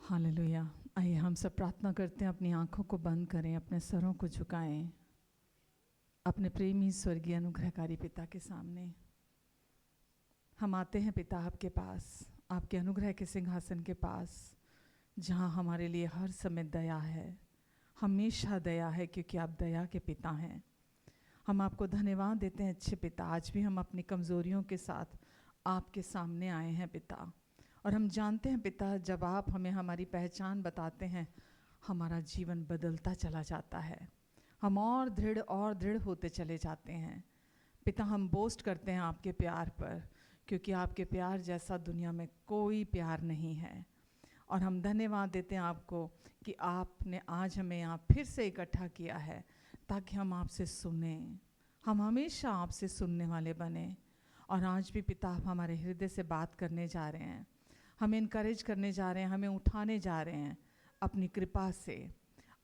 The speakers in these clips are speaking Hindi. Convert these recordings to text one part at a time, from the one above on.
हालेलुया। आइए हम सब प्रार्थना करते हैं, अपनी आंखों को बंद करें, अपने सरों को झुकाएं अपने प्रेमी स्वर्गीय अनुग्रहकारी पिता के सामने। हम आते हैं पिता आपके पास, आपके अनुग्रह के सिंहासन के पास, जहाँ हमारे लिए हर समय दया है, हमेशा दया है, क्योंकि आप दया के पिता हैं। हम आपको धन्यवाद देते हैं अच्छे पिता। आज भी हम अपनी कमज़ोरियों के साथ आपके सामने आए हैं पिता, और हम जानते हैं पिता, जब आप हमें हमारी पहचान बताते हैं, हमारा जीवन बदलता चला जाता है। हम और दृढ़ होते चले जाते हैं पिता। हम बोस्ट करते हैं आपके प्यार पर, क्योंकि आपके प्यार जैसा दुनिया में कोई प्यार नहीं है। और हम धन्यवाद देते हैं आपको कि आपने आज हमें यहाँ फिर से इकट्ठा किया है, ताकि हम आपसे सुने। हम हमेशा आपसे सुनने वाले बने। और आज भी पिता आप हमारे हृदय से बात करने जा रहे हैं, हमें इनकरेज करने जा रहे हैं, हमें उठाने जा रहे हैं अपनी कृपा से।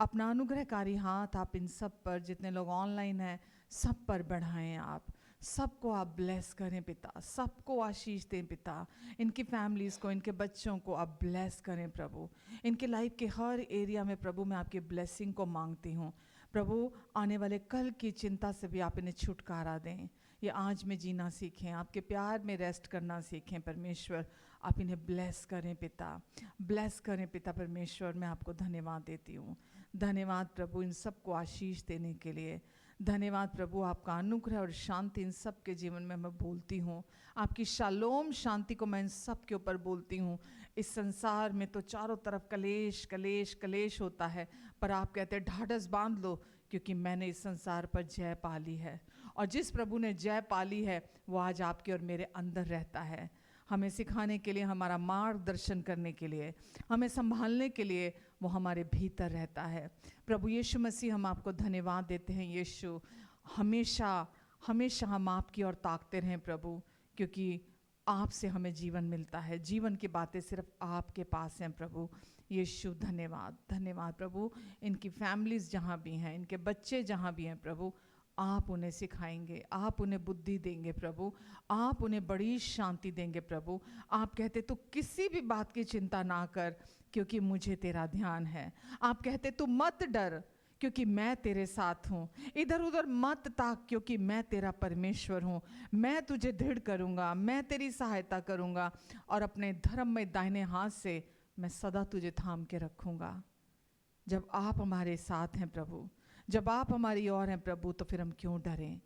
अपना अनुग्रहकारी हाथ आप इन सब पर, जितने लोग ऑनलाइन हैं, सब पर बढ़ाएं। आप सबको आप ब्लेस करें पिता, सबको आशीष दें पिता। इनकी फैमिलीज़ को, इनके बच्चों को आप ब्लेस करें प्रभु। इनके लाइफ के हर एरिया में प्रभु मैं आपकी ब्लेसिंग को मांगती हूँ प्रभु। आने वाले कल की चिंता से भी आप इन्हें छुटकारा दें। ये आज में जीना सीखें, आपके प्यार में रेस्ट करना सीखें परमेश्वर। आप इन्हें ब्लेस करें पिता, ब्लेस करें पिता परमेश्वर। मैं आपको धन्यवाद देती हूँ। धन्यवाद प्रभु इन सबको आशीष देने के लिए। धन्यवाद प्रभु, आपका अनुग्रह और शांति इन सब के जीवन में मैं बोलती हूँ। आपकी शालोम शांति को मैं इन सब के ऊपर बोलती हूँ। इस संसार में तो चारों तरफ कलेश कलेश कलेश होता है, पर आप कहते हैं ढाढ़स बांध लो, क्योंकि मैंने इस संसार पर जय पा ली है। और जिस प्रभु ने जय पा ली है, वो आज आपके और मेरे अंदर रहता है, हमें सिखाने के लिए, हमारा मार्गदर्शन करने के लिए, हमें संभालने के लिए वो हमारे भीतर रहता है। प्रभु यीशु मसीह, हम आपको धन्यवाद देते हैं। यीशु, हमेशा हमेशा हम आपकी ओर ताकते रहें प्रभु, क्योंकि आपसे हमें जीवन मिलता है। जीवन की बातें सिर्फ आपके पास हैं प्रभु। यीशु धन्यवाद, धन्यवाद प्रभु। इनकी फैमिलीज़ जहाँ भी हैं, इनके बच्चे जहाँ भी हैं प्रभु, आप उन्हें सिखाएंगे, आप उन्हें बुद्धि देंगे प्रभु, आप उन्हें बड़ी शांति देंगे प्रभु। आप कहते तू किसी भी बात की चिंता ना कर, क्योंकि मुझे तेरा ध्यान है। आप कहते तू मत डर, क्योंकि मैं तेरे साथ हूँ। इधर उधर मत ताक, क्योंकि मैं तेरा परमेश्वर हूँ। मैं तुझे दृढ़ करूँगा, मैं तेरी सहायता करूँगा, और अपने धर्म में दाहिने हाथ से मैं सदा तुझे थाम के रखूँगा। जब आप हमारे साथ हैं प्रभु, जब आप हमारी ओर हैं प्रभु, तो फिर हम क्यों डरें।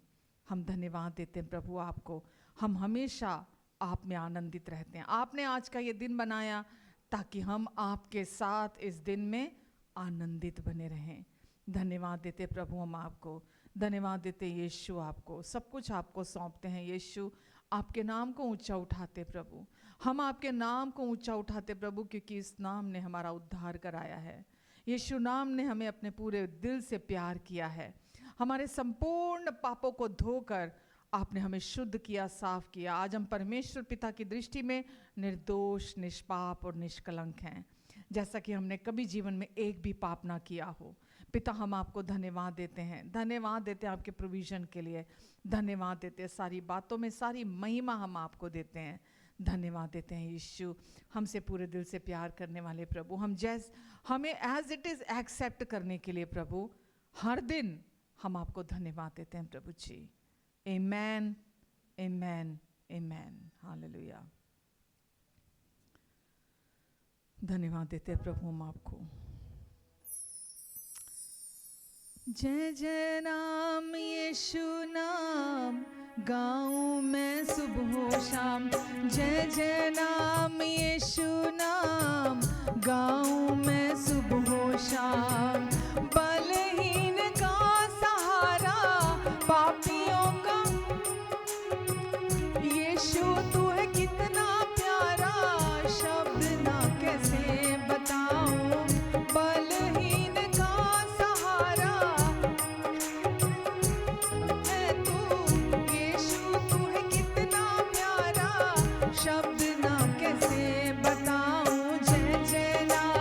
हम धन्यवाद देते हैं प्रभु आपको। हम हमेशा आप में आनंदित रहते हैं। आपने आज का ये दिन बनाया ताकि हम आपके साथ इस दिन में आनंदित बने रहें। धन्यवाद देते प्रभु हम आपको, धन्यवाद देते यीशु आपको। सब कुछ आपको सौंपते हैं यीशु। आपके नाम को ऊंचा उठाते प्रभु, हम आपके नाम को ऊंचा उठाते प्रभु, क्योंकि इस नाम ने हमारा उद्धार कराया है। यीशु नाम ने हमें अपने पूरे दिल से प्यार किया है। हमारे संपूर्ण पापों को धोकर आपने हमें शुद्ध किया, साफ किया। आज हम परमेश्वर पिता की दृष्टि में निर्दोष, निष्पाप और निष्कलंक हैं, जैसा कि हमने कभी जीवन में एक भी पाप ना किया हो। पिता, हम आपको धन्यवाद देते हैं, धन्यवाद देते हैं आपके प्रोविज़न के लिए, धन्यवाद देते हैं। सारी बातों में सारी महिमा हम आपको देते हैं। धन्यवाद देते हैं यीशु, हमसे पूरे दिल से प्यार करने वाले प्रभु। हमें एज इट इज़ एक्सेप्ट करने के लिए प्रभु, हर दिन हम आपको धन्यवाद देते हैं प्रभु जी। आमेन, आमेन, आमेन, हालेलुया। धन्यवाद देते हैं प्रभु हम आपको। जय जय नाम यीशु नाम गाऊं मैं सुबह शाम। जय जय नाम यीशु नाम गाऊं मैं सुबह शाम। बलहीन का सहारा, पापियों का यीशु तू है कितना प्यारा, शब्द ना कैसे बताऊं। बलहीन का सहारा है तू, यीशु तू है कितना प्यारा, शब्द ना कैसे बताऊं। जय जय नाम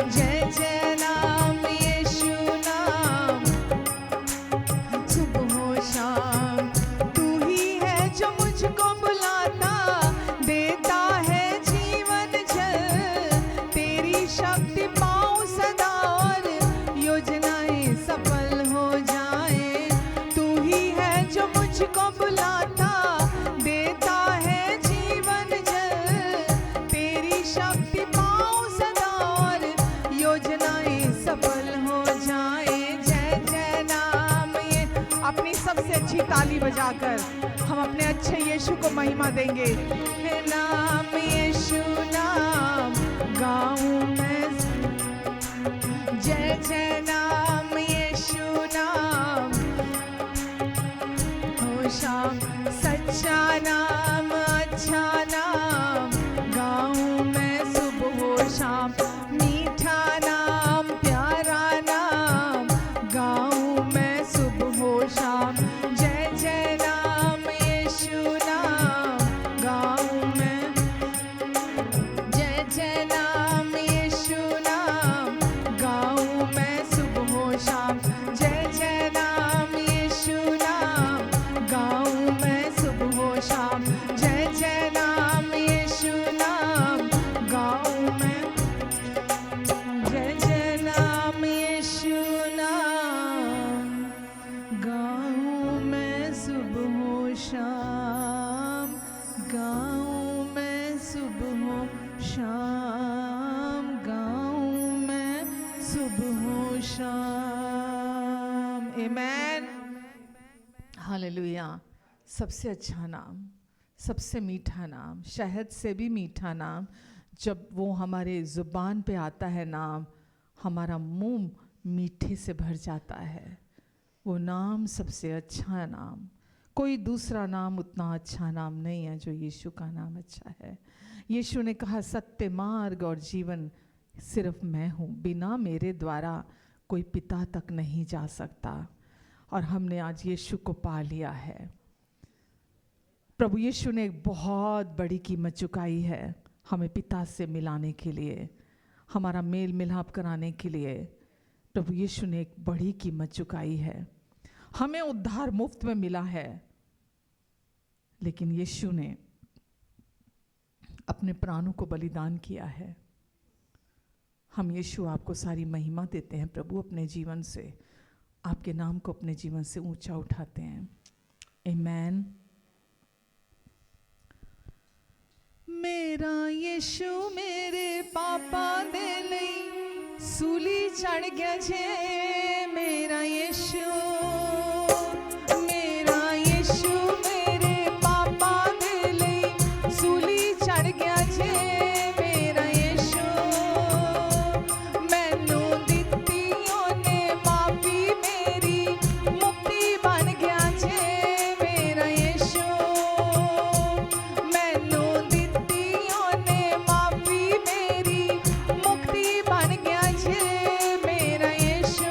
जय जय नाम यीशु नाम, सुबह हो शाम। तू ही है जो मुझको बुलाता, देता है जीवन जल। तेरी शक्ति पाऊं सदा और योजनाएं सफल हो जाए। तू ही है जो मुझको बुलाता, देता है जीवन जल। तेरी शक्ति पाऊं सदा और योजनाएं सफल हो जाए। जय जय नाम ये। अपनी सबसे अच्छी ताली बजाकर हम अपने अच्छे यीशु को महिमा देंगे। हे नाम यीशु नाम गाऊं मैं, जय जय नाम यीशु नाम हो शाम। सच्चा नाम अच्छा नाम गाऊं मैं सुबह हो शाम। मीठा नाम प्यारा नाम गाऊं मैं सुबह हो शाम। जय जय नाम यीशु नाम गाऊं मैं, जय जय नाम यीशु नाम गाऊं मैं सुबह हो शाम। जय जय नाम यीशु नाम गाऊं मैं सुबह हो शाम। जय जय नाम यीशु नाम गाऊं मैं, जय जय नाम यीशु नाम गाऊं मैं सुबह हो शाम। गाऊं मैं सुबह हो शाम, गाऊं मैं सुबह हो शाम। आमेन। हालेलुया। सबसे अच्छा नाम, सबसे मीठा नाम, शहद से भी मीठा नाम, जब वो हमारे ज़ुबान पे आता है नाम, हमारा मुंह मीठे से भर जाता है। वो नाम सबसे अच्छा नाम। कोई दूसरा नाम उतना अच्छा नाम नहीं है जो यीशु का नाम अच्छा है। यीशु ने कहा सत्य मार्ग और जीवन सिर्फ मैं हूँ, बिना मेरे द्वारा कोई पिता तक नहीं जा सकता। और हमने आज यीशु को पा लिया है। प्रभु यीशु ने एक बहुत बड़ी कीमत चुकाई है हमें पिता से मिलाने के लिए, हमारा मेल मिलाप कराने के लिए। प्रभु यीशु ने एक बड़ी कीमत चुकाई है। हमें उद्धार मुफ्त में मिला है, लेकिन यीशु ने अपने प्राणों को बलिदान किया है। हम यीशु आपको सारी महिमा देते हैं प्रभु। अपने जीवन से आपके नाम को अपने जीवन से ऊंचा उठाते हैं। आमेन। मेरा यीशु मेरे पापा दे लई सूली चढ़ गया जे। मेरा यीशु, मेरा यीशु मेरे पापा दे लई सूली चढ़ गया जे। मेरा यीशु मैनू दित्ती ओने माफी, मेरी मुक्ति बन गया जे। मेरा यीशु मैनू दित्ती ओने माफी, मेरी मुक्ति बन गया जे। मेरा यीशु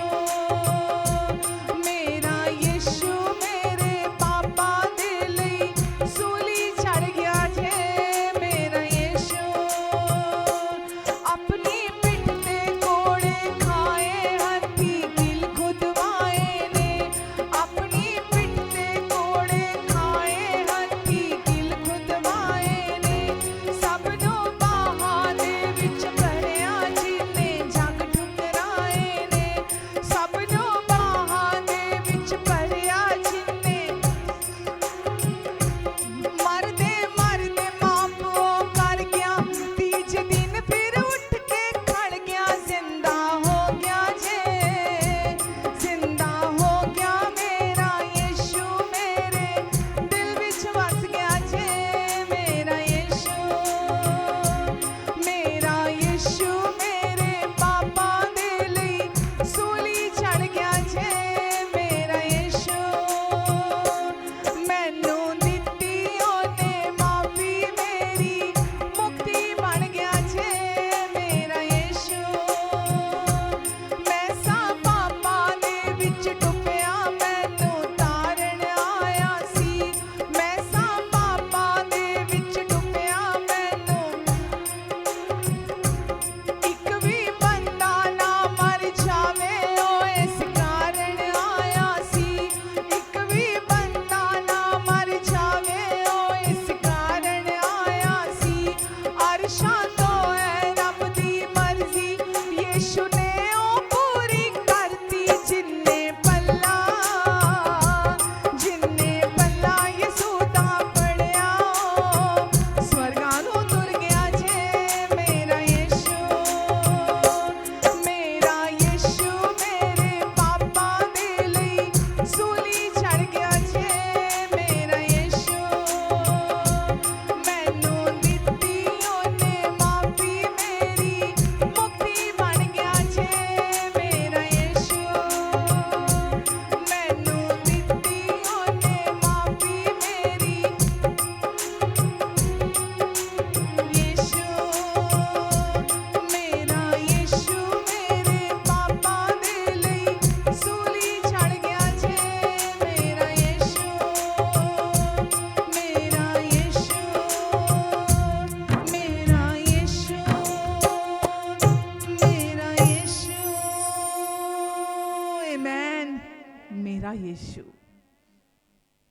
यीशु,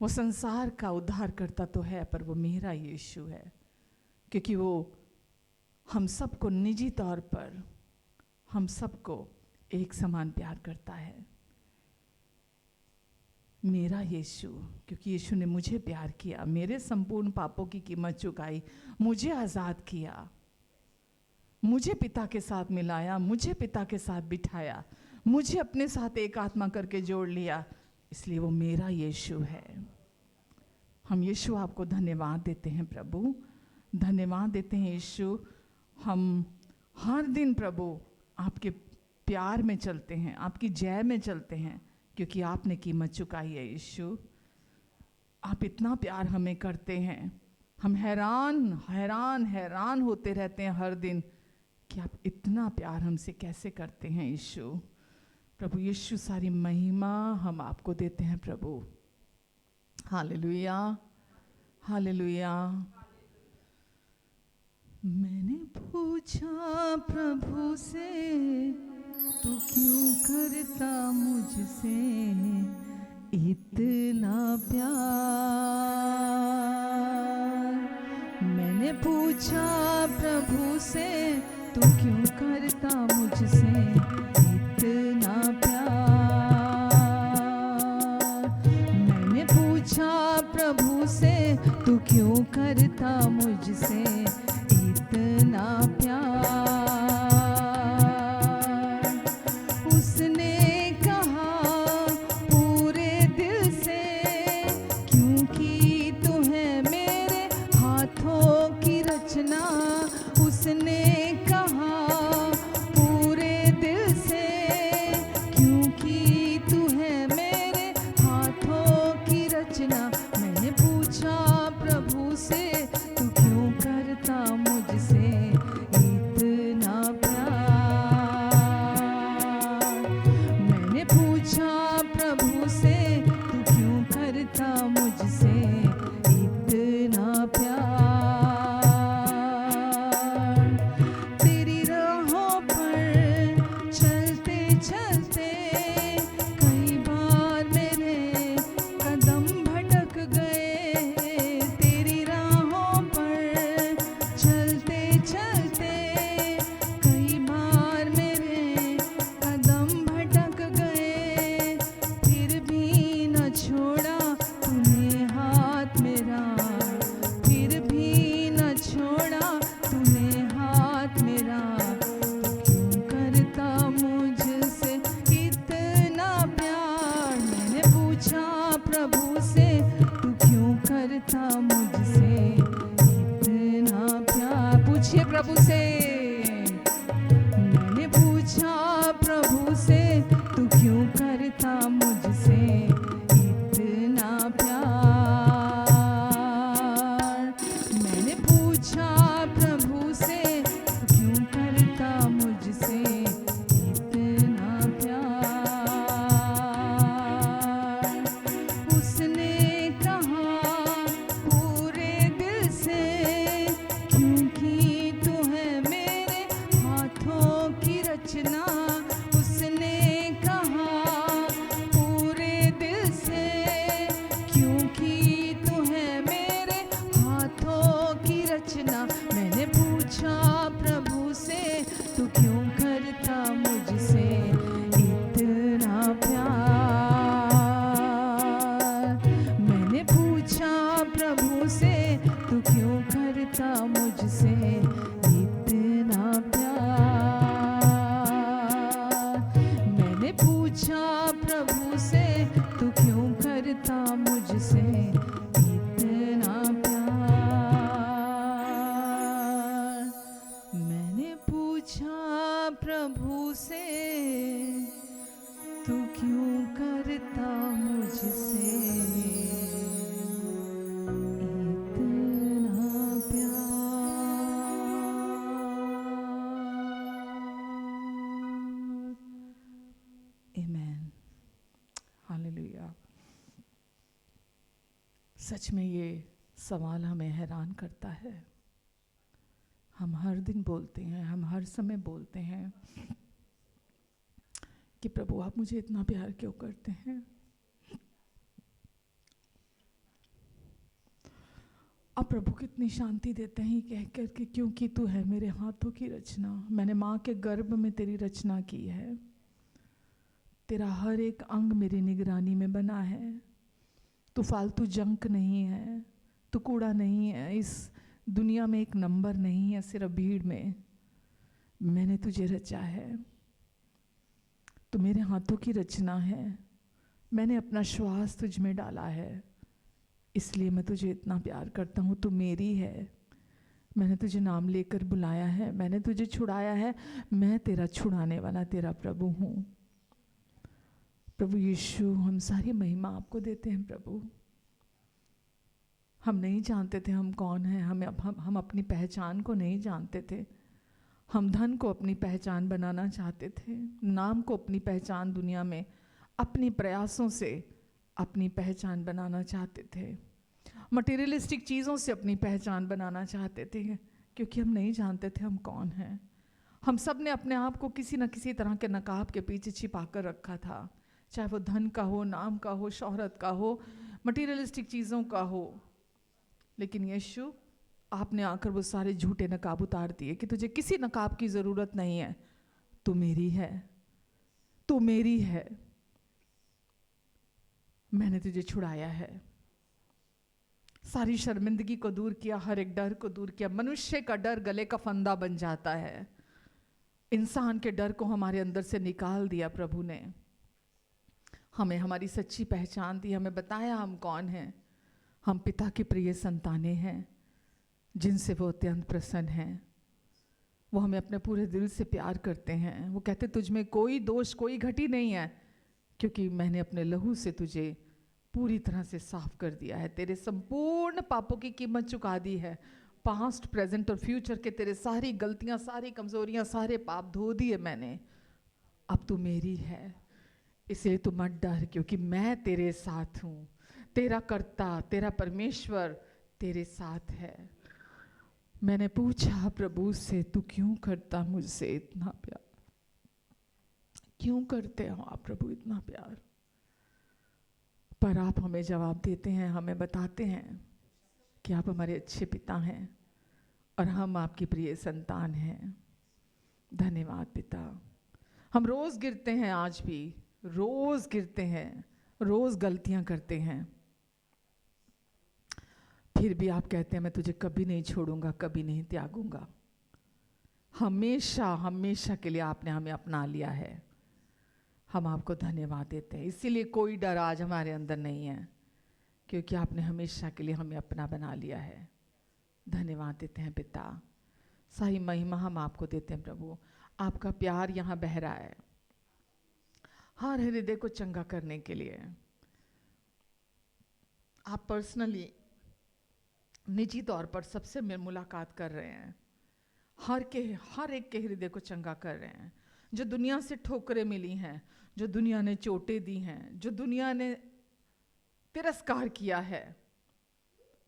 वो संसार का उद्धार करता तो है, पर वो मेरा यीशु है, क्योंकि वो हम सबको निजी तौर पर, हम सबको एक समान प्यार करता है। मेरा यीशु, क्योंकि यीशु ने मुझे प्यार किया, मेरे संपूर्ण पापों की कीमत चुकाई, मुझे आज़ाद किया, मुझे पिता के साथ मिलाया, मुझे पिता के साथ बिठाया, मुझे अपने साथ एक आत्मा करके जोड़ लिया, इसलिए वो मेरा यीशु है। हम यीशु आपको धन्यवाद देते हैं प्रभु, धन्यवाद देते हैं यीशु। हम हर दिन प्रभु आपके प्यार में चलते हैं, आपकी जय में चलते हैं, क्योंकि आपने कीमत चुकाई है यीशु। आप इतना प्यार हमें करते हैं, हम हैरान हैरान हैरान होते रहते हैं हर दिन कि आप इतना प्यार हमसे कैसे करते हैं यीशु। प्रभु यीशु, सारी महिमा हम आपको देते हैं प्रभु। Hallelujah, hallelujah. मैंने पूछा प्रभु से, तू क्यों करता मुझसे इतना प्यार। मैंने पूछा प्रभु से, तू क्यों करता मुझसे इतना प्यार। मैंने पूछा प्रभु से, तू क्यों करता मुझसे इतना प्यार। उसने कहा पूरे दिल से, क्योंकि तू है मेरे हाथों की रचना। उसने कहा पूरे दिल से, क्योंकि तू है मेरे हाथों की रचना। मैंने पूछा प्रभु से, तू क्यों करता मुझसे इतना प्यार। मैंने पूछा प्रभु से, तू क्यों करता मुझसे इतना प्यार। तेरी राहों पर चलते चलते कई बार मेरे कदम भटक गए। तेरी राहों पर चलते चलते कई बार मेरे कदम भटक गए। फिर भी न छोड़ा तूने हाथ मेरा, फिर भी न छोड़ा तूने हाथ मेरा। तू क्यों करता मुझसे इतना प्यार। मैंने पूछा प्रभु से, तू क्यों करता मुझसे इतना प्यार। पूछिए प्रभु से। मैंने पूछा प्रभु से, तू क्यों करता मुझसे इतना प्यार। मैंने पूछा प्रभु से, तू क्यों करता मुझसे इतना प्यार। उसने कहा पूरे दिल से, क्योंकि तू है मेरे हाथों की रचना। उसने कहा पूरे दिल से, क्योंकि तू है मेरे हाथों की रचना। मैंने पूछा प्रभु से, तू क्यों करता मुझसे इतना प्यार। मैंने पूछा प्रभु से, तू क्यों करता मुझसे इतना प्यार। मैंने पूछा प्रभु से, तू क्यों करता मुझसे इतना प्यार। मैंने पूछा प्रभु से, तू क्यों करता मुझसे इतना प्यार। आमेन, हालेलुया। सच में ये सवाल हमें हैरान करता है। हम हर दिन बोलते हैं, हम हर समय बोलते हैं कि प्रभु आप मुझे इतना प्यार क्यों करते हैं। प्रभु कितनी शांति देते हैं कह कर के, क्योंकि तू है मेरे हाथों की रचना, मैंने माँ के गर्भ में तेरी रचना की है, तेरा हर एक अंग मेरी निगरानी में बना है, तू फालतू जंक नहीं है, तू कूड़ा नहीं है, इस दुनिया में एक नंबर नहीं है, सिर्फ भीड़ में मैंने तुझे रचा है, तू मेरे हाथों की रचना है, मैंने अपना श्वास तुझ में डाला है, इसलिए मैं तुझे इतना प्यार करता हूँ, तू मेरी है, मैंने तुझे नाम लेकर बुलाया है, मैंने तुझे छुड़ाया है, मैं तेरा छुड़ाने वाला तेरा प्रभु हूँ। प्रभु यीशु, हम सारी महिमा आपको देते हैं प्रभु। हम नहीं जानते थे हम कौन हैं, हम अपनी पहचान को नहीं जानते थे, हम धन को अपनी पहचान बनाना चाहते थे, नाम को अपनी पहचान दुनिया में अपनी प्रयासों से अपनी पहचान बनाना चाहते थे, मटेरियलिस्टिक चीज़ों से अपनी पहचान बनाना चाहते थे, क्योंकि हम नहीं जानते थे हम कौन हैं। हम सब ने अपने आप को किसी न किसी तरह के नकाब के पीछे छिपा कर रखा था, चाहे वो धन का हो, नाम का हो, शोहरत का हो, मटेरियलिस्टिक चीज़ों का हो। लेकिन यीशु, आपने आकर वो सारे झूठे नकाब उतार दिए कि तुझे किसी नकाब की ज़रूरत नहीं है, तू मेरी है, तू मेरी है, मैंने तुझे छुड़ाया है। सारी शर्मिंदगी को दूर किया, हर एक डर को दूर किया। मनुष्य का डर गले का फंदा बन जाता है, इंसान के डर को हमारे अंदर से निकाल दिया प्रभु ने, हमें हमारी सच्ची पहचान दी, हमें बताया हम कौन हैं। हम पिता की प्रिय संतानें हैं, जिनसे वो अत्यंत प्रसन्न हैं। वो हमें अपने पूरे दिल से प्यार करते हैं। वो कहते तुझ में कोई दोष, कोई घटी नहीं है, क्योंकि मैंने अपने लहू से तुझे पूरी तरह से साफ कर दिया है, तेरे संपूर्ण पापों की कीमत चुका दी है, पास्ट, प्रेजेंट और फ्यूचर के तेरे सारी गलतियां, सारी कमजोरियां, सारे पाप धो दिए मैंने। अब तू मेरी है, इसलिए तू मत डर, क्योंकि मैं तेरे साथ हूँ। तेरा कर्ता, तेरा परमेश्वर तेरे साथ है। मैंने पूछा प्रभु से, तू क्यों करता मुझसे इतना प्यार, क्यों करते हो आप प्रभु इतना प्यार? पर आप हमें जवाब देते हैं, हमें बताते हैं कि आप हमारे अच्छे पिता हैं और हम आपकी प्रिय संतान हैं। धन्यवाद पिता। हम रोज गिरते हैं, आज भी रोज गिरते हैं, रोज गलतियां करते हैं, फिर भी आप कहते हैं मैं तुझे कभी नहीं छोड़ूंगा, कभी नहीं त्यागूंगा। हमेशा हमेशा के लिए आपने हमें अपना लिया है। हम आपको धन्यवाद देते हैं। इसीलिए कोई डर आज हमारे अंदर नहीं है, क्योंकि आपने हमेशा के लिए हमें अपना बना लिया है। धन्यवाद देते हैं पिता। सही महिमा हम आपको देते हैं प्रभु। आपका प्यार यहाँ बह रहा है हर हृदय को चंगा करने के लिए। आप पर्सनली, निजी तौर पर सबसे मुलाकात कर रहे हैं, हर एक के हृदय को चंगा कर रहे हैं। जो दुनिया से ठोकरें मिली हैं, जो दुनिया ने चोटें दी हैं, जो दुनिया ने तिरस्कार किया है,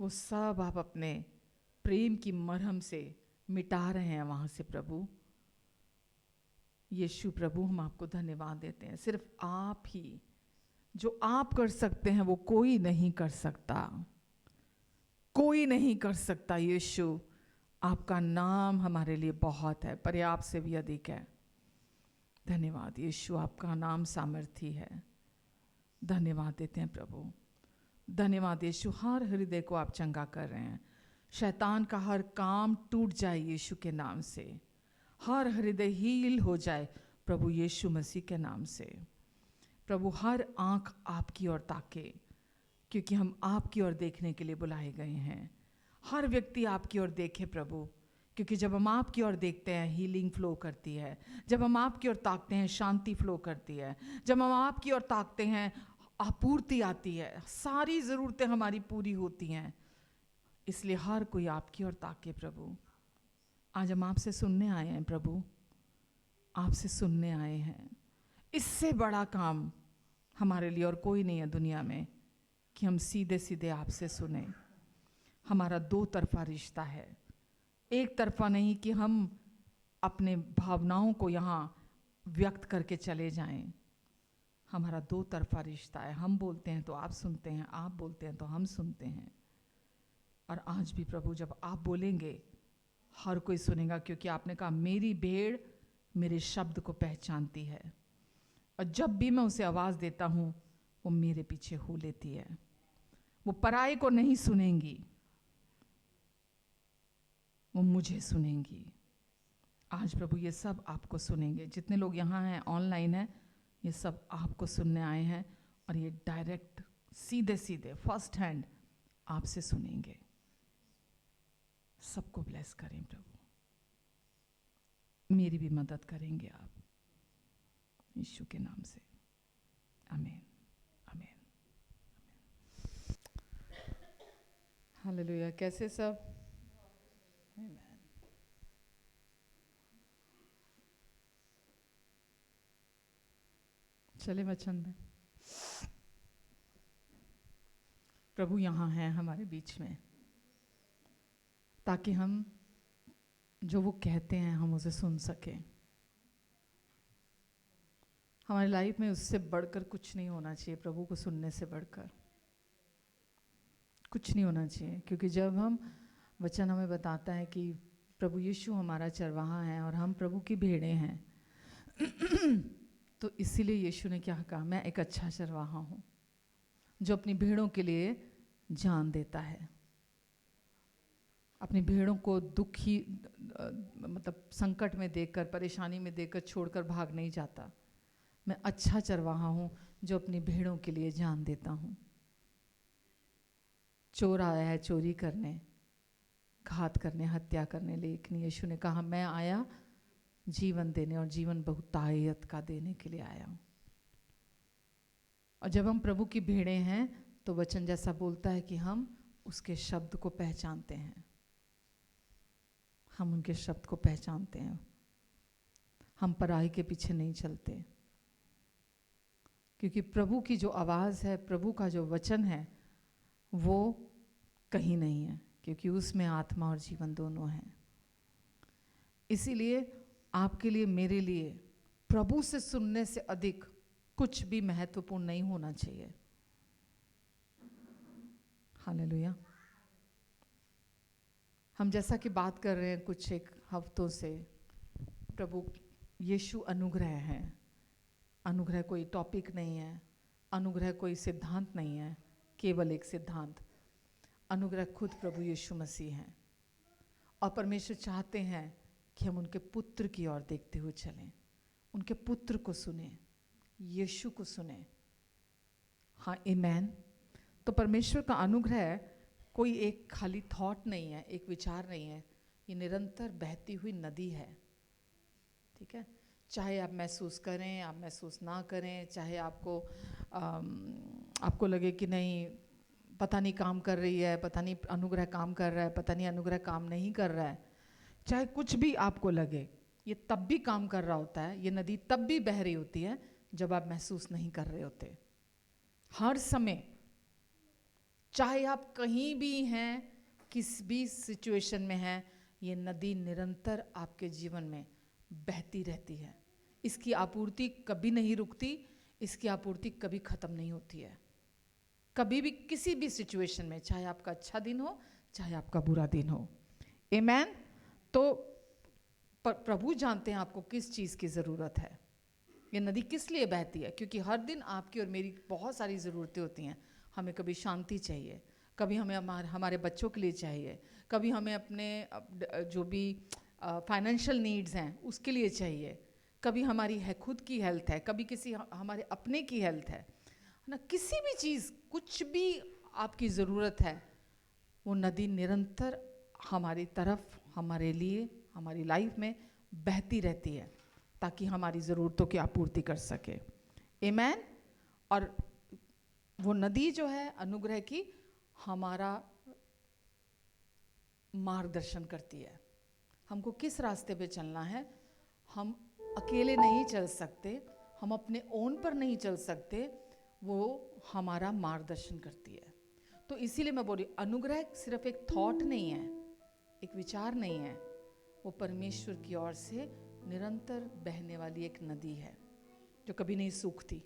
वो सब आप अपने प्रेम की मरहम से मिटा रहे हैं वहां से प्रभु। यीशु प्रभु, हम आपको धन्यवाद देते हैं। सिर्फ आप ही, जो आप कर सकते हैं वो कोई नहीं कर सकता, कोई नहीं कर सकता। यीशु, आपका नाम हमारे लिए बहुत है, पर्याप्त से भी अधिक है। धन्यवाद यीशु, आपका नाम सामर्थी है। धन्यवाद देते हैं प्रभु। धन्यवाद यीशु, हर हृदय को आप चंगा कर रहे हैं। शैतान का हर काम टूट जाए यीशु के नाम से, हर हृदय हील हो जाए प्रभु यीशु मसीह के नाम से। प्रभु, हर आंख आपकी ओर ताके, क्योंकि हम आपकी ओर देखने के लिए बुलाए गए हैं। हर व्यक्ति आपकी ओर देखे प्रभु, क्योंकि जब हम आपकी ओर देखते हैं हीलिंग फ्लो करती है, जब हम आपकी ओर ताकते हैं शांति फ्लो करती है, जब हम आपकी ओर ताकते हैं आपूर्ति आती है, सारी ज़रूरतें हमारी पूरी होती हैं। इसलिए हर कोई आपकी ओर ताके प्रभु। आज हम आपसे सुनने आए हैं प्रभु, आपसे सुनने आए हैं। इससे बड़ा काम हमारे लिए और कोई नहीं है दुनिया में कि हम सीधे सीधे आपसे सुने। हमारा दो तरफा रिश्ता है, एक तरफा नहीं कि हम अपने भावनाओं को यहाँ व्यक्त करके चले जाएं। हमारा दो तरफा रिश्ता है। हम बोलते हैं तो आप सुनते हैं, आप बोलते हैं तो हम सुनते हैं। और आज भी प्रभु जब आप बोलेंगे हर कोई सुनेगा, क्योंकि आपने कहा मेरी भेड़ मेरे शब्द को पहचानती है और जब भी मैं उसे आवाज़ देता हूँ वो मेरे पीछे हो लेती है। वो पराये को नहीं सुनेंगी, वो मुझे सुनेंगी। आज प्रभु ये सब आपको सुनेंगे। जितने लोग यहाँ हैं, ऑनलाइन हैं, ये सब आपको सुनने आए हैं और ये डायरेक्ट सीधे सीधे फर्स्ट हैंड आपसे सुनेंगे। सबको ब्लेस करें प्रभु, मेरी भी मदद करेंगे आप, यीशु के नाम से। आमीन, आमीन, हालेलुया। कैसे सब? आमीन। चले वचन में। प्रभु यहाँ हैं हमारे बीच में, ताकि हम जो वो कहते हैं हम उसे सुन सकें। हमारी लाइफ में उससे बढ़कर कुछ नहीं होना चाहिए, प्रभु को सुनने से बढ़कर कुछ नहीं होना चाहिए। क्योंकि जब हम वचन हमें बताता है कि प्रभु यीशु हमारा चरवाहा है और हम प्रभु की भेड़ें हैं तो इसीलिए यीशु ने क्या कहा, मैं एक अच्छा चरवाहा हूँ जो अपनी भेड़ों के लिए जान देता है। अपनी भेड़ों को दुखी मतलब संकट में देखकर, परेशानी में देखकर छोड़कर भाग नहीं जाता। मैं अच्छा चरवाहा हूँ जो अपनी भेड़ों के लिए जान देता हूँ। चोर आया है चोरी करने, घात करने, हत्या करने, लेकिन यीशु ने कहा मैं आया जीवन देने और जीवन बहुतायत का देने के लिए आया हूँ। और जब हम प्रभु की भेड़ें हैं तो वचन जैसा बोलता है कि हम उसके शब्द को पहचानते हैं, हम उनके शब्द को पहचानते हैं। हम पराई के पीछे नहीं चलते, क्योंकि प्रभु की जो आवाज़ है, प्रभु का जो वचन है वो कहीं नहीं है, क्योंकि उसमें आत्मा और जीवन दोनों हैं। इसीलिए आपके लिए, मेरे लिए प्रभु से सुनने से अधिक कुछ भी महत्वपूर्ण नहीं होना चाहिए। हालेलुया। हम जैसा कि बात कर रहे हैं कुछ एक हफ्तों से, प्रभु यीशु अनुग्रह है। अनुग्रह कोई टॉपिक नहीं है, अनुग्रह कोई सिद्धांत नहीं है, केवल एक सिद्धांत, अनुग्रह खुद प्रभु यीशु मसीह हैं। और परमेश्वर चाहते हैं कि हम उनके पुत्र की ओर देखते हुए चलें, उनके पुत्र को सुने, यीशु को सुने। हाँ, आमीन। तो परमेश्वर का अनुग्रह कोई एक खाली थॉट नहीं है, एक विचार नहीं है, ये निरंतर बहती हुई नदी है। ठीक है, चाहे आप महसूस करें, आप महसूस ना करें, चाहे आपको लगे कि नहीं पता नहीं काम कर रही है, पता नहीं अनुग्रह काम कर रहा है, पता नहीं अनुग्रह काम नहीं कर रहा है, चाहे कुछ भी आपको लगे, ये तब भी काम कर रहा होता है। ये नदी तब भी बह रही होती है जब आप महसूस नहीं कर रहे होते। हर समय, चाहे आप कहीं भी हैं, किस भी सिचुएशन में हैं, ये नदी निरंतर आपके जीवन में बहती रहती है। इसकी आपूर्ति कभी नहीं रुकती, इसकी आपूर्ति कभी ख़त्म नहीं होती है। कभी भी, किसी भी सिचुएशन में, चाहे आपका अच्छा दिन हो, चाहे आपका बुरा दिन हो। आमीन। तो प्रभु जानते हैं आपको किस चीज़ की ज़रूरत है। ये नदी किस लिए बहती है? क्योंकि हर दिन आपकी और मेरी बहुत सारी ज़रूरतें होती हैं। हमें कभी शांति चाहिए, कभी हमें हमारे बच्चों के लिए चाहिए, कभी हमें अपने जो भी फाइनेंशियल नीड्स हैं उसके लिए चाहिए, कभी हमारी है खुद की हेल्थ है, कभी किसी हमारे अपने की हेल्थ है ना, किसी भी चीज़, कुछ भी आपकी ज़रूरत है, वो नदी निरंतर हमारी तरफ, हमारे लिए, हमारी लाइफ में बहती रहती है ताकि हमारी ज़रूरतों की आपूर्ति कर सके। आमीन। और वो नदी जो है अनुग्रह की, हमारा मार्गदर्शन करती है, हमको किस रास्ते पे चलना है। हम अकेले नहीं चल सकते, हम अपने ओन पर नहीं चल सकते, वो हमारा मार्गदर्शन करती है। तो इसीलिए मैं बोल रही, अनुग्रह सिर्फ एक थॉट नहीं है, एक विचार नहीं है, वो परमेश्वर की ओर से निरंतर बहने वाली एक नदी है जो कभी नहीं सूखती,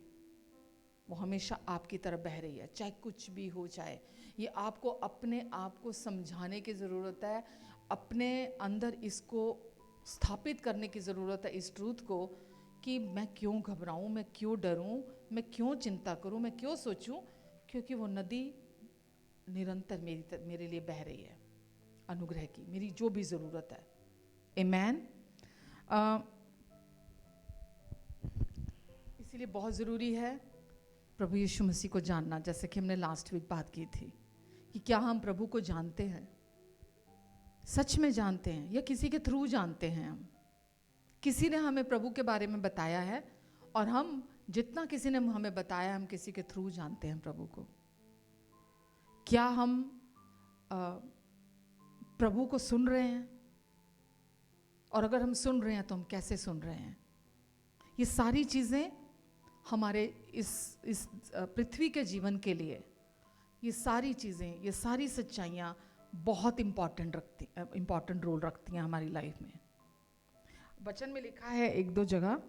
वो हमेशा आपकी तरफ बह रही है, चाहे कुछ भी हो जाए। ये आपको अपने आप को समझाने की ज़रूरत है, अपने अंदर इसको स्थापित करने की ज़रूरत है, इस ट्रूथ को, कि मैं क्यों घबराऊं, मैं क्यों डरूं, मैं क्यों चिंता करूं, मैं क्यों सोचूं, क्योंकि वो नदी निरंतर मेरे लिए बह रही है, अनुग्रह की, मेरी जो भी ज़रूरत है। आमेन। इसीलिए बहुत ज़रूरी है प्रभु यीशु मसीह को जानना, जैसे कि हमने लास्ट वीक बात की थी कि क्या हम प्रभु को जानते हैं, सच में जानते हैं, या किसी के थ्रू जानते हैं। हम किसी ने हमें प्रभु के बारे में बताया है, और हम जितना किसी ने हमें बताया, हम किसी के थ्रू जानते हैं प्रभु को। क्या हम प्रभु को सुन रहे हैं, और अगर हम सुन रहे हैं तो हम कैसे सुन रहे हैं? ये सारी चीज़ें हमारे इस पृथ्वी के जीवन के लिए, ये सारी चीज़ें, ये सारी सच्चाइयाँ बहुत इम्पॉर्टेंट रोल रखती हैं हमारी लाइफ में। वचन में लिखा है एक दो जगह,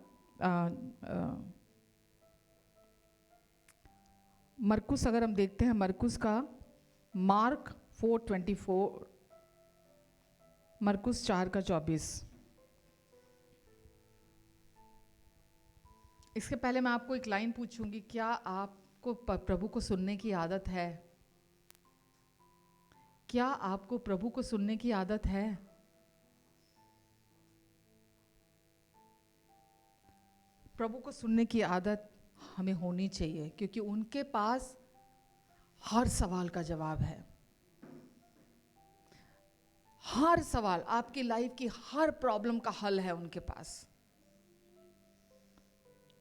मरकुस, अगर हम देखते हैं मरकुस का, मार्क 4:24, मरकुस 4:24। इसके पहले मैं आपको एक लाइन पूछूंगी, क्या आपको प्रभु को सुनने की आदत है? क्या आपको प्रभु को सुनने की आदत है? प्रभु को सुनने की आदत हमें होनी चाहिए, क्योंकि उनके पास हर सवाल का जवाब है। हर सवाल, आपकी लाइफ की हर प्रॉब्लम का हल है उनके पास।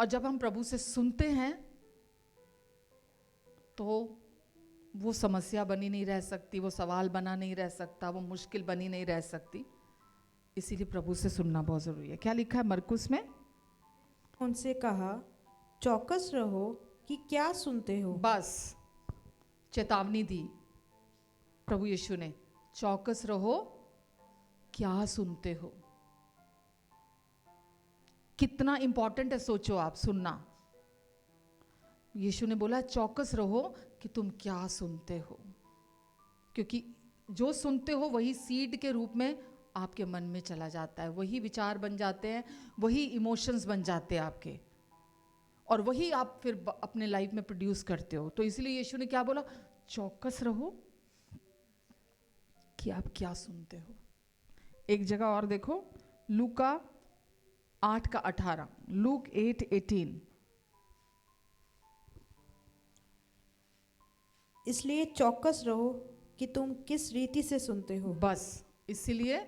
और जब हम प्रभु से सुनते हैं तो वो समस्या बनी नहीं रह सकती, वो सवाल बना नहीं रह सकता, वो मुश्किल बनी नहीं रह सकती। इसीलिए प्रभु से सुनना बहुत ज़रूरी है। क्या लिखा है मरकुस में? उनसे कहा, चौकस रहो कि क्या सुनते हो। बस चेतावनी दी प्रभु यीशु ने, चौकस रहो, क्या सुनते हो। कितना इंपॉर्टेंट है, सोचो आप, सुनना। यीशु ने बोला चौकस रहो कि तुम क्या सुनते हो, क्योंकि जो सुनते हो वही सीड के रूप में आपके मन में चला जाता है, वही विचार बन जाते हैं, वही इमोशंस बन जाते हैं आपके, और वही आप फिर अपने लाइफ में प्रोड्यूस करते हो। तो इसलिए यीशु ने क्या बोला? चौकस रहो कि आप क्या सुनते हो। एक जगह और देखो, लूका 8:18, लूक 8:18। इसलिए चौकस रहो कि तुम किस रीति से सुनते हो। बस इसलिए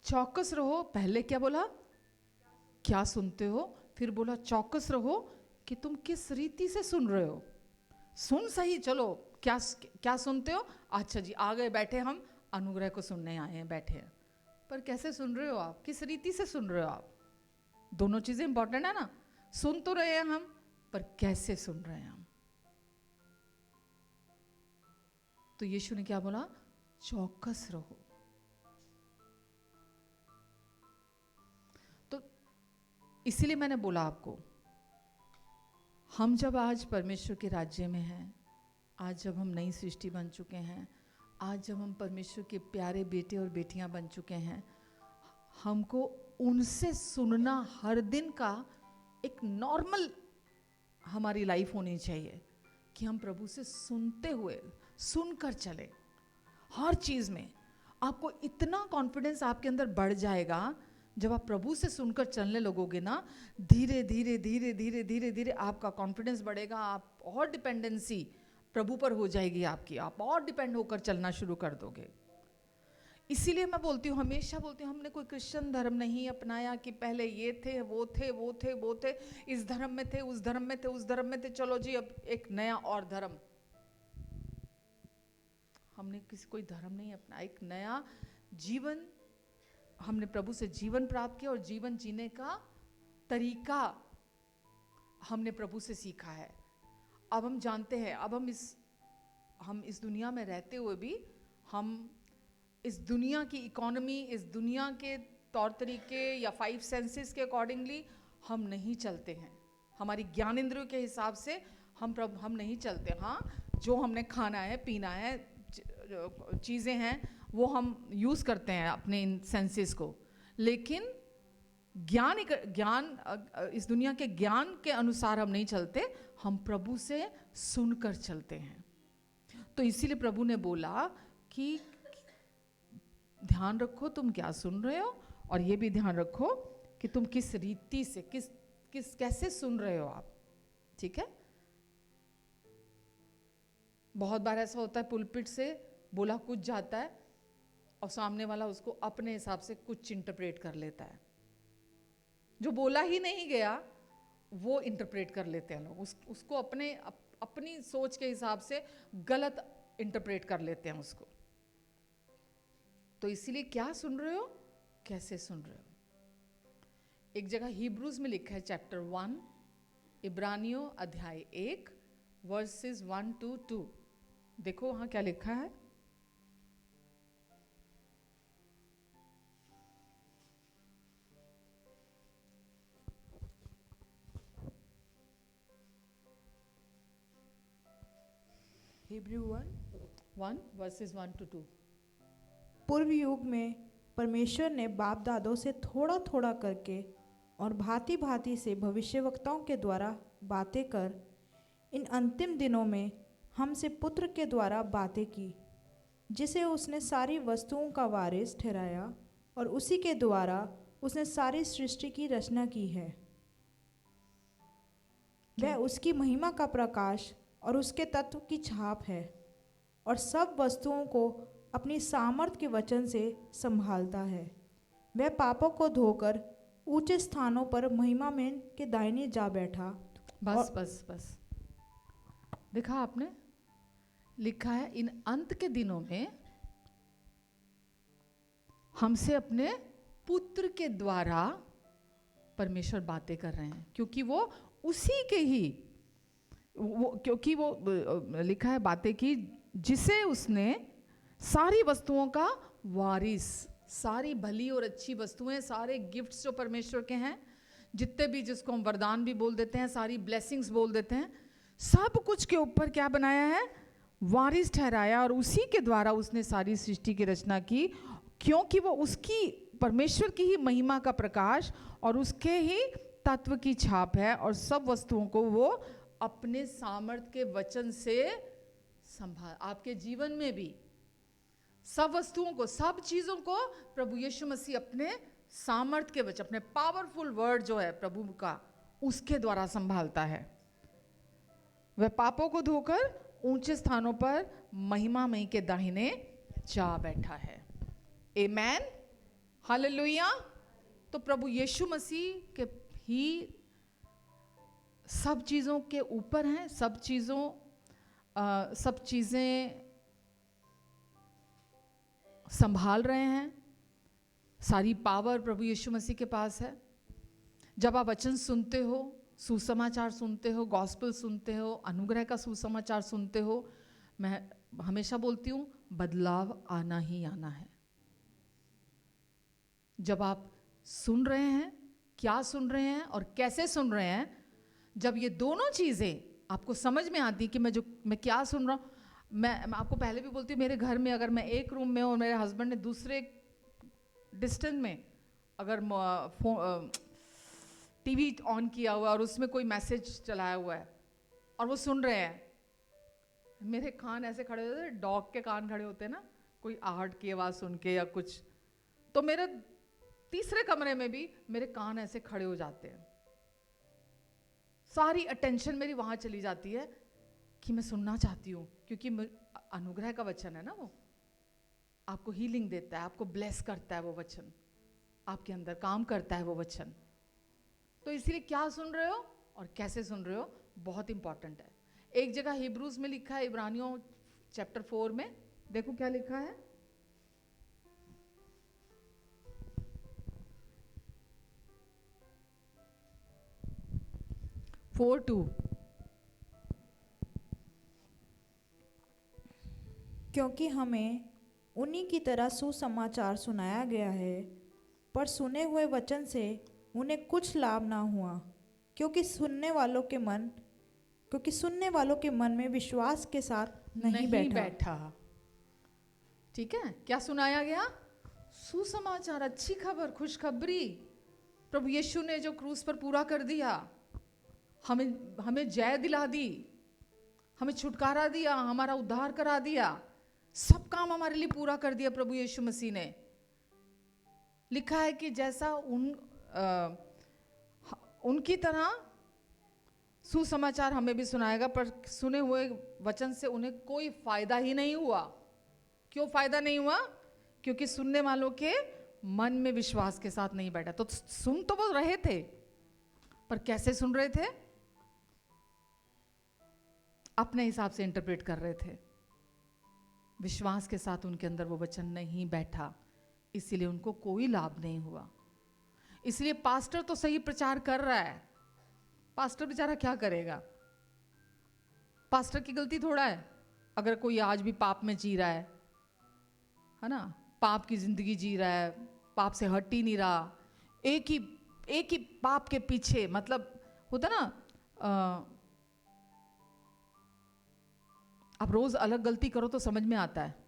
चौकस रहो। पहले क्या बोला? क्या सुनते हो। फिर बोला चौकस रहो कि तुम किस रीति से सुन रहे हो। सुन सही, चलो क्या क्या सुनते हो? अच्छा जी, आ गए, बैठे, हम अनुग्रह को सुनने आए हैं, बैठे हैं, पर कैसे सुन रहे हो आप? किस रीति से सुन रहे हो आप? दोनों चीजें इंपॉर्टेंट है ना। सुन तो रहे हैं हम, पर कैसे सुन रहे हैं हम? तो यीशु ने क्या बोला? चौकस रहो। तो इसीलिए मैंने बोला आपको, हम जब आज परमेश्वर के राज्य में हैं, आज जब हम नई सृष्टि बन चुके हैं, आज जब हम परमेश्वर के प्यारे बेटे और बेटियां बन चुके हैं, हमको उनसे सुनना हर दिन का एक नॉर्मल हमारी लाइफ होनी चाहिए, कि हम प्रभु से सुनते हुए, सुनकर चले। हर चीज़ में आपको इतना कॉन्फिडेंस आपके अंदर बढ़ जाएगा, जब आप प्रभु से सुनकर चलने लगोगे ना, धीरे धीरे धीरे धीरे धीरे धीरे आपका कॉन्फिडेंस बढ़ेगा, आप और डिपेंडेंसी प्रभु पर हो जाएगी आपकी, आप और डिपेंड होकर चलना शुरू कर दोगे। इसीलिए मैं बोलती हूँ, हमेशा बोलती हूँ, हमने कोई क्रिश्चियन धर्म नहीं अपनाया कि पहले ये थे, वो थे, वो थे, वो थे, इस धर्म में थे, उस धर्म में थे, उस धर्म में थे, चलो जी अब एक नया और धर्म। हमने कोई धर्म नहीं अपना, एक नया जीवन, हमने प्रभु से जीवन प्राप्त किया, और जीवन जीने का तरीका हमने प्रभु से सीखा है। अब हम जानते हैं, अब हम इस दुनिया में रहते हुए भी हम इस दुनिया की इकोनॉमी, इस दुनिया के तौर तरीके या 5 सेंसेस के अकॉर्डिंगली हम नहीं चलते हैं। हमारी ज्ञान इंद्रियों के हिसाब से हम नहीं चलते। हाँ, जो हमने खाना है, पीना है, चीज़ें हैं, वो हम यूज़ करते हैं अपने इन सेंसेस को, लेकिन ज्ञान इस दुनिया के ज्ञान के अनुसार हम नहीं चलते, हम प्रभु से सुनकर चलते हैं। तो इसीलिए प्रभु ने बोला कि ध्यान रखो तुम क्या सुन रहे हो, और ये भी ध्यान रखो कि तुम किस रीति से कैसे सुन रहे हो आप। ठीक है, बहुत बार ऐसा होता है पुलपिट से बोला कुछ जाता है और सामने वाला उसको अपने हिसाब से कुछ इंटरप्रेट कर लेता है, जो बोला ही नहीं गया वो इंटरप्रेट कर लेते हैं लोग, उसको अपनी सोच के हिसाब से गलत इंटरप्रेट कर लेते हैं उसको। तो इसीलिए क्या सुन रहे हो, कैसे सुन रहे हो। एक जगह हिब्रूज में लिखा है चैप्टर 1, इब्रानियों अध्याय 1 वर्सेस 1 to 2। देखो वहां क्या लिखा है। Hebrew 1 verses 1 to 2। पूर्व युग में परमेश्वर ने बाप दादों से थोड़ा थोड़ा करके और भांति भांति से भविष्यवक्ताओं के द्वारा बातें कर इन अंतिम दिनों में हमसे पुत्र के द्वारा बातें की, जिसे उसने सारी वस्तुओं का वारिस ठहराया और उसी के द्वारा उसने सारी सृष्टि की रचना की है। वह उसकी महिमा का प्रकाश और उसके तत्व की छाप है और सब वस्तुओं को अपनी सामर्थ के वचन से संभालता है। वह पापों को धोकर ऊंचे स्थानों पर महिमा में के दाहिने जा बैठा। बस देखा आपने, लिखा है इन अंत के दिनों में हमसे अपने पुत्र के द्वारा परमेश्वर बातें कर रहे हैं, क्योंकि वो उसी के ही क्योंकि वो लिखा है बातें की जिसे उसने सारी वस्तुओं का वारिस, सारी भली और अच्छी वस्तुएं, सारे गिफ्ट्स जो परमेश्वर के हैं, जितने भी, जिसको हम वरदान भी बोल देते हैं, सारी ब्लेसिंग्स बोल देते हैं, सब कुछ के ऊपर क्या बनाया है, वारिस ठहराया, और उसी के द्वारा उसने सारी सृष्टि की रचना की, क्योंकि वो उसकी परमेश्वर की ही महिमा का प्रकाश और उसके ही तत्व की छाप है, और सब वस्तुओं को वो अपने सामर्थ के वचन से संभाल। आपके जीवन में भी सब वस्तुओं को, सब चीजों को प्रभु यीशु मसीह अपने सामर्थ के वचन, अपने पावरफुल वर्ड जो है प्रभु का, उसके द्वारा संभालता है। वह पापों को धोकर ऊंचे स्थानों पर महिमामयी के दाहिने जा बैठा है। आमेन, हालेलुया। तो प्रभु यीशु मसीह के ही सब चीजों के ऊपर हैं, सब चीजें संभाल रहे हैं, सारी पावर प्रभु यीशु मसीह के पास है। जब आप वचन सुनते हो, सुसमाचार सुनते हो, गॉस्पेल सुनते हो, अनुग्रह का सुसमाचार सुनते हो, मैं हमेशा बोलती हूँ बदलाव आना ही आना है। जब आप सुन रहे हैं, क्या सुन रहे हैं और कैसे सुन रहे हैं, जब ये दोनों चीजें आपको समझ में आती कि मैं क्या सुन रहा हूँ। मैं आपको पहले भी बोलती हूँ, मेरे घर में अगर मैं एक रूम में हूँ और मेरे हस्बैंड ने दूसरे डिस्टेंस में अगर टीवी ऑन किया हुआ और उसमें कोई मैसेज चलाया हुआ है और वो सुन रहे हैं, मेरे कान ऐसे खड़े होते हैं, डॉग के कान खड़े होते हैं ना, कोई आहट की आवाज़ सुन के या कुछ, तो मेरे तीसरे कमरे में भी मेरे कान ऐसे खड़े हो जाते हैं। सारी अटेंशन मेरी वहाँ चली जाती है कि मैं सुनना चाहती हूँ, क्योंकि अनुग्रह का वचन है ना, वो आपको हीलिंग देता है, आपको ब्लेस करता है, वो वचन आपके अंदर काम करता है वो वचन। तो इसलिए क्या सुन रहे हो और कैसे सुन रहे हो बहुत इंपॉर्टेंट है। एक जगह हिब्रूज में लिखा है, इब्रानियों चैप्टर 4 में, देखो क्या लिखा है। फोर 2। क्योंकि हमें उन्हीं की तरह सुसमाचार सुनाया गया है, पर सुने हुए वचन से उन्हें कुछ लाभ ना हुआ, क्योंकि सुनने वालों के मन क्योंकि सुनने वालों के मन में विश्वास के साथ नहीं बैठा। ठीक है, क्या सुनाया गया? सुसमाचार, अच्छी खबर, खुशखबरी। प्रभु यीशु ने जो क्रूस पर पूरा कर दिया, हमें जय दिला दी, हमें छुटकारा दिया, हमारा उद्धार करा दिया, सब काम हमारे लिए पूरा कर दिया प्रभु यीशु मसीह ने। लिखा है कि जैसा उनकी तरह सुसमाचार हमें भी सुनाएगा, पर सुने हुए वचन से उन्हें कोई फायदा ही नहीं हुआ। क्यों फायदा नहीं हुआ? क्योंकि सुनने वालों के मन में विश्वास के साथ नहीं बैठा। तो सुन तो वो रहे थे, पर कैसे सुन रहे थे? अपने हिसाब से इंटरप्रेट कर रहे थे। विश्वास के साथ उनके अंदर वो वचन नहीं बैठा, इसीलिए उनको कोई लाभ नहीं हुआ। इसलिए पास्टर तो सही प्रचार कर रहा है, पास्टर बेचारा क्या करेगा? पास्टर की गलती थोड़ा है अगर कोई आज भी पाप में जी रहा है ना, पाप की जिंदगी जी रहा है, पाप से हट ही नहीं रहा, एक ही पाप के पीछे, मतलब होता ना, आप रोज अलग गलती करो तो समझ में आता है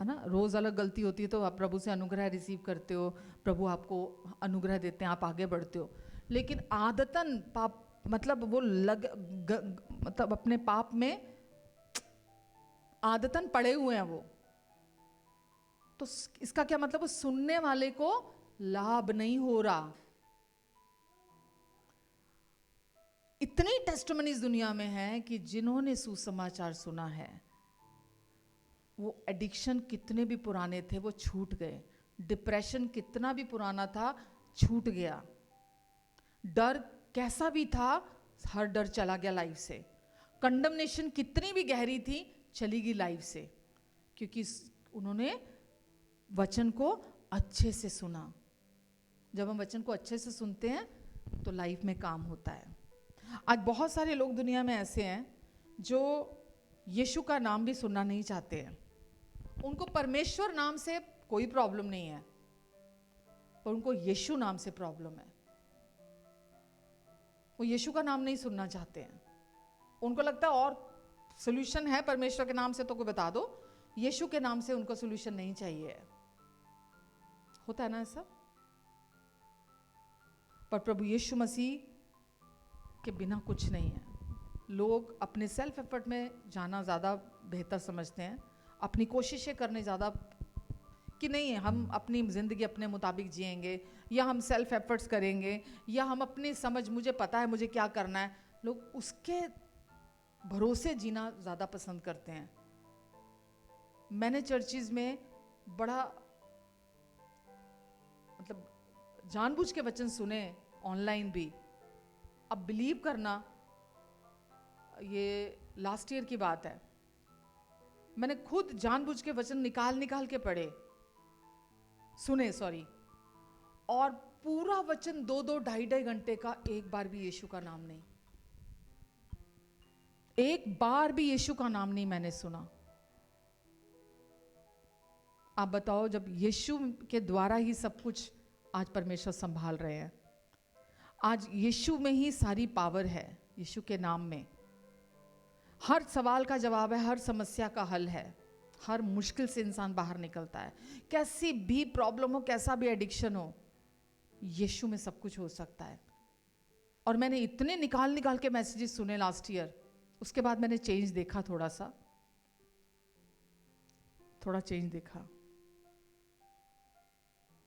ना। रोज अलग गलती होती है तो आप प्रभु से अनुग्रह रिसीव करते हो, प्रभु आपको अनुग्रह देते हैं, आप आगे बढ़ते हो। लेकिन आदतन पाप, मतलब वो मतलब अपने पाप में आदतन पड़े हुए हैं वो, तो इसका क्या मतलब? वो सुनने वाले को लाभ नहीं हो रहा। इतनी टेस्टिमनीज दुनिया में है कि जिन्होंने सुसमाचार सुना है, वो एडिक्शन कितने भी पुराने थे वो छूट गए, डिप्रेशन कितना भी पुराना था छूट गया, डर कैसा भी था हर डर चला गया लाइफ से, कंडमनेशन कितनी भी गहरी थी चली गई लाइफ से, क्योंकि उन्होंने वचन को अच्छे से सुना। जब हम वचन को अच्छे से सुनते हैं तो लाइफ में काम होता है। आज बहुत सारे लोग दुनिया में ऐसे हैं जो यीशु का नाम भी सुनना नहीं चाहते हैं। उनको परमेश्वर नाम से कोई प्रॉब्लम नहीं है, पर उनको यीशु नाम से प्रॉब्लम है। वो यीशु का नाम नहीं सुनना चाहते हैं। उनको लगता है और सोल्यूशन है परमेश्वर के नाम से तो कोई बता दो, यीशु के नाम से उनको सोल्यूशन नहीं चाहिए। होता है ना ऐसा? पर प्रभु यीशु मसीह के बिना कुछ नहीं है। लोग अपने सेल्फ एफर्ट में जाना ज़्यादा बेहतर समझते हैं, अपनी कोशिशें करने ज़्यादा, कि नहीं हम अपनी ज़िंदगी अपने मुताबिक जिएंगे, या हम सेल्फ एफर्ट्स करेंगे, या हम अपनी समझ, मुझे पता है मुझे क्या करना है, लोग उसके भरोसे जीना ज़्यादा पसंद करते हैं। मैंने चर्चिज में बड़ा मतलब जानबूझ के वचन सुने, ऑनलाइन भी। अब बिलीव करना, ये लास्ट ईयर की बात है, मैंने खुद जानबूझ के वचन निकाल के पढ़े, सुने सॉरी, और पूरा वचन 2-2, 2.5 घंटे का, एक बार भी यीशु का नाम नहीं, एक बार भी यीशु का नाम नहीं मैंने सुना। आप बताओ, जब यीशु के द्वारा ही सब कुछ आज परमेश्वर संभाल रहे हैं, आज यीशु में ही सारी पावर है, यीशु के नाम में हर सवाल का जवाब है, हर समस्या का हल है, हर मुश्किल से इंसान बाहर निकलता है। कैसी भी प्रॉब्लम हो, कैसा भी एडिक्शन हो, यीशु में सब कुछ हो सकता है। और मैंने इतने निकाल के मैसेजेस सुने लास्ट ईयर, उसके बाद मैंने चेंज देखा, थोड़ा चेंज देखा।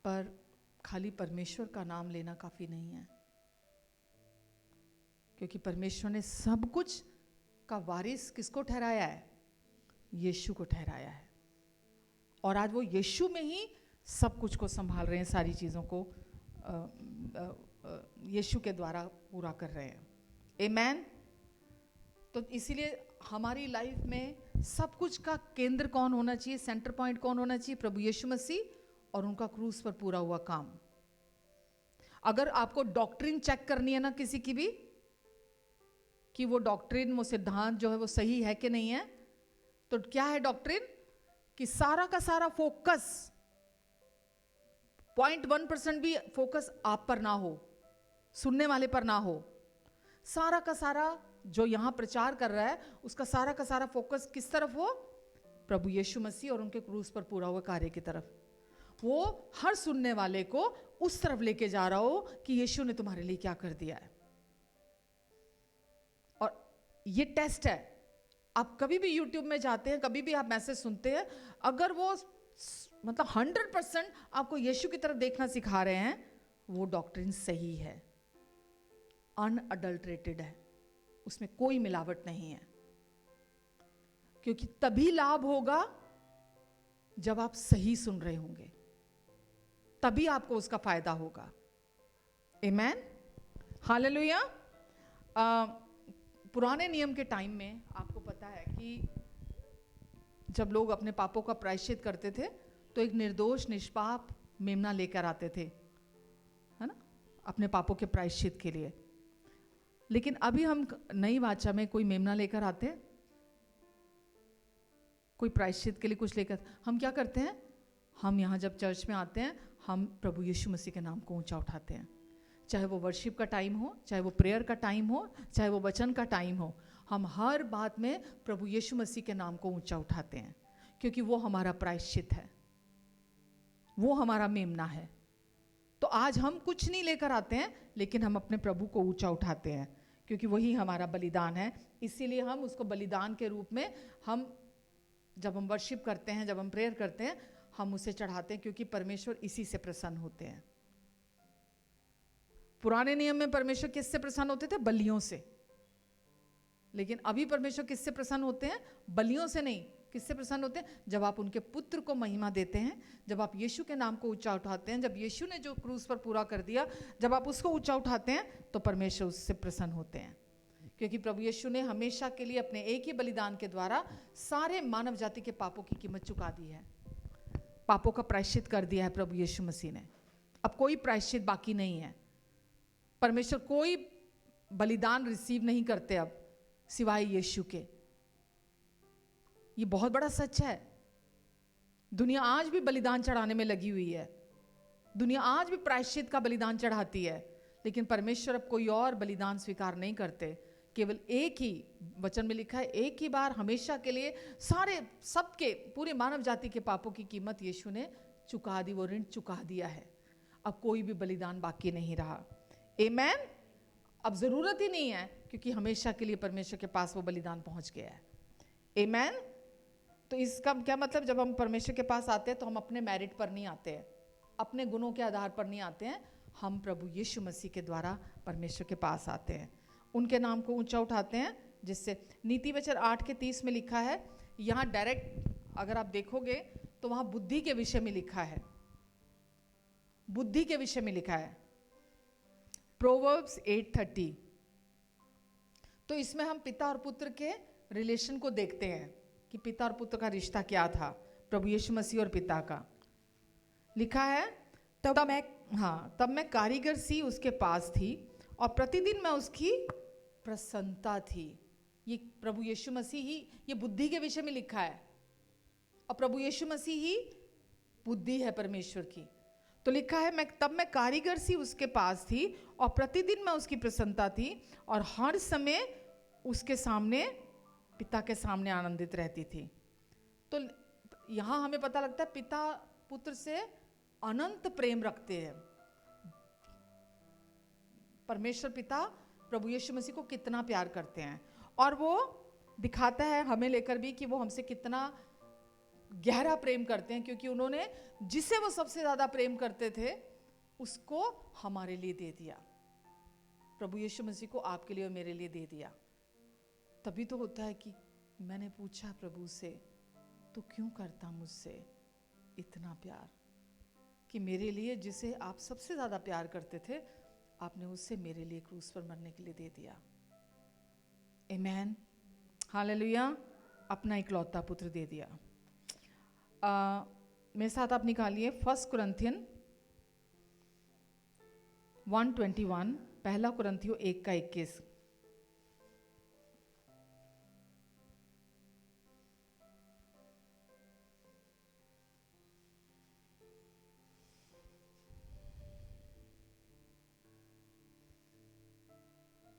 पर खाली परमेश्वर का नाम लेना काफी नहीं है, क्योंकि परमेश्वर ने सब कुछ का वारिस किसको ठहराया है? यीशु को ठहराया है। और आज वो यीशु में ही सब कुछ को संभाल रहे हैं, सारी चीज़ों को यीशु के द्वारा पूरा कर रहे हैं। आमेन। तो इसीलिए हमारी लाइफ में सब कुछ का केंद्र कौन होना चाहिए, सेंटर पॉइंट कौन होना चाहिए? प्रभु यीशु मसीह और उनका क्रूस पर पूरा हुआ काम। अगर आपको डॉक्ट्रिन चेक करनी है ना किसी की भी, कि वो डॉक्ट्रिन, वो सिद्धांत जो है वो सही है कि नहीं है, तो क्या है डॉक्ट्रिन? कि सारा का सारा फोकस, 0.1% भी फोकस आप पर ना हो, सुनने वाले पर ना हो, सारा का सारा जो यहाँ प्रचार कर रहा है उसका सारा का सारा फोकस किस तरफ हो? प्रभु यीशु मसीह और उनके क्रूस पर पूरा हुआ कार्य की तरफ। वो हर सुनने वाले को उस तरफ लेके जा रहा हो कि यीशु ने तुम्हारे लिए क्या कर दिया है। और ये टेस्ट है, आप कभी भी यूट्यूब में जाते हैं, कभी भी आप मैसेज सुनते हैं, अगर वो मतलब 100% आपको यीशु की तरफ देखना सिखा रहे हैं, वो डॉक्ट्रिन सही है, अनअडल्टरेटेड है, उसमें कोई मिलावट नहीं है। क्योंकि तभी लाभ होगा जब आप सही सुन रहे होंगे, तभी आपको उसका फायदा होगा। आमेन, हालेलुया। पुराने नियम के टाइम में आपको पता है कि जब लोग अपने पापों का प्रायश्चित करते थे तो एक निर्दोष निष्पाप मेमना लेकर आते थे, है ना, अपने पापों के प्रायश्चित के लिए। लेकिन अभी हम नई वाचा में कोई मेमना लेकर आते हैं, कोई प्रायश्चित के लिए कुछ लेकर, हम क्या करते हैं? हम यहाँ जब चर्च में आते हैं, हम प्रभु यीशु मसीह के नाम को ऊंचा उठाते हैं। चाहे वो वर्शिप का टाइम हो, चाहे वो प्रेयर का टाइम हो, चाहे वो वचन का टाइम हो, हम हर बात में प्रभु यीशु मसीह के नाम को ऊंचा उठाते हैं, क्योंकि वो हमारा प्रायश्चित है, वो हमारा मेमना है। तो आज हम कुछ नहीं लेकर आते हैं, लेकिन हम अपने प्रभु को ऊंचा उठाते हैं, क्योंकि वही हमारा बलिदान है। इसीलिए हम उसको बलिदान के रूप में, हम जब हम वर्शिप करते हैं, जब हम प्रेयर करते हैं, हम उसे चढ़ाते हैं, क्योंकि परमेश्वर इसी से प्रसन्न होते हैं। पुराने नियम में परमेश्वर किससे प्रसन्न होते थे? बलियों से। लेकिन अभी परमेश्वर किससे प्रसन्न होते हैं? बलियों से नहीं। किससे प्रसन्न होते हैं? जब आप उनके पुत्र को महिमा देते हैं, जब आप यीशु के नाम को ऊंचा उठाते हैं, जब यीशु ने जो क्रूस पर पूरा कर दिया, जब आप उसको ऊंचा उठाते हैं, तो परमेश्वर उससे प्रसन्न होते हैं। क्योंकि प्रभु यीशु ने हमेशा के लिए अपने एक ही बलिदान के द्वारा सारे मानव जाति के पापों की कीमत चुका दी है, पापों का प्रायश्चित कर दिया है प्रभु यीशु मसीह ने। अब कोई प्रायश्चित बाकी नहीं है। परमेश्वर कोई बलिदान रिसीव नहीं करते अब सिवाय यीशु के। ये बहुत बड़ा सच है। दुनिया आज भी बलिदान चढ़ाने में लगी हुई है, दुनिया आज भी प्रायश्चित का बलिदान चढ़ाती है, लेकिन परमेश्वर अब कोई और बलिदान स्वीकार नहीं करते। केवल एक ही, वचन में लिखा है, एक ही बार हमेशा के लिए सारे सबके पूरे मानव जाति के पापों की कीमत यीशु ने चुका दी, वो ऋण चुका दिया है। अब कोई भी बलिदान बाकी नहीं रहा। आमेन। अब जरूरत ही नहीं है, क्योंकि हमेशा के लिए परमेश्वर के पास वो बलिदान पहुंच गया है। आमेन। तो इसका क्या मतलब? जब हम परमेश्वर के पास आते हैं तो हम अपने मेरिट पर नहीं आते हैं, अपने गुणों के आधार पर नहीं आते हैं, हम प्रभु यीशु मसीह के द्वारा परमेश्वर के पास आते हैं, उनके नाम को ऊंचा उठाते हैं। जिससे नीति वचन 8:30 में लिखा है, यहाँ डायरेक्ट अगर आप देखोगे तो वहां बुद्धि के विषय में लिखा है, बुद्धि के विषय में लिखा है, प्रोवर्ब्स 8:30। तो इसमें हम पिता और पुत्र के रिलेशन को देखते हैं कि पिता और पुत्र का रिश्ता क्या था, प्रभु यीशु मसीह और पिता का। लिखा है, तब मैं कारीगर सी उसके पास थी और प्रतिदिन मैं उसकी प्रसन्नता थी। ये प्रभु यीशु मसीह ही, ये बुद्धि के विषय में लिखा है, और प्रभु यीशु मसीह ही बुद्धि है परमेश्वर की। तो लिखा है, तब मैं कारीगर सी उसके पास थी और प्रतिदिन मैं उसकी प्रसन्नता थी और हर समय उसके सामने, पिता के सामने आनंदित रहती थी। तो यहां हमें पता लगता है पिता पुत्र से अनंत प्रेम रखते हैं। परमेश्वर पिता प्रभु यीशु मसीह को कितना प्यार करते हैं, और वो दिखाता है हमें लेकर भी कि वो हमसे कितना गहरा प्रेम करते हैं, क्योंकि उन्होंने जिसे वो सबसे ज्यादा प्रेम करते थे उसको हमारे लिए दे दिया। प्रभु यीशु मसीह को आपके लिए और मेरे लिए दे दिया। तभी तो होता है कि मैंने पूछा प्रभु से, तो क्यों करता मुझसे इतना प्यार, कि मेरे लिए जिसे आप सबसे ज्यादा प्यार करते थे, आपने उससे मेरे लिए क्रूस पर मरने के लिए दे दिया। आमेन, हालेलुया। अपना इकलौता पुत्र दे दिया। मेरे साथ आप निकालिए 1 कुरिन्थियन 1:21, पहला कुरिन्थियों 1:21।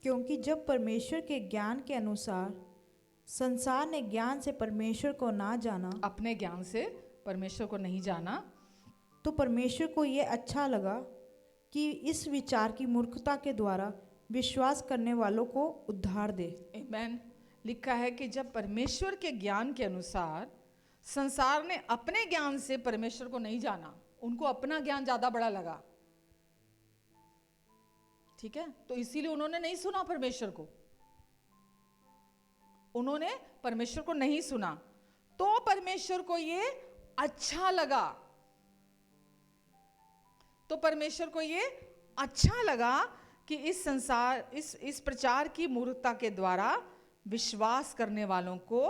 क्योंकि जब परमेश्वर के ज्ञान के अनुसार संसार ने ज्ञान से परमेश्वर को ना जाना, अपने ज्ञान से परमेश्वर को नहीं जाना, तो परमेश्वर को ये अच्छा लगा कि इस विचार की मूर्खता के द्वारा विश्वास करने वालों को उद्धार दे। आमेन। लिखा है कि जब परमेश्वर के ज्ञान के अनुसार संसार ने अपने ज्ञान से परमेश्वर को नहीं जाना, उनको अपना ज्ञान ज्यादा बड़ा लगा, ठीक है, तो इसीलिए उन्होंने नहीं सुना परमेश्वर को, उन्होंने परमेश्वर को नहीं सुना। तो परमेश्वर को ये अच्छा लगा, तो परमेश्वर को ये अच्छा लगा कि इस संसार इस प्रचार की मूर्खता के द्वारा विश्वास करने वालों को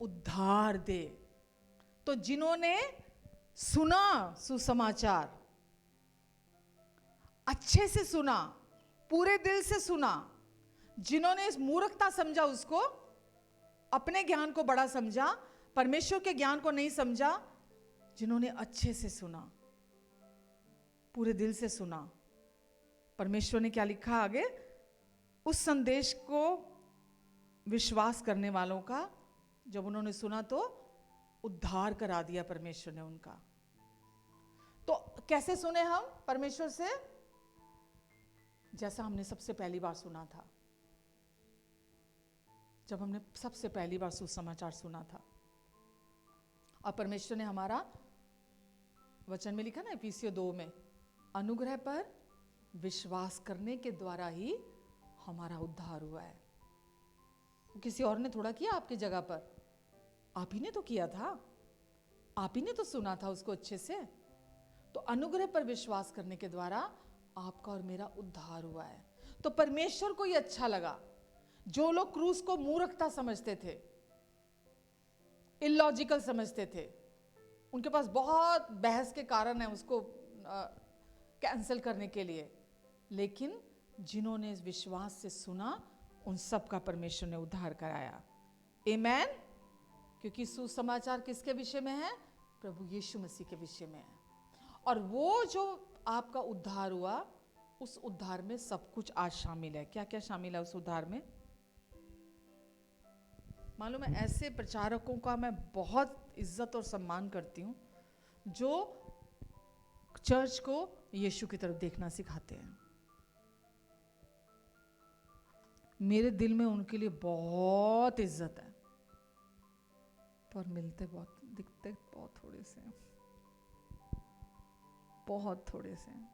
उद्धार दे। तो जिन्होंने सुना सुसमाचार, अच्छे से सुना, पूरे दिल से सुना, जिन्होंने इस मूर्खता समझा, उसको अपने ज्ञान को बड़ा समझा, परमेश्वर के ज्ञान को नहीं समझा, जिन्होंने अच्छे से सुना, पूरे दिल से सुना, परमेश्वर ने क्या लिखा आगे, उस संदेश को विश्वास करने वालों का जब उन्होंने सुना तो उद्धार करा दिया परमेश्वर ने उनका। तो कैसे सुने हम परमेश्वर से? जैसा हमने सबसे पहली बार सुना था, जब हमने सबसे पहली बार सुसमाचार सुना था। और परमेश्वर ने हमारा, वचन में लिखा ना इफिसियों 2 में, अनुग्रह पर विश्वास करने के द्वारा ही हमारा उद्धार हुआ है। किसी और ने थोड़ा किया आपकी जगह पर, आप ही ने तो किया था, आप ही ने तो सुना था उसको अच्छे से। तो अनुग्रह पर विश्वास करने के द्वारा आपका और मेरा उद्धार हुआ है। तो परमेश्वर को ये अच्छा लगा। जो लोग क्रूस को मूर्खता समझते थे, इलॉजिकल समझते थे, उनके पास बहुत बहस के कारण है उसको कैंसिल करने के लिए, लेकिन जिन्होंने इस विश्वास से सुना, उन सब का परमेश्वर ने उद्धार कराया। आमेन। क्योंकि सुसमाचार किसके विषय में है? प्रभु यीशु मसीह के विषय में है। और वो जो आपका उद्धार हुआ, उस उद्धार में सब कुछ आज शामिल है। क्या क्या शामिल है उस उद्धार में? मालूम है, ऐसे प्रचारकों का मैं बहुत इज्जत और सम्मान करती हूँ जो चर्च को यीशु की तरफ देखना सिखाते हैं। मेरे दिल में उनके लिए बहुत इज्जत है, पर मिलते बहुत, दिखते बहुत थोड़े से हैं, बहुत थोड़े से हैं।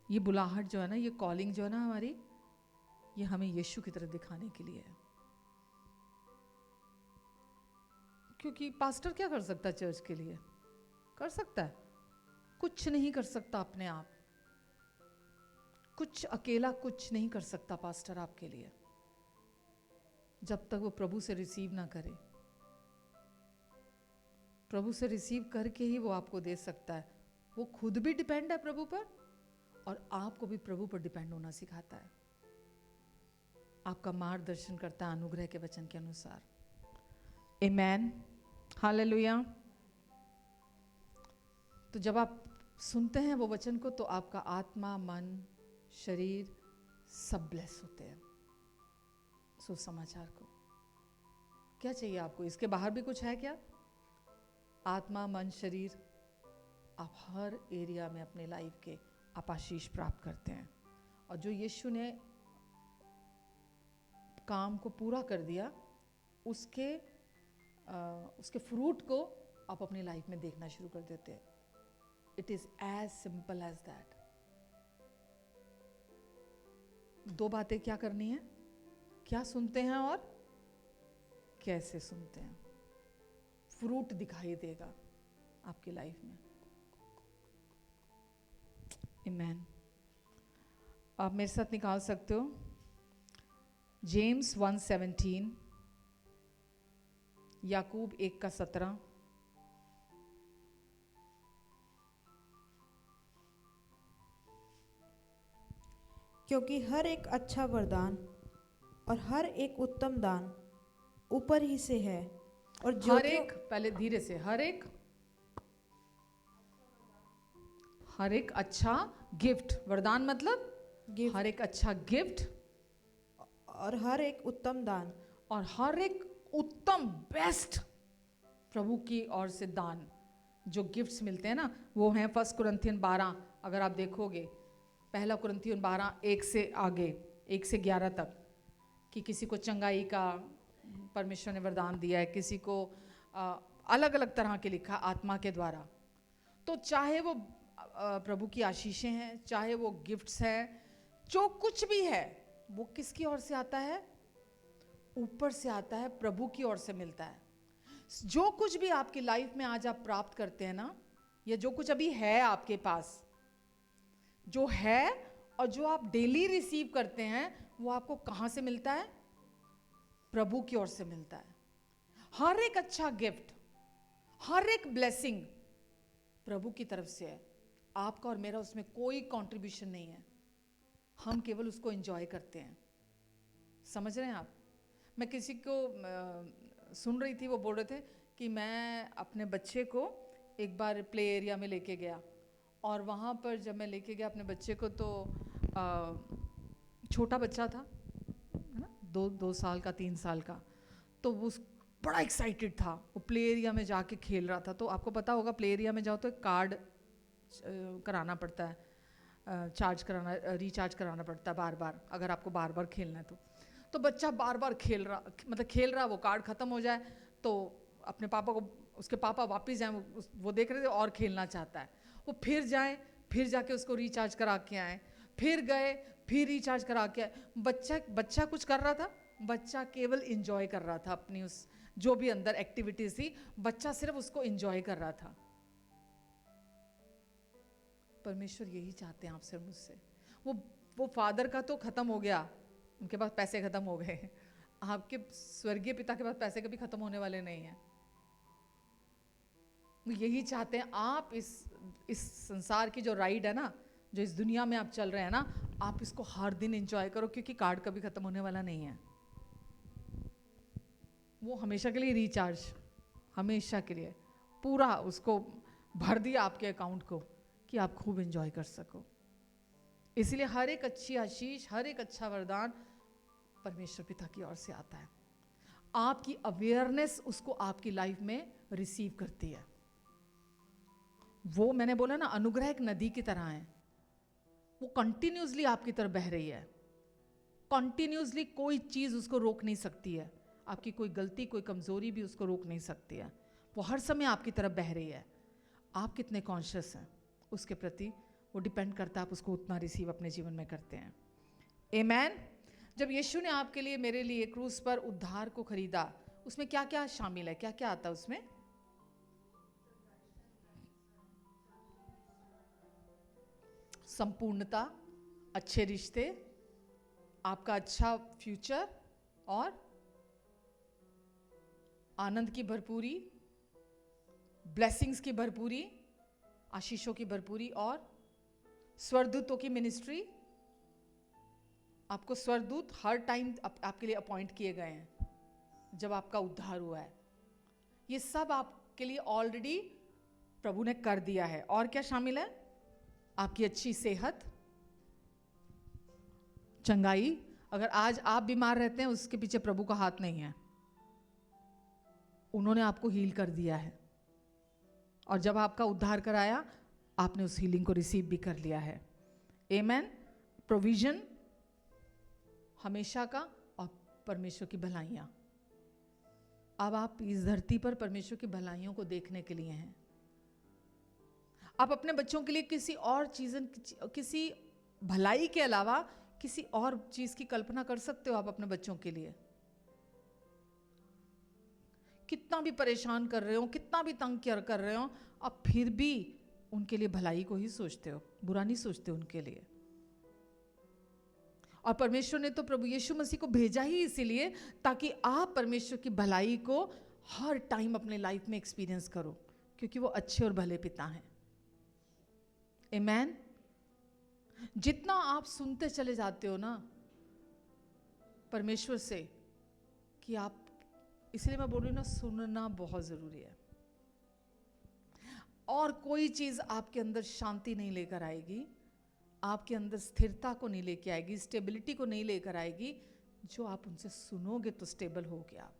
ये बुलाहट जो है ना, ये कॉलिंग जो है ना हमारी, ये हमें यीशु की तरफ दिखाने के लिए है। क्योंकि पास्टर क्या कर सकता है चर्च के लिए? कर सकता है? कुछ नहीं कर सकता अपने आप, कुछ अकेला कुछ नहीं कर सकता पास्टर आपके लिए, जब तक वो प्रभु से रिसीव ना करे। प्रभु से रिसीव करके ही वो आपको दे सकता है। वो खुद भी डिपेंड है प्रभु पर, और आपको भी प्रभु पर डिपेंड होना सिखाता है, आपका मार्गदर्शन करता है अनुग्रह के वचन के अनुसार। आमेन, हालेलुया। तो जब आप सुनते हैं वो वचन को, तो आपका आत्मा, मन, शरीर सब ब्लेस होते हैं सुसमाचार को। क्या चाहिए आपको? इसके बाहर भी कुछ है क्या? आत्मा, मन, शरीर, आप हर एरिया में अपने लाइफ के आप आशीष प्राप्त करते हैं। और जो यीशु ने काम को पूरा कर दिया, उसके फ्रूट को आप अपनी लाइफ में देखना शुरू कर देते हैं। It is as simple as that. 2 बातें क्या करनी है? क्या सुनते हैं और कैसे सुनते हैं। फ्रूट दिखाई देगा आपकी लाइफ में। आमेन। आप मेरे साथ निकाल सकते हो जेम्स 1:17, याकूब 1:17, क्योंकि हर एक अच्छा वरदान और हर एक उत्तम दान ऊपर ही से है, और हर एक, पहले धीरे से, हर एक अच्छा गिफ्ट, वरदान मतलब गिफ्ट हर एक अच्छा गिफ्ट और हर एक उत्तम दान और हर एक उत्तम बेस्ट प्रभु की ओर से दान। जो गिफ्ट्स मिलते हैं ना वो हैं 1 कुरिन्थियन 12, अगर आप देखोगे 1 कुरिन्थियन 12 1 से आगे 1 से 11 तक, कि किसी को चंगाई का परमेश्वर ने वरदान दिया है, किसी को अलग अलग तरह के लिखा आत्मा के द्वारा। तो चाहे वो प्रभु की आशीषें हैं, चाहे वो गिफ्ट्स हैं, जो कुछ भी है वो किसकी ओर से आता है? ऊपर से आता है, प्रभु की ओर से मिलता है। जो कुछ भी आपकी लाइफ में आज आप प्राप्त करते हैं ना, या जो कुछ अभी है आपके पास, जो है और जो आप डेली रिसीव करते हैं, वो आपको कहां से मिलता है? प्रभु की ओर से मिलता है। हर एक अच्छा गिफ्ट, हर एक ब्लेसिंग प्रभु की तरफ से है। आपका और मेरा उसमें कोई कंट्रीब्यूशन नहीं है, हम केवल उसको एंजॉय करते हैं। समझ रहे हैं आप? मैं किसी को सुन रही थी, वो बोल रहे थे कि मैं अपने बच्चे को एक बार प्ले एरिया में लेके गया, और वहाँ पर जब मैं लेके गया अपने बच्चे को, तो छोटा बच्चा था, है ना, 2 साल का 3 साल का, तो वो बड़ा एक्साइटेड था, वो प्ले एरिया में जाके खेल रहा था। तो आपको पता होगा प्ले एरिया में जाओ तो एक कार्ड कराना पड़ता है, रिचार्ज कराना पड़ता है बार बार, अगर आपको बार बार खेलना है तो बच्चा बार बार खेल रहा, वो कार्ड खत्म हो जाए तो अपने पापा को, उसके पापा वापस जाएं, वो देख रहे थे और खेलना चाहता है, वो फिर जाए, फिर जाके उसको रिचार्ज करा के आए, फिर गए, फिर रिचार्ज करा के आए। बच्चा कुछ कर रहा था? बच्चा केवल इंजॉय कर रहा था अपनी उस जो भी अंदर एक्टिविटीज थी, बच्चा सिर्फ उसको इंजॉय कर रहा था। परमेश्वर यही चाहते हैं आपसे और मुझसे। वो फादर का तो खत्म हो गया, उनके पास पैसे खत्म हो गए, आपके स्वर्गीय पिता के पास पैसे कभी खत्म होने वाले नहीं हैं। वो यही चाहते हैं आप इस संसार की जो राइड है ना, जो इस दुनिया में आप चल रहे हैं ना, आप इसको हर दिन एंजॉय करो, क्योंकि कार्ड कभी खत्म होने वाला नहीं है। वो हमेशा के लिए रिचार्ज, हमेशा के लिए पूरा उसको भर दिया आपके अकाउंट को, कि आप खूब एंजॉय कर सको। इसलिए हर एक अच्छी आशीष, हर एक अच्छा वरदान परमेश्वर पिता की ओर से आता है। आपकी अवेयरनेस उसको आपकी लाइफ में रिसीव करती है। वो मैंने बोला ना, अनुग्रह एक नदी की तरह है, वो कंटिन्यूसली आपकी तरफ बह रही है, कंटिन्यूसली कोई चीज उसको रोक नहीं सकती है, आपकी कोई गलती, कोई कमजोरी भी उसको रोक नहीं सकती है। वो हर समय आपकी तरफ बह रही है। आप कितने कॉन्शियस हैं उसके प्रति, वो डिपेंड करता है आप उसको उतना रिसीव अपने जीवन में करते हैं। आमेन। जब यीशु ने आपके लिए, मेरे लिए क्रूस पर उद्धार को खरीदा, उसमें क्या क्या शामिल है, क्या क्या आता है उसमें? संपूर्णता, अच्छे रिश्ते, आपका अच्छा फ्यूचर, और आनंद की भरपूरी, ब्लेसिंग्स की भरपूरी, आशीषों की भरपूरी, और स्वर्गदूतों की मिनिस्ट्री। आपको स्वर्गदूत हर टाइम आपके लिए अपॉइंट किए गए हैं जब आपका उद्धार हुआ है। ये सब आपके लिए ऑलरेडी प्रभु ने कर दिया है। और क्या शामिल है? आपकी अच्छी सेहत, चंगाई। अगर आज आप बीमार रहते हैं, उसके पीछे प्रभु का हाथ नहीं है, उन्होंने आपको हील कर दिया है, और जब आपका उद्धार कराया, आपने उस हीलिंग को रिसीव भी कर लिया है। आमेन। प्रोविजन हमेशा का, और परमेश्वर की भलाइयां। अब आप इस धरती पर परमेश्वर की भलाइयों को देखने के लिए हैं। आप अपने बच्चों के लिए किसी और चीज, किसी भलाई के अलावा किसी और चीज की कल्पना कर सकते हो आप अपने बच्चों के लिए? कितना भी परेशान कर रहे हो, कितना भी तंग कर रहे हो, आप फिर भी उनके लिए भलाई को ही सोचते हो, बुरा नहीं सोचते उनके लिए। और परमेश्वर ने तो प्रभु यीशु मसीह को भेजा ही इसीलिए ताकि आप परमेश्वर की भलाई को हर टाइम अपने लाइफ में एक्सपीरियंस करो, क्योंकि वो अच्छे और भले पिता हैं। आमेन। जितना आप सुनते चले जाते हो ना परमेश्वर से, कि आप, इसलिए मैं बोल रही हूँ ना, सुनना बहुत जरूरी है। और कोई चीज आपके अंदर शांति नहीं लेकर आएगी आपके अंदर स्थिरता को नहीं लेके आएगी, स्टेबिलिटी को नहीं लेकर आएगी। जो आप उनसे सुनोगे तो स्टेबल होगे आप।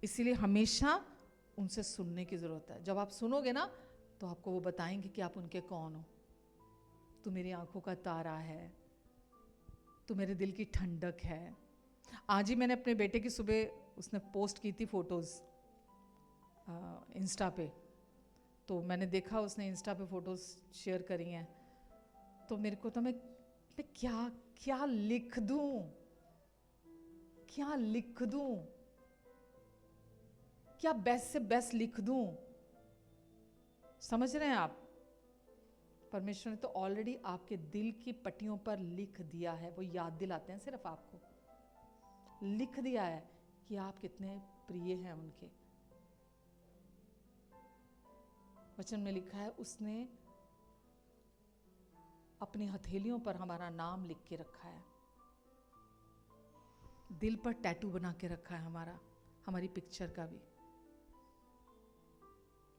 इसीलिए हमेशा उनसे सुनने की जरूरत है। जब आप सुनोगे ना तो आपको वो बताएंगे कि आप उनके कौन हो। तू मेरी आंखों का तारा है, तू मेरे दिल की ठंडक है। आज ही मैंने अपने बेटे की सुबह उसने पोस्ट की थी फोटोज इंस्टा पे, तो मैंने देखा उसने इंस्टा पे फोटोज शेयर करी हैं। तो मेरे को तो मैं क्या क्या लिख दूं, क्या लिख दूं, क्या बेस्ट से बेस्ट लिख दूं। समझ रहे हैं आप? परमेश्वर ने तो ऑलरेडी आपके दिल की पट्टियों पर लिख दिया है। वो याद दिलाते हैं, सिर्फ आपको लिख दिया है कि आप कितने प्रिय हैं उनके। वचन में लिखा है उसने अपनी हथेलियों पर हमारा नाम लिख के रखा है, दिल पर टैटू बना के रखा है हमारा, हमारी पिक्चर का भी।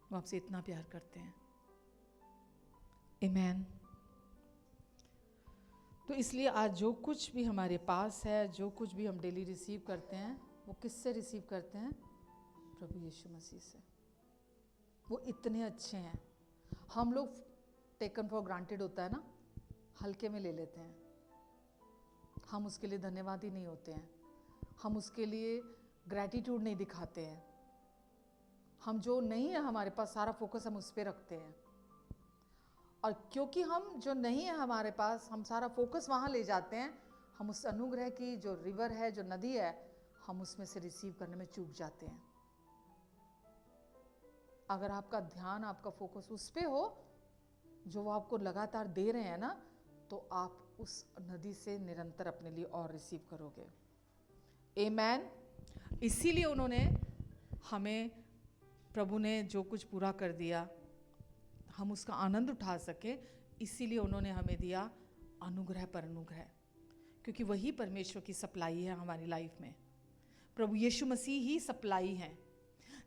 वो आपसे इतना प्यार करते हैं। आमीन। तो इसलिए आज जो कुछ भी हमारे पास है, जो कुछ भी हम डेली रिसीव करते हैं, वो किससे रिसीव करते हैं? प्रभु यीशु मसीह से। वो इतने अच्छे हैं। हम लोग टेकन फॉर ग्रांटेड होता है ना, हल्के में ले लेते हैं। हम उसके लिए धन्यवादी नहीं होते हैं, हम उसके लिए ग्रैटिट्यूड नहीं दिखाते हैं। हम जो नहीं है हमारे पास, सारा फोकस हम उस पर रखते हैं। और क्योंकि हम जो नहीं है हमारे पास, हम सारा फोकस वहाँ ले जाते हैं, हम उस अनुग्रह की जो रिवर है, जो नदी है, हम उसमें से रिसीव करने में चूक जाते हैं। अगर आपका ध्यान, आपका फोकस उस पे हो जो वो आपको लगातार दे रहे हैं ना, तो आप उस नदी से निरंतर अपने लिए और रिसीव करोगे। आमीन। इसीलिए उन्होंने हमें, प्रभु ने जो कुछ पूरा कर दिया, हम उसका आनंद उठा सके, इसीलिए उन्होंने हमें दिया अनुग्रह पर अनुग्रह, क्योंकि वही परमेश्वर की सप्लाई है हमारी लाइफ में। प्रभु यीशु मसीह ही सप्लाई है।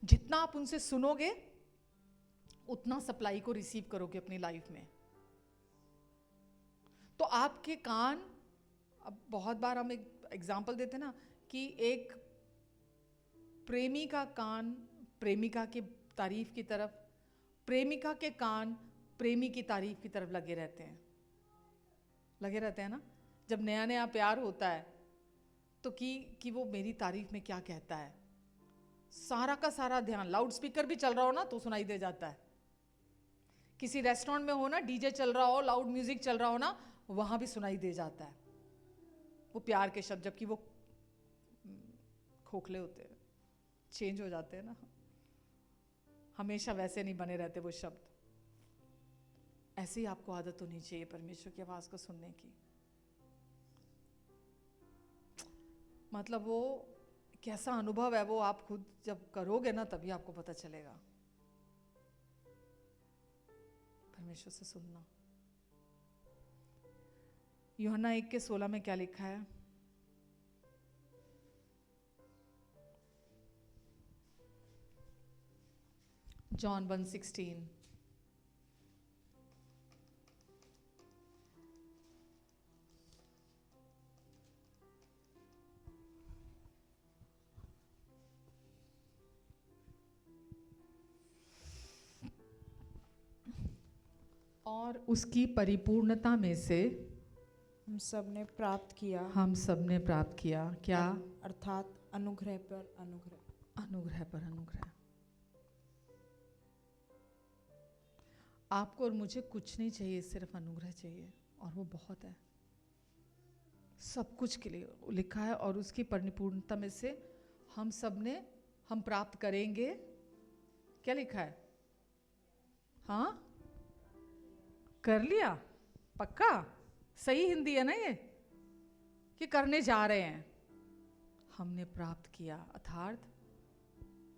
जितना आप उनसे सुनोगे उतना सप्लाई को रिसीव करोगे अपनी लाइफ में। तो आपके कान, अब बहुत बार हम एक एग्जाम्पल देते हैं ना कि एक प्रेमी का कान प्रेमिका की तारीफ की तरफ, प्रेमिका के कान प्रेमी की तारीफ की तरफ लगे रहते हैं ना। जब नया नया प्यार होता है तो कि वो मेरी तारीफ में क्या कहता है, सारा का सारा ध्यान, लाउड स्पीकर भी चल रहा हो ना तो सुनाई दे जाता है। किसी रेस्टोरेंट में हो ना, डीजे चल रहा हो, लाउड म्यूजिक चल रहा हो ना, वहां भी सुनाई दे जाता है वो प्यार के शब्द, जबकि वो खोखले होते हैं, चेंज हो जाते हैं ना, हमेशा वैसे नहीं बने रहते वो शब्द। ऐसे ही आपको आदत होनी चाहिए परमेश्वर की आवाज को सुनने की। मतलब वो कैसा अनुभव है वो आप खुद जब करोगे ना तभी आपको पता चलेगा। परमेश्वर से सुनना। यूहन्ना 1:16 में क्या लिखा है? John 1:16। और उसकी परिपूर्णता में से हम सब ने प्राप्त किया, हम सब ने प्राप्त किया क्या? अर्थात अनुग्रह पर अनुग्रह। अनुग्रह पर अनुग्रह। आपको और मुझे कुछ नहीं चाहिए, सिर्फ अनुग्रह चाहिए, और वो बहुत है सब कुछ के लिए लिखा है। और उसकी परिपूर्णता में से हम सब ने, हम प्राप्त करेंगे। क्या लिखा है? हाँ, कर लिया? पक्का? सही हिंदी है ना ये, कि करने जा रहे हैं। हमने प्राप्त किया, अर्थात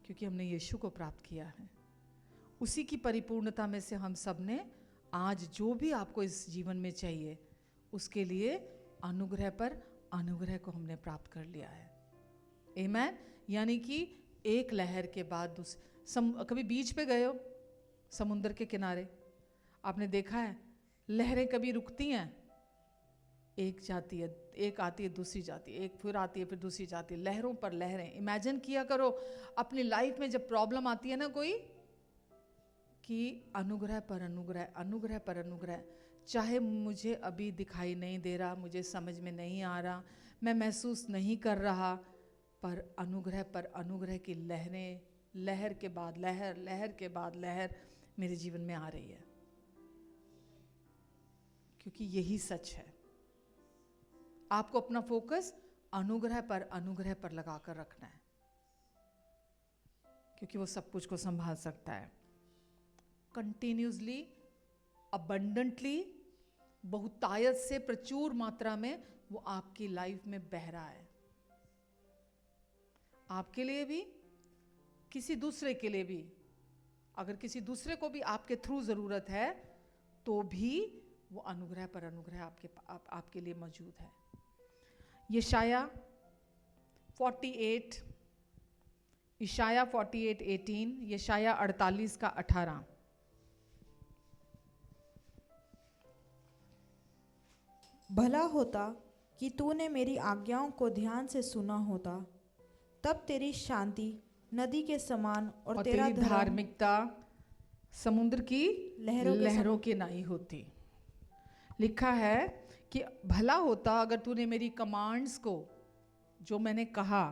क्योंकि हमने यीशु को प्राप्त किया है, उसी की परिपूर्णता में से हम सब ने आज जो भी आपको इस जीवन में चाहिए, उसके लिए अनुग्रह पर अनुग्रह को हमने प्राप्त कर लिया है। आमीन। यानी कि एक लहर के बाद कभी बीच पे गए हो, समुद्र के किनारे, आपने देखा है लहरें कभी रुकती हैं? एक जाती है, एक आती है, दूसरी जाती है, एक फिर आती है, फिर दूसरी जाती है, लहरों पर लहरें। इमेजिन किया करो अपनी लाइफ में जब प्रॉब्लम आती है ना कोई, कि अनुग्रह पर अनुग्रह, अनुग्रह पर अनुग्रह। चाहे मुझे अभी दिखाई नहीं दे रहा, मुझे समझ में नहीं आ रहा, मैं महसूस नहीं कर रहा, पर अनुग्रह पर अनुग्रह की लहरें, लहर के बाद लहर, लहर के बाद लहर मेरे जीवन में आ रही है, क्योंकि यही सच है। आपको अपना फोकस अनुग्रह पर लगाकर रखना है, क्योंकि वो सब कुछ को संभाल सकता है। कंटिन्यूसली, अबंडेंटली, बहुतायत से, प्रचुर मात्रा में वो आपकी लाइफ में बह रहा है, आपके लिए भी, किसी दूसरे के लिए भी। अगर किसी दूसरे को भी आपके थ्रू जरूरत है तो भी वो अनुग्रह पर अनुग्रह आपके लिए मौजूद है। यशाया 48, इशाया 48:18, यशाया 48 का 18। भला होता कि तूने मेरी आज्ञाओं को ध्यान से सुना होता, तब तेरी शांति नदी के समान और तेरा तेरी धार्मिकता समुद्र की लहरों की नहीं होती। लिखा है कि भला होता अगर तूने मेरी कमांड्स को, जो मैंने कहा,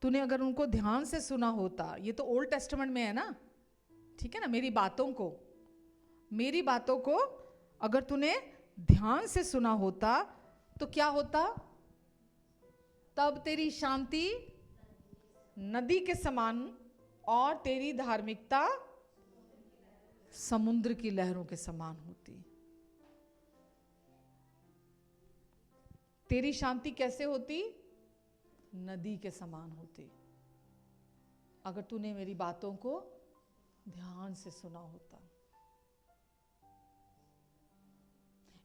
तूने अगर उनको ध्यान से सुना होता। ये तो ओल्ड टेस्टामेंट में है ना, ठीक है ना। मेरी बातों को अगर तूने ध्यान से सुना होता तो क्या होता? तब तेरी शांति नदी के समान और तेरी धार्मिकता समुद्र की लहरों के समान होती। तेरी शांति कैसे होती? नदी के समान होती, अगर तूने मेरी बातों को ध्यान से सुना होता।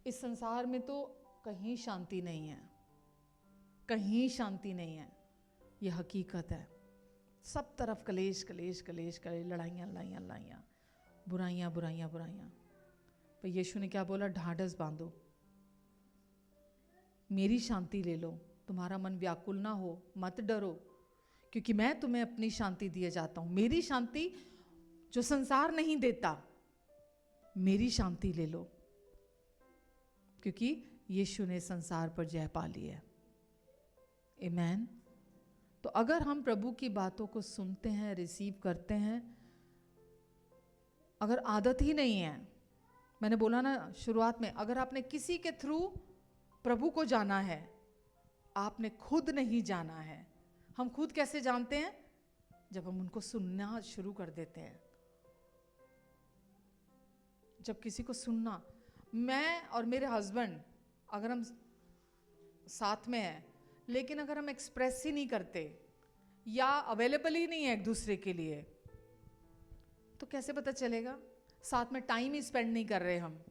इस संसार में तो कहीं शांति नहीं है, कहीं शांति नहीं है, यह हकीकत है। सब तरफ कलेश कलेश कलेश कलेश, लड़ाइयाँ लड़ाइयाँ लड़ाइयाँ, बुराइयाँ बुराइयाँ बुराइयाँ। पर यीशु ने क्या बोला? ढाढ़स बांधो, मेरी शांति ले लो, तुम्हारा मन व्याकुल ना हो, मत डरो, क्योंकि मैं तुम्हें अपनी शांति दिए जाता हूँ। मेरी शांति जो संसार नहीं देता, मेरी शांति ले लो, क्योंकि यीशु ने संसार पर जय पा ली है। आमीन। तो अगर हम प्रभु की बातों को सुनते हैं, रिसीव करते हैं, अगर आदत ही नहीं है, मैंने बोला ना शुरुआत में, अगर आपने किसी के थ्रू प्रभु को जाना है, आपने खुद नहीं जाना है। हम खुद कैसे जानते हैं? जब हम उनको सुनना शुरू कर देते हैं। जब किसी को सुनना, मैं और मेरे हस्बैंड अगर हम साथ में हैं, लेकिन अगर हम एक्सप्रेस ही नहीं करते या अवेलेबल ही नहीं है एक दूसरे के लिए, तो कैसे पता चलेगा? साथ में टाइम ही स्पेंड नहीं कर रहे हम,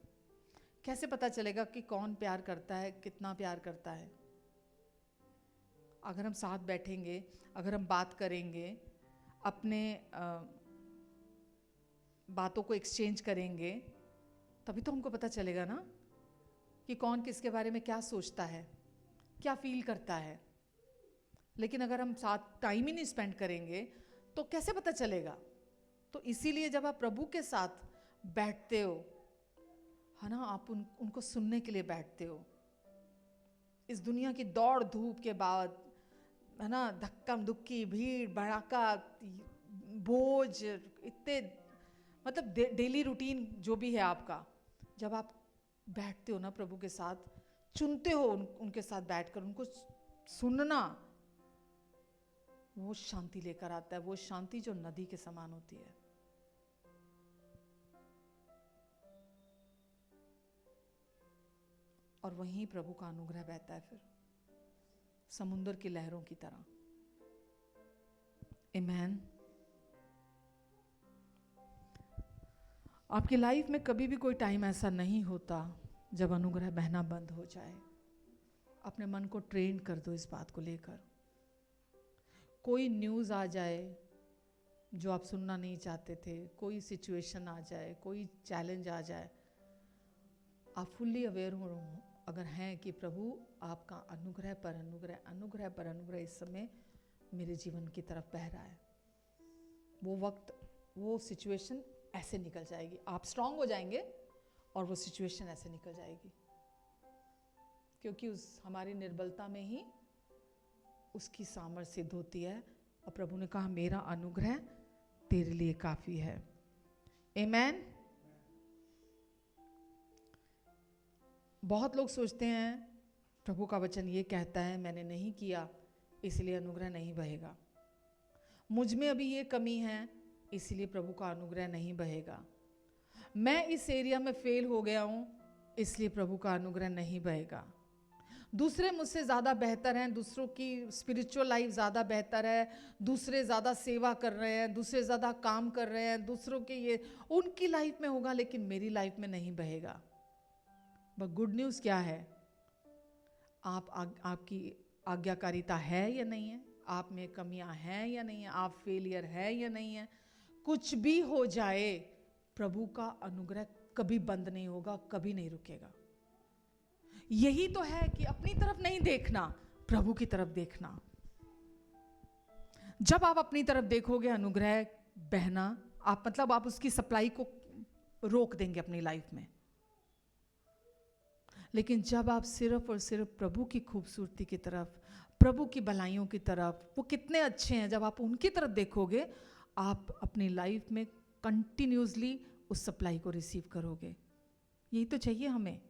कैसे पता चलेगा कि कौन प्यार करता है, कितना प्यार करता है? अगर हम साथ बैठेंगे, अगर हम बात करेंगे, अपने बातों को एक्सचेंज करेंगे, तभी तो हमको पता चलेगा ना कि कौन किसके बारे में क्या सोचता है, क्या फील करता है। लेकिन अगर हम साथ टाइम ही नहीं स्पेंड करेंगे तो कैसे पता चलेगा? तो इसीलिए जब आप प्रभु के साथ बैठते हो, है ना, आप उनको सुनने के लिए बैठते हो। इस दुनिया की दौड़ धूप के बाद, है ना, धक्का धुक्की, भीड़ भड़ाका, बोझ, इतने, मतलब डेली रूटीन जो भी है आपका, जब आप बैठते हो ना प्रभु के साथ, चुनते हो उनके साथ बैठकर उनको सुनना, वो शांति लेकर आता है। वो शांति जो नदी के समान होती है। और वहीं प्रभु का अनुग्रह बहता है फिर समुद्र की लहरों की तरह। आमीन। आपकी लाइफ में कभी भी कोई टाइम ऐसा नहीं होता जब अनुग्रह बहना बंद हो जाए। अपने मन को ट्रेन कर दो इस बात को लेकर। कोई न्यूज़ आ जाए जो आप सुनना नहीं चाहते थे, कोई सिचुएशन आ जाए, कोई चैलेंज आ जाए, आप फुल्ली अवेयर हो अगर हैं कि प्रभु आपका अनुग्रह पर अनुग्रह, अनुग्रह पर अनुग्रह इस समय मेरे जीवन की तरफ बह रहा है, वो वक्त, वो सिचुएशन ऐसे निकल जाएगी, आप स्ट्रांग हो जाएंगे और वो सिचुएशन ऐसे निकल जाएगी, क्योंकि उस हमारी निर्बलता में ही उसकी सामर्थ्य सिद्ध होती है। और प्रभु ने कहा मेरा अनुग्रह तेरे लिए काफी है। आमेन। बहुत लोग सोचते हैं प्रभु का वचन ये कहता है मैंने नहीं किया इसलिए अनुग्रह नहीं बहेगा, मुझ में अभी ये कमी है इसलिए प्रभु का अनुग्रह नहीं बहेगा, मैं इस एरिया में फेल हो गया हूं इसलिए प्रभु का अनुग्रह नहीं बहेगा, दूसरे मुझसे ज़्यादा बेहतर हैं, दूसरों की स्पिरिचुअल लाइफ ज़्यादा बेहतर है, दूसरे ज़्यादा सेवा कर रहे हैं, दूसरे ज़्यादा काम कर रहे हैं, दूसरों के ये उनकी लाइफ में होगा लेकिन मेरी लाइफ में नहीं बहेगा। बट गुड न्यूज़ क्या है, आपकी आज्ञाकारिता है या नहीं है, आप में कमियां हैं या नहीं है, आप फेलियर है या नहीं है, कुछ भी हो जाए प्रभु का अनुग्रह कभी बंद नहीं होगा, कभी नहीं रुकेगा। यही तो है कि अपनी तरफ नहीं देखना, प्रभु की तरफ देखना। जब आप अपनी तरफ देखोगे अनुग्रह बहना, आप मतलब आप उसकी सप्लाई को रोक देंगे अपनी लाइफ में। लेकिन जब आप सिर्फ और सिर्फ प्रभु की खूबसूरती की तरफ, प्रभु की भलाइयों की तरफ, वो कितने अच्छे हैं, जब आप उनकी तरफ देखोगे आप अपनी लाइफ में कंटिन्यूसली उस सप्लाई को रिसीव करोगे। यही तो चाहिए हमें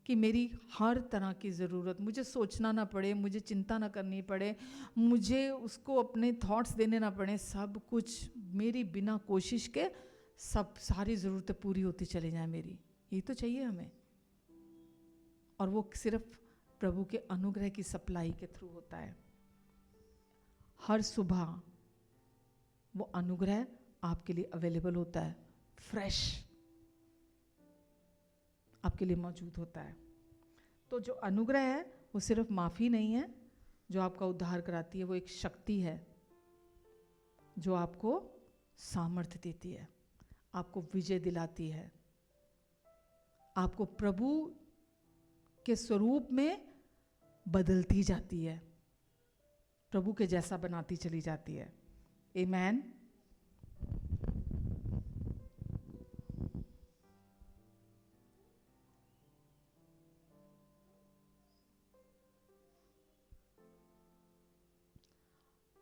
कि मेरी हर तरह की ज़रूरत, मुझे सोचना ना पड़े, मुझे चिंता ना करनी पड़े, मुझे उसको अपने थॉट्स देने ना पड़े, सब कुछ मेरी बिना कोशिश के सब सारी ज़रूरतें पूरी होती चली जाए मेरी। यही तो चाहिए हमें, और वो सिर्फ प्रभु के अनुग्रह की सप्लाई के थ्रू होता है। हर सुबह वो अनुग्रह आपके लिए अवेलेबल होता है, फ्रेश आपके लिए मौजूद होता है। तो जो अनुग्रह है वो सिर्फ माफ़ी नहीं है जो आपका उद्धार कराती है, वो एक शक्ति है जो आपको सामर्थ्य देती है, आपको विजय दिलाती है, आपको प्रभु के स्वरूप में बदलती जाती है, प्रभु के जैसा बनाती चली जाती है। आमेन।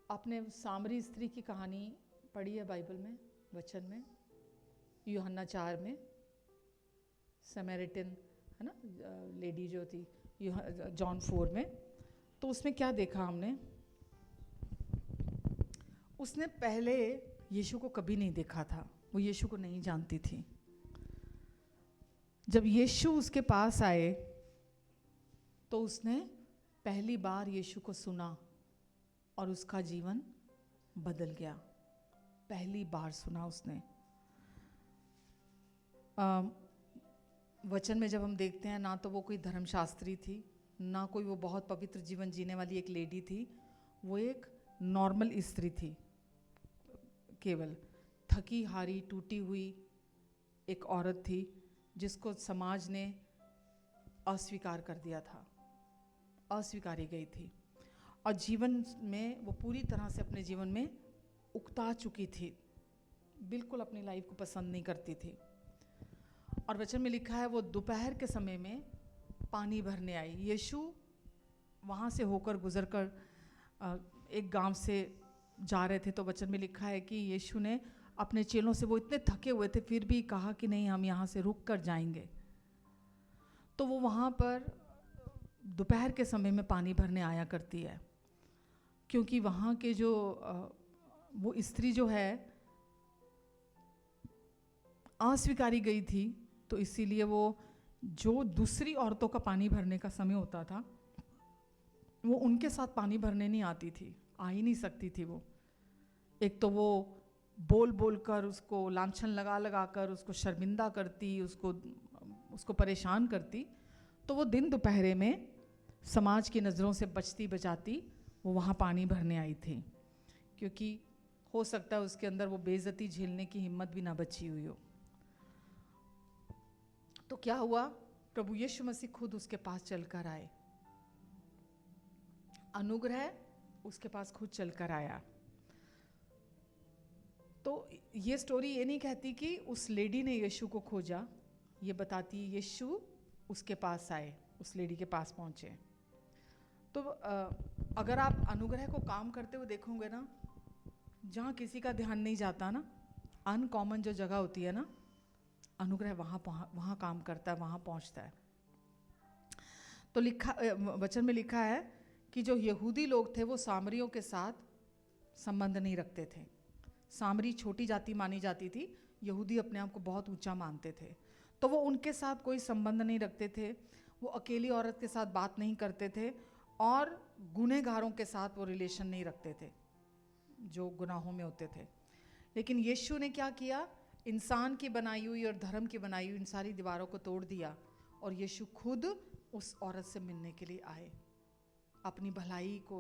आपने सामरी स्त्री की कहानी पढ़ी है बाइबल में, वचन में, यूहन्ना 4 में, समैरिटन है ना लेडी जो थी, जॉन 4 में। तो उसमें क्या देखा हमने, उसने पहले यीशु को कभी नहीं देखा था, वो यीशु को नहीं जानती थी। जब यीशु उसके पास आए तो उसने पहली बार यीशु को सुना और उसका जीवन बदल गया। पहली बार सुना उसने। वचन में जब हम देखते हैं, ना तो वो कोई धर्मशास्त्री थी, ना कोई वो बहुत पवित्र जीवन जीने वाली एक लेडी थी, वो एक नॉर्मल स्त्री थी, केवल थकी हारी टूटी हुई एक औरत थी जिसको समाज ने अस्वीकार कर दिया था, अस्वीकारी गई थी, और जीवन में वो पूरी तरह से अपने जीवन में उकता चुकी थी, बिल्कुल अपनी लाइफ को पसंद नहीं करती थी। और वचन में लिखा है वो दोपहर के समय में पानी भरने आई। यीशु वहाँ से होकर गुजर कर एक गांव से जा रहे थे, तो वचन में लिखा है कि यीशु ने अपने चेलों से, वो इतने थके हुए थे फिर भी कहा कि नहीं हम यहाँ से रुक कर जाएंगे। तो वो वहाँ पर दोपहर के समय में पानी भरने आया करती है, क्योंकि वहाँ के जो वो स्त्री जो है अस्वीकारी गई थी, तो इसीलिए वो जो दूसरी औरतों का पानी भरने का समय होता था वो उनके साथ पानी भरने नहीं आती थी, आ ही नहीं सकती थी वो। एक तो वो बोल बोल कर उसको लांछन लगा लगा कर उसको शर्मिंदा करती, उसको परेशान करती। तो वो दिन दोपहरे में समाज की नज़रों से बचती बचाती वो वहाँ पानी भरने आई थी, क्योंकि हो सकता है उसके अंदर वो बेइज्जती झेलने की हिम्मत भी ना बची हुई हो। तो क्या हुआ, प्रभु यीशु मसीह खुद उसके पास चलकर आए, अनुग्रह उसके पास खुद चलकर आया। तो ये स्टोरी ये नहीं कहती कि उस लेडी ने यीशु को खोजा, ये बताती यीशु उसके पास आए, उस लेडी के पास पहुंचे। तो अगर आप अनुग्रह को काम करते हुए देखोगे ना, जहाँ किसी का ध्यान नहीं जाता ना, अनकॉमन जो जगह होती है ना, अनुग्रह वहाँ काम करता है, वहाँ पहुँचता है। तो वचन में लिखा है कि जो यहूदी लोग थे वो सामरियों के साथ संबंध नहीं रखते थे। सामरी छोटी जाति मानी जाती थी, यहूदी अपने आप को बहुत ऊंचा मानते थे, तो वो उनके साथ कोई संबंध नहीं रखते थे। वो अकेली औरत के साथ बात नहीं करते थे और गुनहगारों के साथ वो रिलेशन नहीं रखते थे जो गुनाहों में होते थे। लेकिन यीशु ने क्या किया, इंसान की बनाई हुई और धर्म की बनाई हुई इन सारी दीवारों को तोड़ दिया और यीशु खुद उस औरत से मिलने के लिए आए, अपनी भलाई को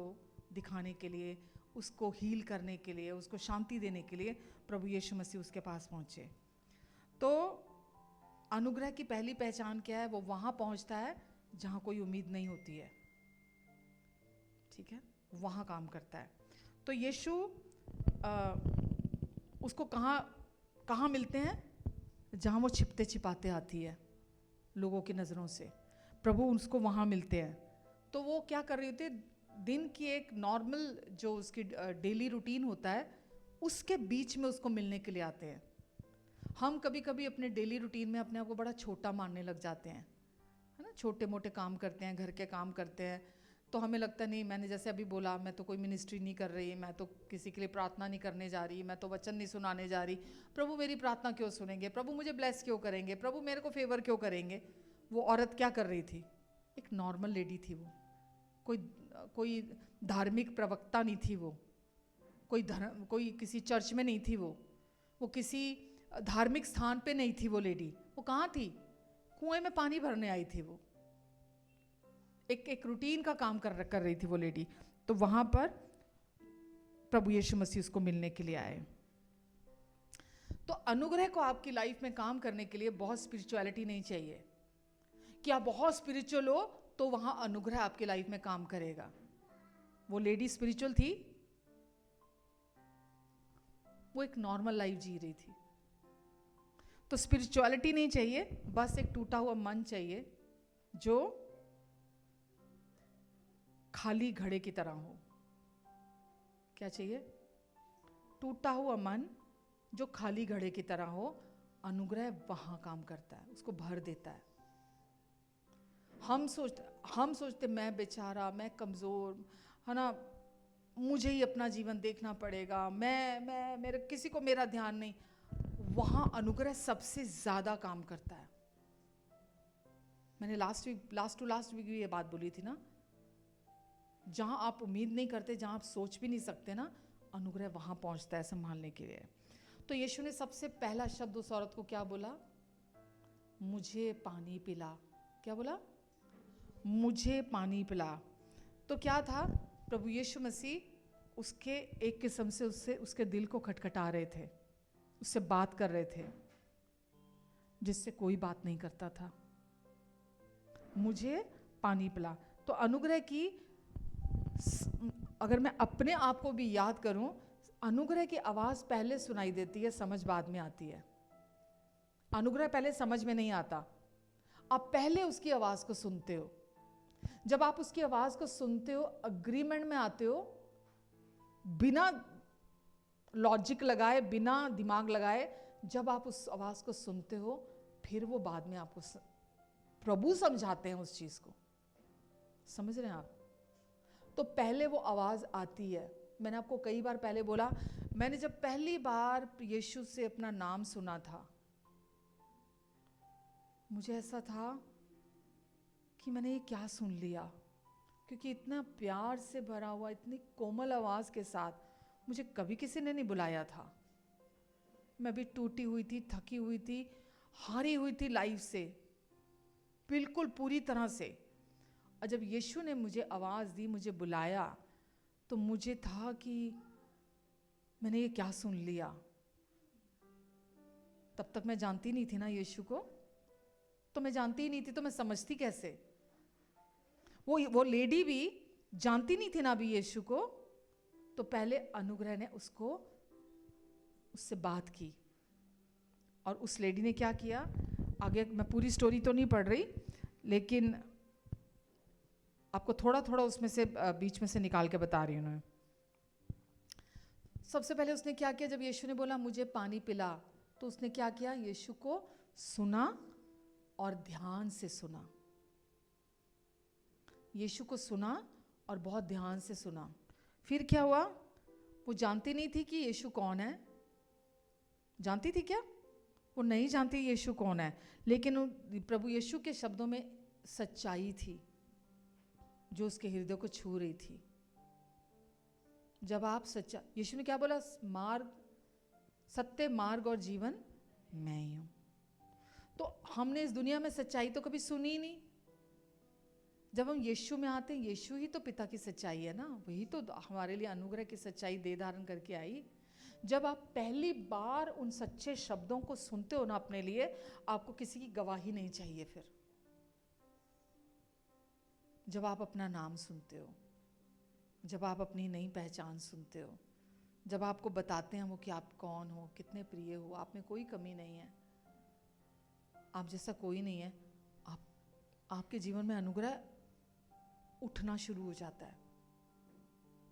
दिखाने के लिए, उसको हील करने के लिए, उसको शांति देने के लिए प्रभु यीशु मसीह उसके पास पहुंचे। तो अनुग्रह की पहली पहचान क्या है, वो वहां पहुंचता है जहां कोई उम्मीद नहीं होती है, ठीक है, वहां काम करता है। तो यीशु उसको कहाँ मिलते हैं, जहां वो छिपते छिपाते आती है लोगों की नज़रों से, प्रभु उसको वहां मिलते हैं। तो वो क्या कर रही होती है, दिन की एक नॉर्मल जो उसकी डेली रूटीन होता है उसके बीच में उसको मिलने के लिए आते हैं। हम कभी कभी अपने डेली रूटीन में अपने आप को बड़ा छोटा मानने लग जाते हैं, है ना, छोटे मोटे काम करते हैं, घर के काम करते हैं, तो हमें लगता नहीं, मैंने जैसे अभी बोला, मैं तो कोई मिनिस्ट्री नहीं कर रही, मैं तो किसी के लिए प्रार्थना नहीं करने जा रही, मैं तो वचन नहीं सुनाने जा रही, प्रभु मेरी प्रार्थना क्यों सुनेंगे, प्रभु मुझे ब्लेस क्यों करेंगे, प्रभु मेरे को फेवर क्यों करेंगे। वो औरत क्या कर रही थी, एक नॉर्मल लेडी थी, वो कोई धार्मिक प्रवक्ता नहीं थी, वो कोई किसी चर्च में नहीं थी, वो किसी धार्मिक स्थान पे नहीं थी वो लेडी। वो कहाँ थी, कुएं में पानी भरने आई थी। वो एक रूटीन का काम कर रही थी वो लेडी। तो वहां पर प्रभु यीशु मसीह उसको मिलने के लिए आए। तो अनुग्रह को आपकी लाइफ में काम करने के लिए बहुत स्पिरिचुअलिटी नहीं चाहिए कि आप बहुत स्पिरिचुअल हो तो वहां अनुग्रह आपकी लाइफ में काम करेगा। वो लेडी स्पिरिचुअल थी, वो एक नॉर्मल लाइफ जी रही थी। तो स्पिरिचुअलिटी नहीं चाहिए, बस एक टूटा हुआ मन चाहिए जो खाली घड़े की तरह हो। क्या चाहिए, टूटा हुआ मन जो खाली घड़े की तरह हो। अनुग्रह वहां काम करता है, उसको भर देता है। हम सोचते मैं बेचारा, मैं कमजोर, है ना, मुझे ही अपना जीवन देखना पड़ेगा, मैं मेरे किसी को मेरा ध्यान नहीं। वहां अनुग्रह सबसे ज्यादा काम करता है। मैंने लास्ट वीक भी ये बात बोली थी ना, जहां आप उम्मीद नहीं करते, जहां आप सोच भी नहीं सकते ना, अनुग्रह वहां पहुंचता है संभालने के लिए। तो यीशु ने सबसे पहला शब्द उस औरत को क्या बोला, मुझे पानी पिला। क्या बोला, मुझे पानी पिला। तो क्या था, प्रभु यीशु मसीह उसके एक किस्म से उसके दिल को खटखटा रहे थे, उससे बात कर रहे थे जिससे कोई बात नहीं करता था। मुझे पानी पिला। तो अनुग्रह की, अगर मैं अपने आप को भी याद करूं, अनुग्रह की आवाज पहले सुनाई देती है, समझ बाद में आती है। अनुग्रह पहले समझ में नहीं आता, आप पहले उसकी आवाज को सुनते हो। जब आप उसकी आवाज को सुनते हो, अग्रीमेंट में आते हो, बिना लॉजिक लगाए, बिना दिमाग लगाए, जब आप उस आवाज को सुनते हो, फिर वो बाद में आपको प्रभु समझाते हैं उस चीज को। समझ रहे हैं आप? तो पहले वो आवाज आती है। मैंने आपको कई बार पहले बोला, मैंने जब पहली बार यीशु से अपना नाम सुना था, मुझे ऐसा था कि मैंने ये क्या सुन लिया, क्योंकि इतना प्यार से भरा हुआ, इतनी कोमल आवाज के साथ मुझे कभी किसी ने नहीं बुलाया था। मैं भी टूटी हुई थी, थकी हुई थी, हारी हुई थी लाइफ से, बिल्कुल पूरी तरह से। और जब यीशु ने मुझे आवाज दी, मुझे बुलाया, तो मुझे था कि मैंने ये क्या सुन लिया। तब तक मैं जानती नहीं थी ना यीशु को, तो मैं जानती ही नहीं थी, तो मैं समझती कैसे? वो लेडी भी जानती नहीं थी ना अभी यीशु को, तो पहले अनुग्रह ने उससे बात की। और उस लेडी ने क्या किया, आगे मैं पूरी स्टोरी तो नहीं पढ़ रही, लेकिन आपको थोड़ा थोड़ा उसमें से बीच में से निकाल के बता रही हूँ मैं। सबसे पहले उसने क्या किया, जब यीशु ने बोला मुझे पानी पिला, तो उसने क्या किया, यीशु को सुना और ध्यान से सुना। यीशु को सुना और बहुत ध्यान से सुना। फिर क्या हुआ, वो जानती नहीं थी कि यीशु कौन है। जानती थी क्या? वो नहीं जानती यीशु कौन है, लेकिन प्रभु यीशु के शब्दों में सच्चाई थी जो उसके हृदय को छू रही थी। जब आप सच्चा, यीशु ने क्या बोला, मार्ग, सत्य, मार्ग और जीवन मैं ही हूं। तो हमने इस दुनिया में सच्चाई तो कभी सुनी ही नहीं। जब हम यीशु में आते हैं, यीशु ही तो पिता की सच्चाई है ना, वही तो हमारे लिए अनुग्रह की सच्चाई दे धारण करके आई। जब आप पहली बार उन सच्चे शब्दों को सुनते हो ना अपने लिए, आपको किसी की गवाही नहीं चाहिए। फिर जब आप अपना नाम सुनते हो, जब आप अपनी नई पहचान सुनते हो, जब आपको बताते हैं वो कि आप कौन हो, कितने प्रिय हो, आप में कोई कमी नहीं है, आप जैसा कोई नहीं है, आपके जीवन में अनुग्रह उठना शुरू हो जाता है,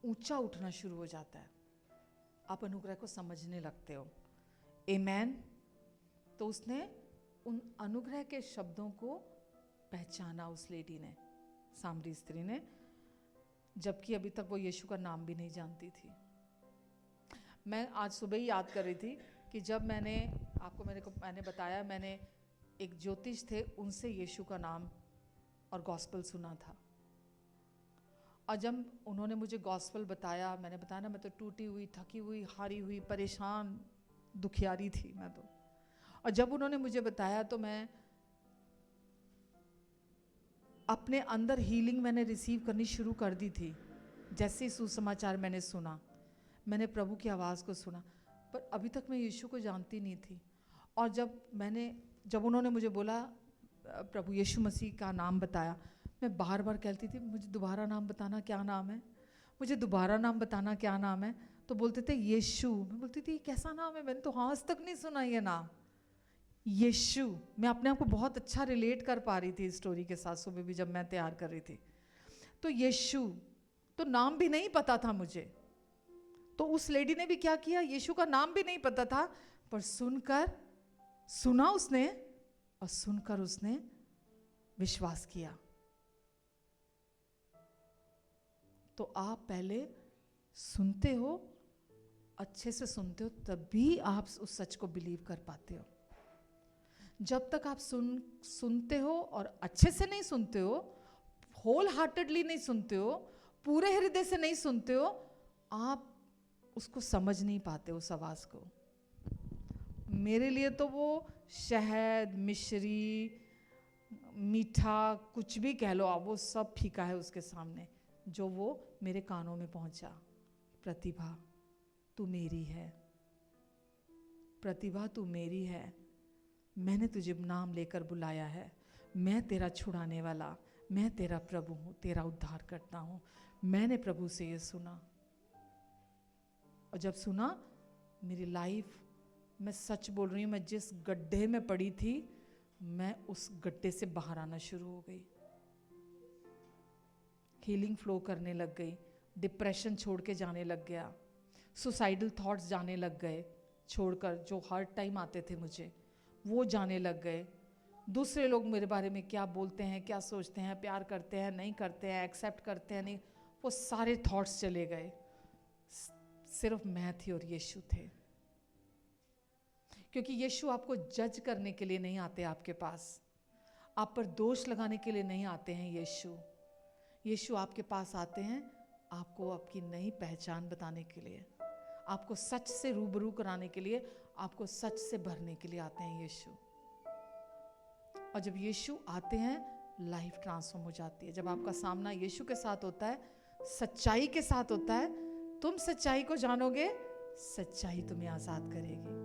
ऊंचा उठना शुरू हो जाता है। आप अनुग्रह को समझने लगते हो। आमेन। तो उसने उन अनुग्रह के शब्दों को पहचाना, उस लेडी ने, सामरी स्त्री ने, जबकि अभी तक वो यीशु का नाम भी नहीं जानती थी। मैं आज सुबह ही याद कर रही थी कि जब मैंने बताया, मैंने एक ज्योतिष थे, उनसे यीशु का नाम और गॉस्पेल सुना था। और जब उन्होंने मुझे गॉस्पेल बताया, मैंने बताया ना, मैं तो टूटी हुई, थकी हुई, हारी हुई, परेशान, दुखियारी थी मैं तो। और जब उन्होंने मुझे बताया तो मैं अपने अंदर हीलिंग मैंने रिसीव करनी शुरू कर दी थी। जैसे ही सुसमाचार मैंने सुना, मैंने प्रभु की आवाज़ को सुना, पर अभी तक मैं यीशु को जानती नहीं थी। और जब उन्होंने मुझे बोला, प्रभु यीशु मसीह का नाम बताया, मैं बार बार कहती थी, मुझे दोबारा नाम बताना, क्या नाम है, मुझे दोबारा नाम बताना, क्या नाम है। तो बोलते थे यीशु। मैं बोलती थी कैसा नाम है, मैंने तो आज तक नहीं सुना ये नाम, यीशु। मैं अपने आप को बहुत अच्छा रिलेट कर पा रही थी इस स्टोरी के साथ। सुबह भी जब मैं तैयार कर रही थी तो यीशु, तो नाम भी नहीं पता था मुझे। तो उस लेडी ने भी क्या किया, यीशु का नाम भी नहीं पता था, पर सुना उसने, और सुनकर उसने विश्वास किया। तो आप पहले सुनते हो, अच्छे से सुनते हो, तभी आप उस सच को बिलीव कर पाते हो। जब तक आप सुनते हो और अच्छे से नहीं सुनते हो, होल हार्टेडली नहीं सुनते हो, पूरे हृदय से नहीं सुनते हो, आप उसको समझ नहीं पाते उस आवाज़ को। मेरे लिए तो वो शहद, मिश्री, मीठा, कुछ भी कह लो आप, वो सब फीका है उसके सामने, जो वो मेरे कानों में पहुंचा। प्रतिभा तू मेरी है, प्रतिभा तू मेरी है, मैंने तुझे नाम लेकर बुलाया है, मैं तेरा छुड़ाने वाला, मैं तेरा प्रभु हूँ, तेरा उद्धार करता हूँ। मैंने प्रभु से ये सुना, और जब सुना, मेरी लाइफ, मैं सच बोल रही हूँ, मैं जिस गड्ढे में पड़ी थी, मैं उस गड्ढे से बाहर आना शुरू हो गई। हीलिंग फ्लो करने लग गई, डिप्रेशन छोड़ के जाने लग गया, सुसाइडल थॉट्स जाने लग गए छोड़कर, जो हर टाइम आते थे मुझे, वो जाने लग गए। दूसरे लोग मेरे बारे में क्या बोलते हैं, क्या सोचते हैं, प्यार करते हैं, नहीं करते हैं, एक्सेप्ट करते हैं, नहीं, वो सारे थॉट्स चले गए। सिर्फ मैं थी और यीशु थे। क्योंकि यीशु आपको जज करने के लिए नहीं आते आपके पास, आप पर दोष लगाने के लिए नहीं आते हैं। यीशु आपके पास आते हैं आपको आपकी नई पहचान बताने के लिए, आपको सच से रूबरू कराने के लिए, आपको सच से भरने के लिए आते हैं यीशु। और जब यीशु आते हैं, लाइफ ट्रांसफॉर्म हो जाती है। जब आपका सामना यीशु के साथ होता है, सच्चाई के साथ होता है, तुम सच्चाई को जानोगे, सच्चाई तुम्हें आजाद करेगी।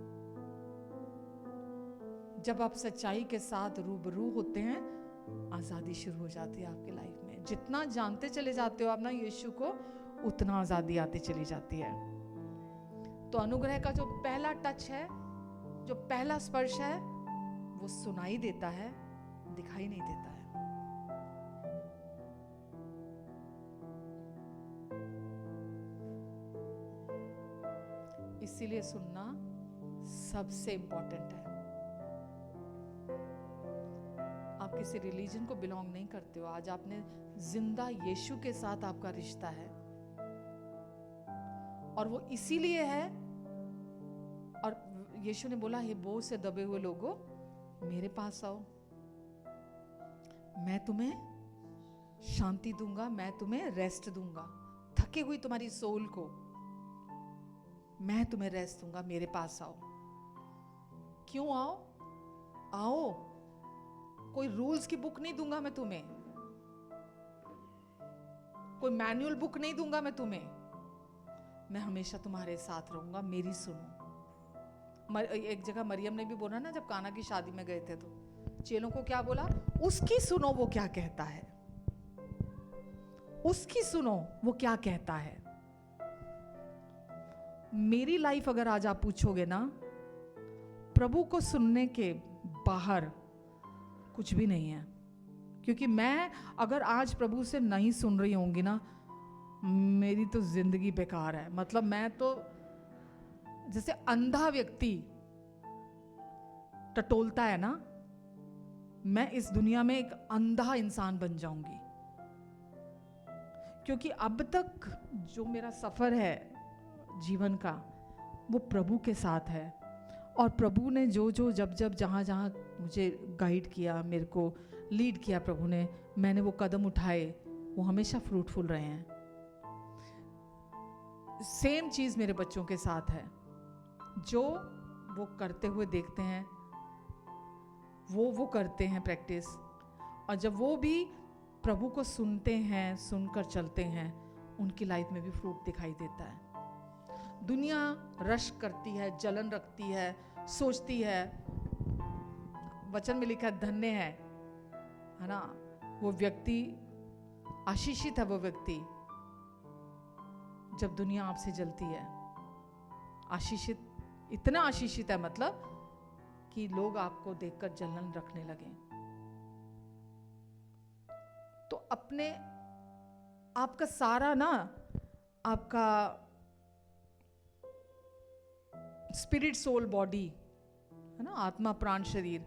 जब आप सच्चाई के साथ रूबरू होते हैं, आज़ादी शुरू हो जाती है आपकी लाइफ में। जितना जानते चले जाते हो आप ना यीशु को, उतना आज़ादी आती चली जाती है। तो अनुग्रह का जो पहला टच है, जो पहला स्पर्श है, वो सुनाई देता है, दिखाई नहीं देता है। इसीलिए सुनना सबसे इंपॉर्टेंट है। आप किसी रिलीजन को बिलोंग नहीं करते हो, आज आपने जिंदा यीशु के साथ आपका रिश्ता है, और वो इसीलिए है। और यीशु ने बोला, हे बोझ से दबे हुए लोगों, मेरे पास आओ, मैं तुम्हें शांति दूंगा, मैं तुम्हें रेस्ट दूंगा। थकी हुई तुम्हारी सोल को मैं तुम्हें रेस्ट दूंगा, मेरे पास आओ। क्यों आओ? आओ, कोई रूल्स की बुक नहीं दूंगा मैं तुम्हें, कोई मैनुअल बुक नहीं दूंगा मैं तुम्हें, मैं हमेशा तुम्हारे साथ रहूंगा, मेरी सुनो। एक जगह मरियम ने भी बोला ना, जब काना की शादी में गए थे तो चेलों को क्या बोला? उसकी सुनो वो क्या कहता है, उसकी सुनो वो क्या कहता है। मेरी लाइफ अगर आज आप पूछोगे ना, प्रभु को सुनने के बाहर कुछ भी नहीं है। क्योंकि मैं अगर आज प्रभु से नहीं सुन रही होंगी ना, मेरी तो जिंदगी बेकार है। मतलब मैं तो जैसे अंधा व्यक्ति टटोलता है ना, मैं इस दुनिया में एक अंधा इंसान बन जाऊंगी। क्योंकि अब तक जो मेरा सफर है जीवन का, वो प्रभु के साथ है। और प्रभु ने जो जो जब जब जहाँ जहाँ मुझे गाइड किया, मेरे को लीड किया प्रभु ने, मैंने वो कदम उठाए, वो हमेशा फ्रूटफुल रहे हैं। सेम चीज़ मेरे बच्चों के साथ है, जो वो करते हुए देखते हैं वो करते हैं प्रैक्टिस। और जब वो भी प्रभु को सुनते हैं, सुनकर चलते हैं, उनकी लाइफ में भी फ्रूट दिखाई देता है। दुनिया रश करती है, जलन रखती है, सोचती है, वचन में लिखा धन्य है ना वो व्यक्ति, आशीषित है वो व्यक्ति जब दुनिया आपसे जलती है। आशीषित, इतना आशीषित है मतलब कि लोग आपको देखकर जलन रखने लगे। तो अपने आपका सारा ना, आपका स्पिरिट, सोल, बॉडी है ना, आत्मा, प्राण, शरीर,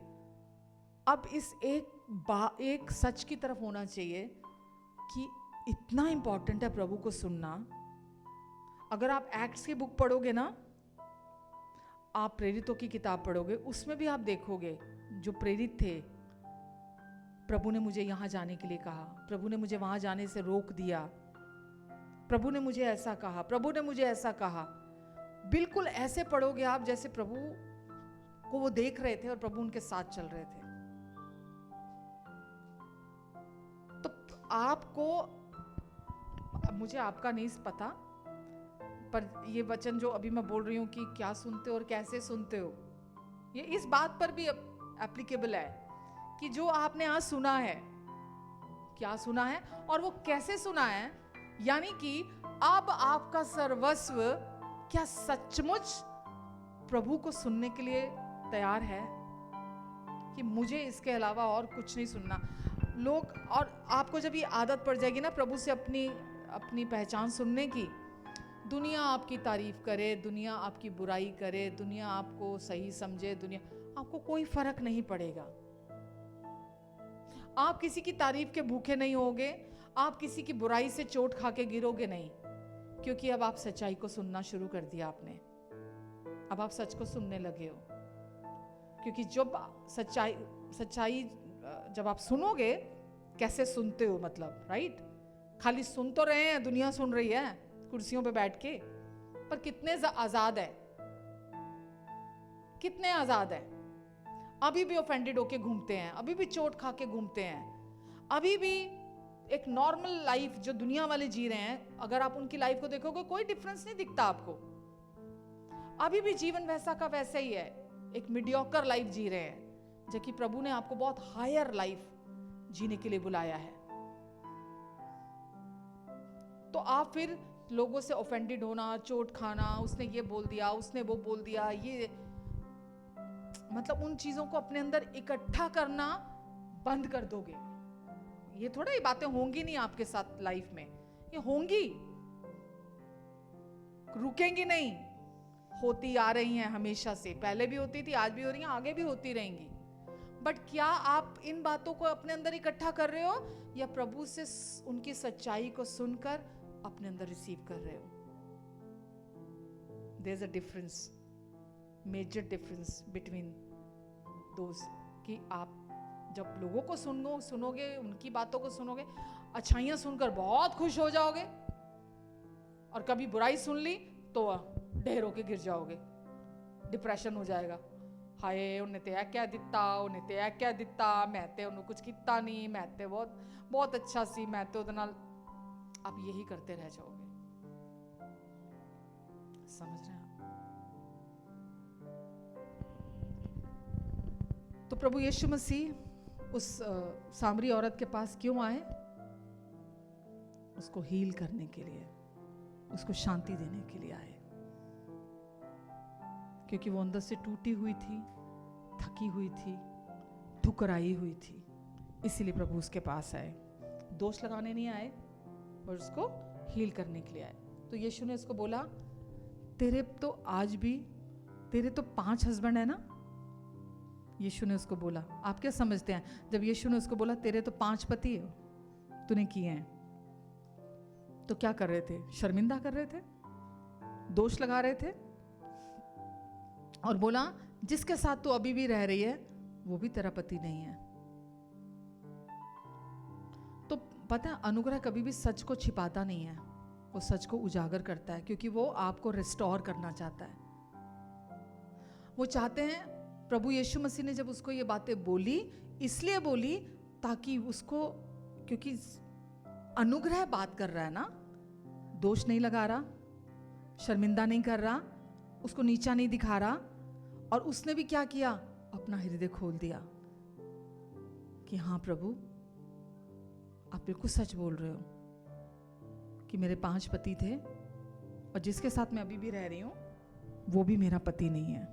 अब इस एक सच की तरफ होना चाहिए कि इतना इंपॉर्टेंट है प्रभु को सुनना। अगर आप एक्ट्स की बुक पढ़ोगे ना, आप प्रेरितों की किताब पढ़ोगे, उसमें भी आप देखोगे जो प्रेरित थे, प्रभु ने मुझे यहाँ जाने के लिए कहा, प्रभु ने मुझे वहाँ जाने से रोक दिया, प्रभु ने मुझे ऐसा कहा, प्रभु ने मुझे ऐसा कहा। बिल्कुल ऐसे पढ़ोगे आप जैसे प्रभु को वो देख रहे थे और प्रभु उनके साथ चल रहे थे। तो आपको, मुझे आपका नहीं पता, पर ये वचन जो अभी मैं बोल रही हूँ कि क्या सुनते हो और कैसे सुनते हो, ये इस बात पर भी एप्लीकेबल है कि जो आपने आज सुना है, क्या सुना है और वो कैसे सुना है। यानी कि अब आपका सर्वस्व क्या सचमुच प्रभु को सुनने के लिए तैयार है कि मुझे इसके अलावा और कुछ नहीं सुनना। लोग, और आपको जब ये आदत पड़ जाएगी ना प्रभु से अपनी पहचान सुनने की, दुनिया आपकी तारीफ करे, दुनिया आपकी बुराई करे, दुनिया आपको सही समझे, दुनिया आपको कोई फर्क नहीं पड़ेगा। आप किसी की तारीफ के भूखे नहीं होगे, आप किसी की बुराई से चोट खा के गिरोगे नहीं, क्योंकि अब आप सच्चाई को सुनना शुरू कर दिया आपने। अब आप सच को सुनने लगे हो। क्योंकि जब सच्चाई जब आप सुनोगे, कैसे सुनते हो मतलब, राइट? खाली सुन तो रहे हैं, दुनिया सुन रही है कुर्सियों पे बैठ के, पर कितने आजाद है, कितने आजाद है। अभी भी ऑफेंडेड होके घूमते हैं, अभी भी चोट खा के घूमते हैं, अभी भी एक नॉर्मल लाइफ जो दुनिया वाले जी रहे हैं, अगर आप उनकी लाइफ को देखोगे कोई डिफरेंस नहीं दिखता आपको। अभी भी जीवन वैसा का वैसा ही है, एक मीडियोकर लाइफ जी रहे हैं, जबकि प्रभु ने आपको बहुत हायर लाइफ जीने के लिए बुलाया है। तो आप फिर लोगों से ऑफेंडेड होना, चोट खाना, उसने ये बोल दिया, उसने वो बोल दिया, ये मतलब उन चीजों को अपने अंदर इकट्ठा करना बंद कर दोगे। ये थोड़ा ये बातें होंगी नहीं आपके साथ लाइफ में, ये होंगी, रुकेंगी नहीं, होती आ रही हैं हमेशा से, पहले भी होती थी, आज भी हो रही हैं, आगे भी होती रहेंगी। बट क्या आप इन बातों को अपने अंदर इकट्ठा कर रहे हो या प्रभु से उनकी सच्चाई को सुनकर अपने अंदर रिसीव कर रहे हो? There is a difference, major difference between दोस्त, कि आप जब लोगों को सुनोगे, उनकी बातों को सुनोगे, अच्छाइयां सुनकर बहुत खुश हो जाओगे, और कभी बुराई सुन ली तो ढेर होके गिर जाओगे, डिप्रेशन हो जाएगा। हाय उन्हें ते क्या दिता, उन्हें ते क्या दिता, मैं ते उन्हें कुछ किता नहीं, मैं ते बहुत बहुत अच्छा सी, मैं तो उधर नाल, आप यही करते रह जाओगे। समझ रहे हैं आप? तो प्रभु यीशु मसीह उस सामरी औरत के पास क्यों आए? उसको हील करने के लिए, उसको शांति देने के लिए आए, क्योंकि वो अंदर से टूटी हुई थी, थकी हुई थी, ठुकराई हुई थी, इसीलिए प्रभु उसके पास आए। दोष लगाने नहीं आए और उसको हील करने के लिए आए। तो यीशु ने उसको बोला, तेरे तो आज भी, तेरे तो 5 हस्बैंड है ना? यीशु ने उसको बोला, आप क्या समझते हैं जब यीशु ने उसको बोला तेरे तो 5 पति तूने किए हैं, तो क्या कर रहे थे? शर्मिंदा कर रहे थे, दोष लगा रहे थे, और बोला जिसके साथ तू अभी भी रह रही है वो भी तेरा पति नहीं है। तो पता है, अनुग्रह कभी भी सच को छिपाता नहीं है, वो सच को उजागर करता है, क्योंकि वो आपको रिस्टोर करना चाहता है। वो चाहते हैं, प्रभु यीशु मसीह ने जब उसको ये बातें बोली, इसलिए बोली ताकि उसको, क्योंकि अनुग्रह बात कर रहा है ना, दोष नहीं लगा रहा, शर्मिंदा नहीं कर रहा, उसको नीचा नहीं दिखा रहा, और उसने भी क्या किया? अपना हृदय खोल दिया कि हाँ प्रभु, आप बिल्कुल सच बोल रहे हो कि मेरे 5 पति थे और जिसके साथ मैं अभी भी रह रही हूं वो भी मेरा पति नहीं है।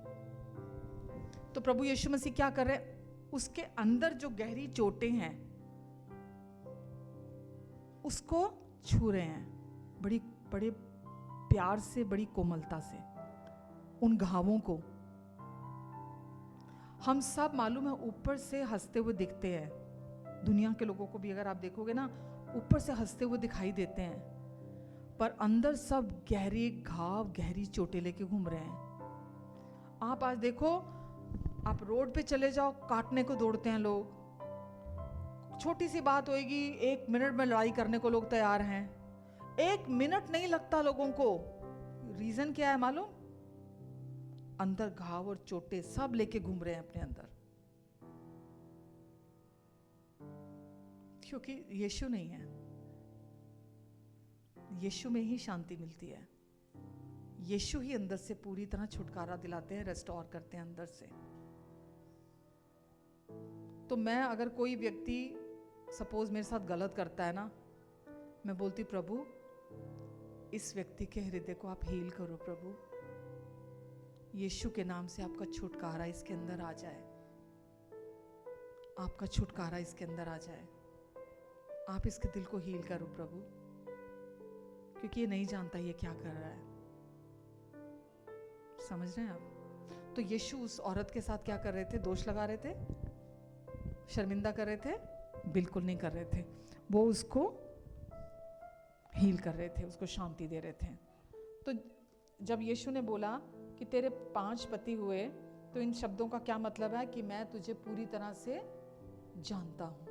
तो प्रभु यीशु मसीह क्या कर रहे? उसके अंदर जो गहरी चोटें हैं उसको छू रहे हैं, बड़े प्यार से, बड़ी कोमलता से, उन घावों को। हम सब मालूम है ऊपर से हंसते हुए दिखते हैं, दुनिया के लोगों को भी अगर आप देखोगे ना, ऊपर से हंसते हुए दिखाई देते हैं, पर अंदर सब गहरे घाव, गहरी चोटें लेके घूम रहे हैं। आप आज देखो, आप रोड पे चले जाओ, काटने को दौड़ते हैं लोग, छोटी सी बात होएगी 1 मिनट में लड़ाई करने को लोग तैयार हैं, 1 मिनट नहीं लगता लोगों को। रीजन क्या है मालूम? अंदर घाव और चोटें सब लेके घूम रहे हैं अपने अंदर, क्योंकि यीशु नहीं है। यीशु में ही शांति मिलती है, यीशु ही अंदर से पूरी तरह छुटकारा दिलाते हैं, रेस्टोर करते हैं अंदर से। तो मैं, अगर कोई व्यक्ति सपोज मेरे साथ गलत करता है ना, मैं बोलती प्रभु इस व्यक्ति के हृदय को आप हील करो, प्रभु यीशु के नाम से आपका छुटकारा इसके अंदर आ जाए, आपका छुटकारा इसके अंदर आ जाए, आप इसके दिल को हील करो प्रभु, क्योंकि ये नहीं जानता ये क्या कर रहा है। समझ रहे हैं आप? तो यीशु उस औरत के साथ क्या कर रहे थे? दोष लगा रहे थे, शर्मिंदा कर रहे थे? बिल्कुल नहीं कर रहे थे, वो उसको हील कर रहे थे, उसको शांति दे रहे थे। तो जब यीशु ने बोला कि तेरे 5 पति हुए, तो इन शब्दों का क्या मतलब है? कि मैं तुझे पूरी तरह से जानता हूं।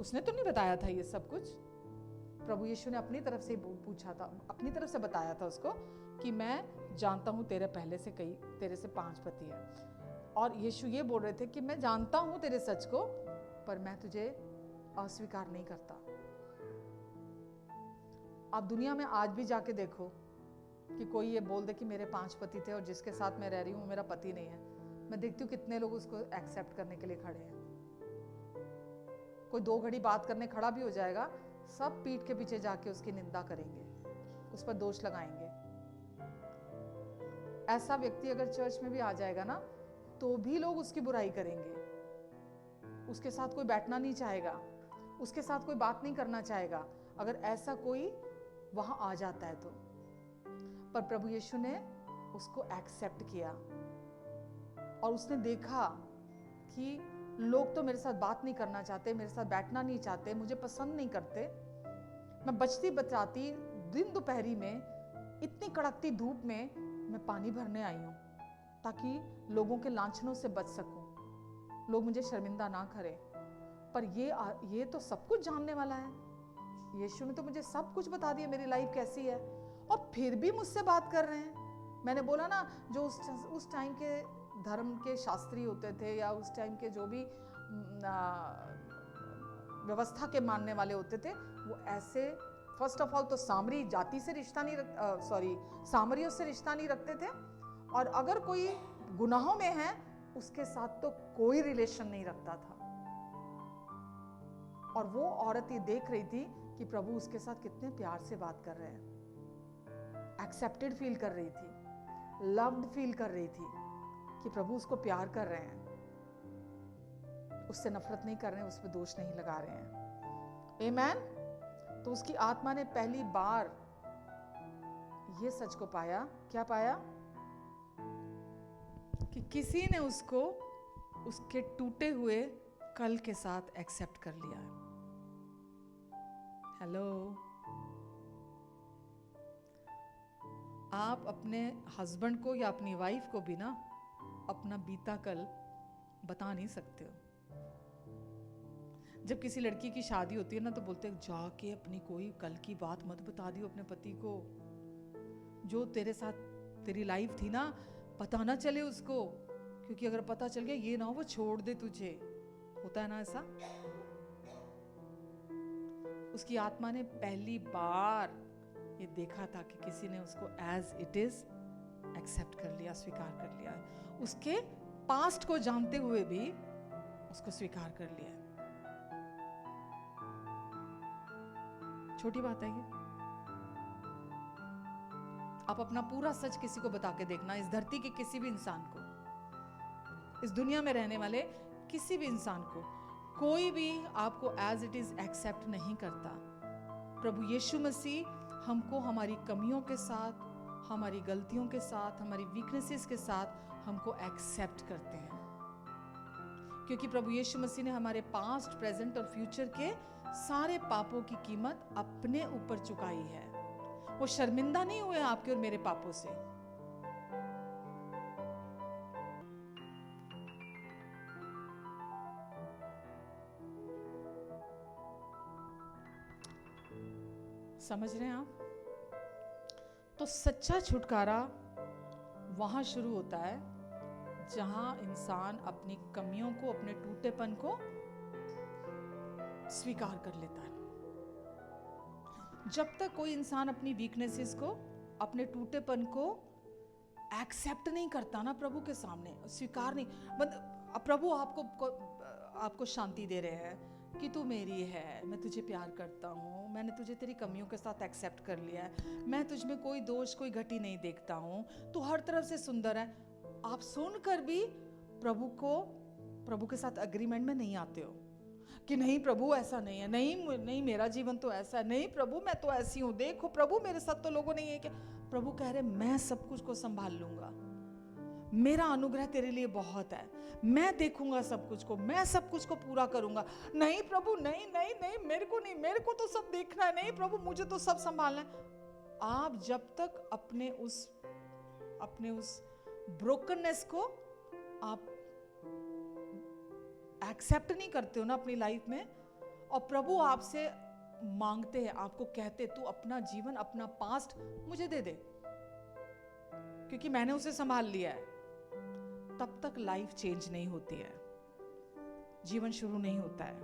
उसने तो नहीं बताया था ये सब कुछ, प्रभु यीशु ने अपनी तरफ से पूछा था, अपनी तरफ से बताया था उसको कि मैं जानता हूं तेरे पहले से तेरे से 5 पति है। और यीशु ये बोल रहे थे कि मैं जानता हूं तेरे सच को, पर मैं तुझे अस्वीकार नहीं करता। आप दुनिया में आज भी जाके देखो कि कोई ये बोल दे कि मेरे 5 पति थे और जिसके साथ मैं रह रही हूँ मेरा पति नहीं है, मैं देखती हूँ कितने लोग उसको एक्सेप्ट करने के लिए खड़े हैं। कोई 2 घड़ी बात करने खड़ा भी हो जाएगा, सब पीठ के पीछे जाके उसकी निंदा करेंगे, उस पर दोष लगाएंगे। ऐसा व्यक्ति अगर चर्च में भी आ जाएगा ना, तो भी लोग उसकी बुराई करेंगे, उसके साथ कोई बैठना नहीं चाहेगा, उसके साथ कोई बात नहीं करना चाहेगा, अगर ऐसा कोई वहां आ जाता है तो। पर प्रभु यीशु ने उसको एक्सेप्ट किया और उसने देखा कि लोग तो मेरे साथ बात नहीं करना चाहते, मेरे साथ बैठना नहीं चाहते, मुझे पसंद नहीं करते। मैं बचती बचाती दिन दोपहरी में इतनी कड़कती धूप में मैं पानी भरने आई हूँ ताकि लोगों के लांछनों से बच सकूं, लोग मुझे शर्मिंदा ना करें। पर ये तो सब कुछ जानने वाला है, यीशु ने तो मुझे सब कुछ बता दिया मेरी लाइफ कैसी है, और फिर भी मुझसे बात कर रहे हैं। मैंने बोला ना, जो उस टाइम के धर्म के शास्त्री होते थे या उस टाइम के जो भी व्यवस्था के मानने वाले होते थे, वो ऐसे फर्स्ट ऑफ ऑल तो सामरी जाति से रिश्ता नहीं सामरियों से रिश्ता नहीं रखते थे, और अगर कोई गुनाहों में है उसके साथ तो कोई रिलेशन नहीं रखता था। और वो औरत ये देख रही थी कि प्रभु उसके साथ कितने प्यार से बात कर रहे हैं, एक्सेप्टेड फील कर रही थी, लव्ड फील कर रही थी कि प्रभु उसको प्यार कर रहे हैं, उससे नफरत नहीं कर रहे हैं, उस पर दोष नहीं लगा रहे हैं। आमेन। तो उसकी आत्मा ने पहली बार ये सच को पाया। क्या पाया? कि किसी ने उसको उसके टूटे हुए कल के साथ एक्सेप्ट कर लिया है। हेलो, आप अपने हस्बैंड को या अपनी वाइफ को भी ना अपना बीता कल बता नहीं सकते हो। जब किसी लड़की की शादी होती है ना, तो बोलते हैं जाके अपनी कोई कल की बात मत बता दियो अपने पति को, जो तेरे साथ तेरी लाइफ थी ना, पता ना चले उसको, क्योंकि अगर पता चल गया ये ना हो वो छोड़ दे तुझे। होता है ना ऐसा। उसकी आत्मा ने पहली बार ये देखा था कि किसी ने उसको एज इट इज एक्सेप्ट कर लिया, स्वीकार कर लिया, उसके पास्ट को जानते हुए भी उसको स्वीकार कर लिया। छोटी बात है ये। आप अपना पूरा सच किसी को बता के देखना, इस धरती के किसी भी इंसान को, इस दुनिया में रहने वाले किसी भी इंसान को, कोई भी आपको एज इट इज एक्सेप्ट नहीं करता। प्रभु यीशु मसीह हमको हमारी कमियों के साथ, हमारी गलतियों के साथ, हमारी वीकनेसेस के साथ हमको एक्सेप्ट करते हैं, क्योंकि प्रभु यीशु मसीह ने हमारे पास्ट, प्रेजेंट और फ्यूचर के सारे पापों की कीमत अपने ऊपर चुकाई है। वो शर्मिंदा नहीं हुए आपके और मेरे पापों से। समझ रहे हैं आप? तो सच्चा छुटकारा वहां शुरू होता है जहां इंसान अपनी कमियों को, अपने टूटेपन को स्वीकार कर लेता है। जब तक कोई इंसान अपनी वीकनेसेस को, अपने टूटेपन को एक्सेप्ट नहीं करता ना प्रभु के सामने, स्वीकार नहीं, प्रभु आपको शांति दे रहे हैं कि तू मेरी है, मैं तुझे प्यार करता हूँ, मैंने तुझे तेरी कमियों के साथ एक्सेप्ट कर लिया है, मैं तुझ में कोई दोष, कोई घटी नहीं देखता हूँ, तू हर तरफ से सुंदर है। आप सुनकर भी प्रभु के साथ अग्रीमेंट में नहीं आते हो कि नहीं प्रभु ऐसा नहीं है, नहीं मेरा जीवन तो ऐसा है, नहीं प्रभु मैं तो ऐसी हूँ, देखो प्रभु मेरे साथ तो लोगों नहीं है क्या। प्रभु कह रहे मैं सब कुछ को संभाल लूंगा, मेरा अनुग्रह तेरे लिए बहुत है, मैं देखूंगा सब कुछ को, मैं सब कुछ को पूरा करूंगा। नहीं प्रभु नहीं नहीं नहीं, मेरे को नहीं, मेरे को तो सब देखना है, नहीं प्रभु मुझे तो सब संभालना है। आप जब तक अपने उस ब्रोकननेस को आप एक्सेप्ट नहीं करते हो ना अपनी लाइफ में, और प्रभु आपसे मांगते हैं, आपको कहते तू अपना जीवन, अपना पास्ट मुझे दे दे क्योंकि मैंने उसे संभाल लिया है, तब तक लाइफ चेंज नहीं होती है, जीवन शुरू नहीं होता है।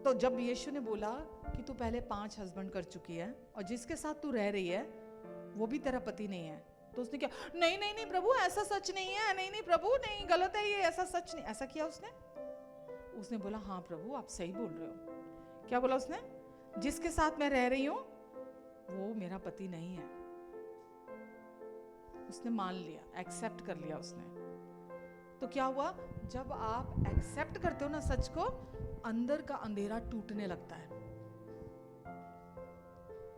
तो जब यीशु ने बोला कि तू पहले 5 हस्बैंड कर चुकी है और जिसके साथ तू रह रही है वो भी तेरा पति नहीं है, तो उसने क्या, नहीं नहीं नहीं प्रभु ऐसा सच नहीं है, नहीं नहीं प्रभु नहीं, गलत है ये, ऐसा सच नहीं, ऐसा किया उसने? उसने बोला हाँ प्रभु आप सही बोल रहे हो। क्या बोला उसने? जिसके साथ मैं रह रही हूं वो मेरा पति नहीं है। उसने मान लिया, एक्सेप्ट कर लिया उसने। तो क्या हुआ, जब आप एक्सेप्ट करते हो ना सच को, अंदर का अंधेरा टूटने लगता है।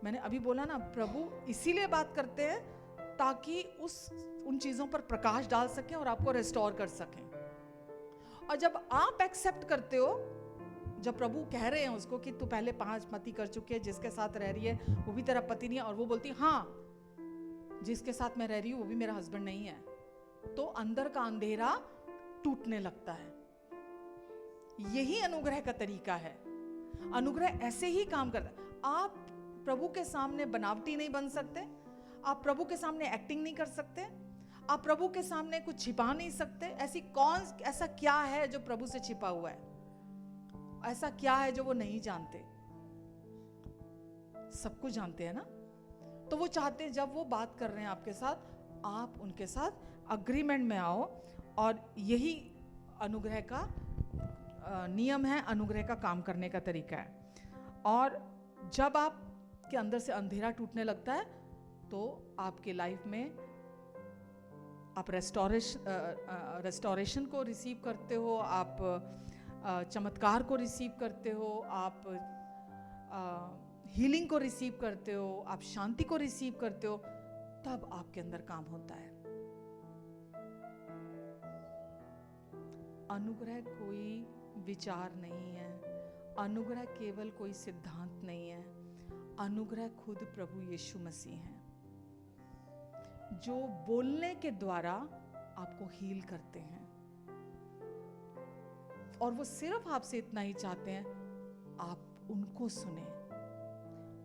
मैंने अभी बोला ना, प्रभु इसीलिए बात करते हैं ताकि उन चीजों पर प्रकाश डाल सकें और आपको रिस्टोर कर सकें। और जब आप एक्सेप्ट करते हो, जब प्रभु कह रहे हैं उसको कि तू पहले 5 पति कर चुकी है, जिसके साथ रह रही है वो भी तेरा पति नहीं है, और वो बोलती हाँ जिसके साथ मैं रह रही हूं वो भी मेरा हस्बैंड नहीं है, तो अंदर का अंधेरा टूटने लगता है। यही अनुग्रह का तरीका है। अनुग्रह ऐसे ही काम करता है। आप प्रभु के सामने बनावटी नहीं बन सकते, आप प्रभु के सामने एक्टिंग नहीं कर सकते, आप प्रभु के सामने कुछ छिपा नहीं सकते। ऐसा क्या है जो प्रभु से छिपा हुआ है? ऐसा क्या है जो वो नहीं जानते? सब कुछ जानते हैं ना। तो वो चाहते हैं जब वो बात कर रहे हैं आपके साथ, आप उनके साथ अग्रीमेंट में आओ, और यही अनुग्रह का नियम है, अनुग्रह का काम करने का तरीका है। और जब आप के अंदर से अंधेरा टूटने लगता है तो आपके लाइफ में आप रेस्टोरेशन को रिसीव करते हो, आप चमत्कार को रिसीव करते हो, आप हीलिंग को रिसीव करते हो, आप शांति को रिसीव करते हो, तब आपके अंदर काम होता है। अनुग्रह कोई विचार नहीं है, अनुग्रह केवल कोई सिद्धांत नहीं है, अनुग्रह खुद प्रभु यीशु मसीह है, जो बोलने के द्वारा आपको हील करते हैं। और वो सिर्फ आपसे इतना ही चाहते हैं, आप उनको सुने,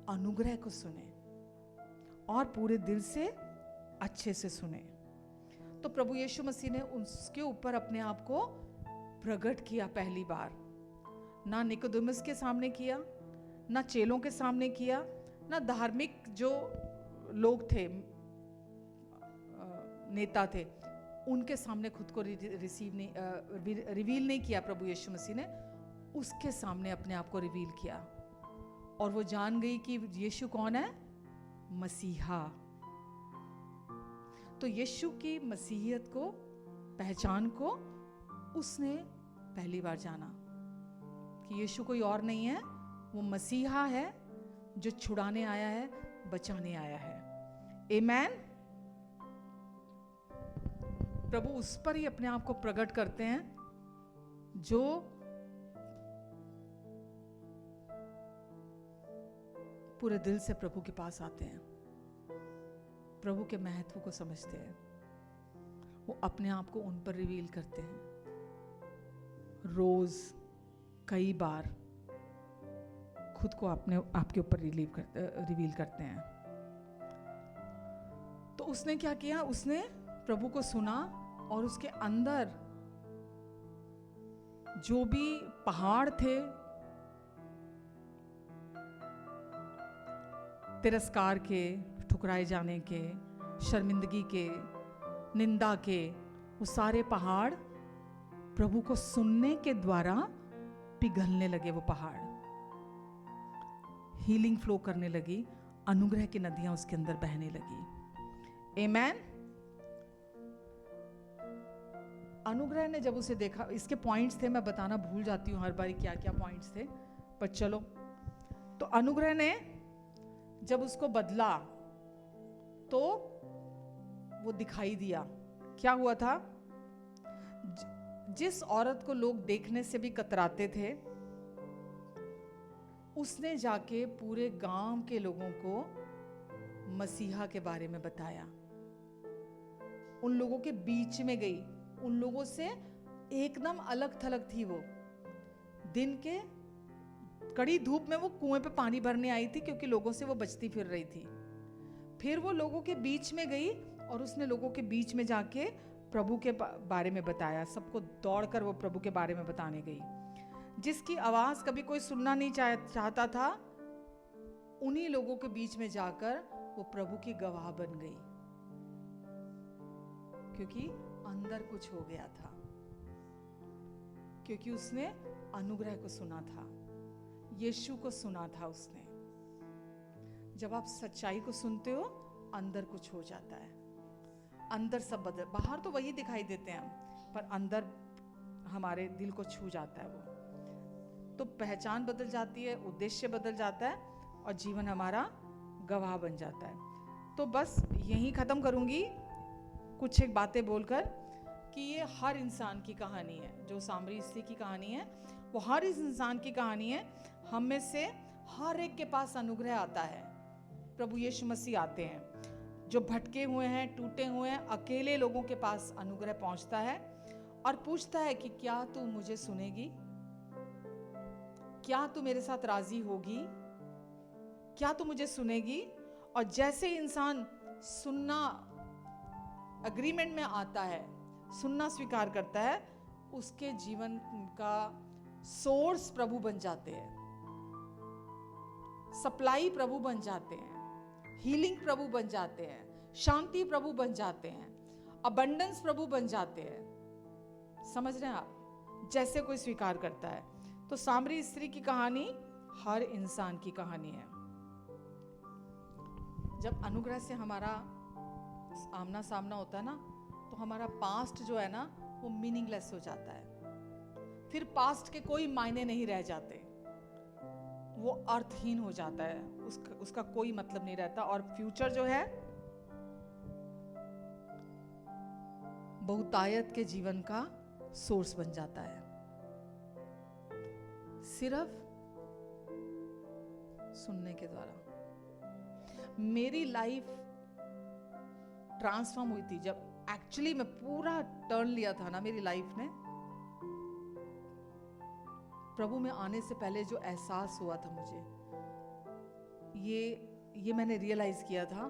अनुग्रह को सुने, और पूरे दिल से अच्छे से सुने। तो प्रभु यीशु मसीह ने उसके ऊपर अपने आप को प्रकट किया पहली बार। ना निकोदेमुस के सामने किया, ना चेलों के सामने किया, ना धार्मिक जो लोग थे, नेता थे, उनके सामने खुद को रिवील नहीं किया। प्रभु यीशु मसीह ने उसके सामने अपने आप को रिवील किया, और वो जान गई कि यीशु कौन है? मसीहा। तो यीशु की मसीहियत को, पहचान को उसने पहली बार जाना कि यीशु कोई और नहीं है, वो मसीहा है जो छुड़ाने आया है, बचाने आया है। आमेन। प्रभु उस पर ही अपने आप को प्रकट करते हैं जो पूरे दिल से प्रभु के पास आते हैं, प्रभु के महत्व को समझते हैं। वो अपने आप को उन पर रिवील करते हैं, रोज कई बार खुद को अपने आपके ऊपर रिवील करते हैं। तो उसने क्या किया? उसने प्रभु को सुना, और उसके अंदर जो भी पहाड़ थे, तिरस्कार के, ठुकराए जाने के, शर्मिंदगी के, निंदा के, वो सारे पहाड़ प्रभु को सुनने के द्वारा पिघलने लगे। वो पहाड़ हीलिंग फ्लो करने लगी, अनुग्रह की नदियां उसके अंदर बहने लगी। आमेन। अनुग्रह ने जब उसे देखा, इसके पॉइंट्स थे, मैं बताना भूल जाती हूँ हर बारी क्या क्या पॉइंट्स थे, पर चलो। तो अनुग्रह ने जब उसको बदला तो वो दिखाई दिया। क्या हुआ था? जिस औरत को लोग देखने से भी कतराते थे, उसने जाके पूरे गांव के लोगों को मसीहा के बारे में बताया। उन लोगों के बीच में गई, उन लोगों से एकदम अलग थलग थी वो। दिन के कड़ी धूप में वो कुएं पे पानी भरने आई थी, क्योंकि लोगों से वो बचती फिर रही थी। फिर वो लोगों के बीच में गई, और उसने लोगों के बीच में जाके प्रभु के बारे में बताया। सबको दौड़कर वो प्रभु के बारे में बताने गई। जिसकी आवाज कभी कोई सुनना नहीं चाहता था, उन्हीं लोगों के बीच में जाकर वो प्रभु की गवाह बन गई। क्योंकि अंदर कुछ हो गया था, क्योंकि उसने अनुग्रह को सुना था, यीशु को सुना था उसने। जब आप सच्चाई को सुनते हो, अंदर कुछ हो जाता है, अंदर सब बदल, बाहर तो वही दिखाई देते हैं हम, पर अंदर हमारे दिल को छू जाता है वो, तो पहचान बदल जाती है, उद्देश्य बदल जाता है और जीवन हमारा गवाह बन जाता है। तो बस यहीं ख़त्म करूँगी कुछ एक बातें बोलकर कि ये हर इंसान की कहानी है, जो सामरी स्त्री की कहानी है वो हर इस इंसान की कहानी है। हम में से हर एक के पास अनुग्रह आता है, प्रभु यीशु मसीह आते हैं, जो भटके हुए हैं, टूटे हुए हैं, अकेले लोगों के पास अनुग्रह पहुंचता है और पूछता है कि क्या तू मुझे सुनेगी, क्या तू मेरे साथ राजी होगी, क्या तू मुझे सुनेगी। और जैसे इंसान सुनना अग्रीमेंट में आता है, सुनना स्वीकार करता है, उसके जीवन का सोर्स प्रभु बन जाते हैं, सप्लाई प्रभु बन जाते हैं, हीलिंग प्रभु बन जाते हैं, शांति प्रभु बन जाते हैं, अबंडेंस प्रभु बन जाते हैं। समझ रहे हैं आप? जैसे कोई स्वीकार करता है। तो सामरी स्त्री की कहानी हर इंसान की कहानी है। जब अनुग्रह से हमारा आमना सामना होता है ना, तो हमारा पास्ट जो है ना वो मीनिंगलेस हो जाता है, फिर पास्ट के कोई मायने नहीं रह जाते, वो अर्थहीन हो जाता है, उसका कोई मतलब नहीं रहता, और फ्यूचर जो है बहुतायत के जीवन का सोर्स बन जाता है। सिर्फ सुनने के द्वारा मेरी लाइफ ट्रांसफॉर्म हुई थी जब एक्चुअली मैं पूरा टर्न लिया था ना मेरी लाइफ ने। प्रभु में आने से पहले जो एहसास हुआ था मुझे, ये मैंने रियलाइज किया था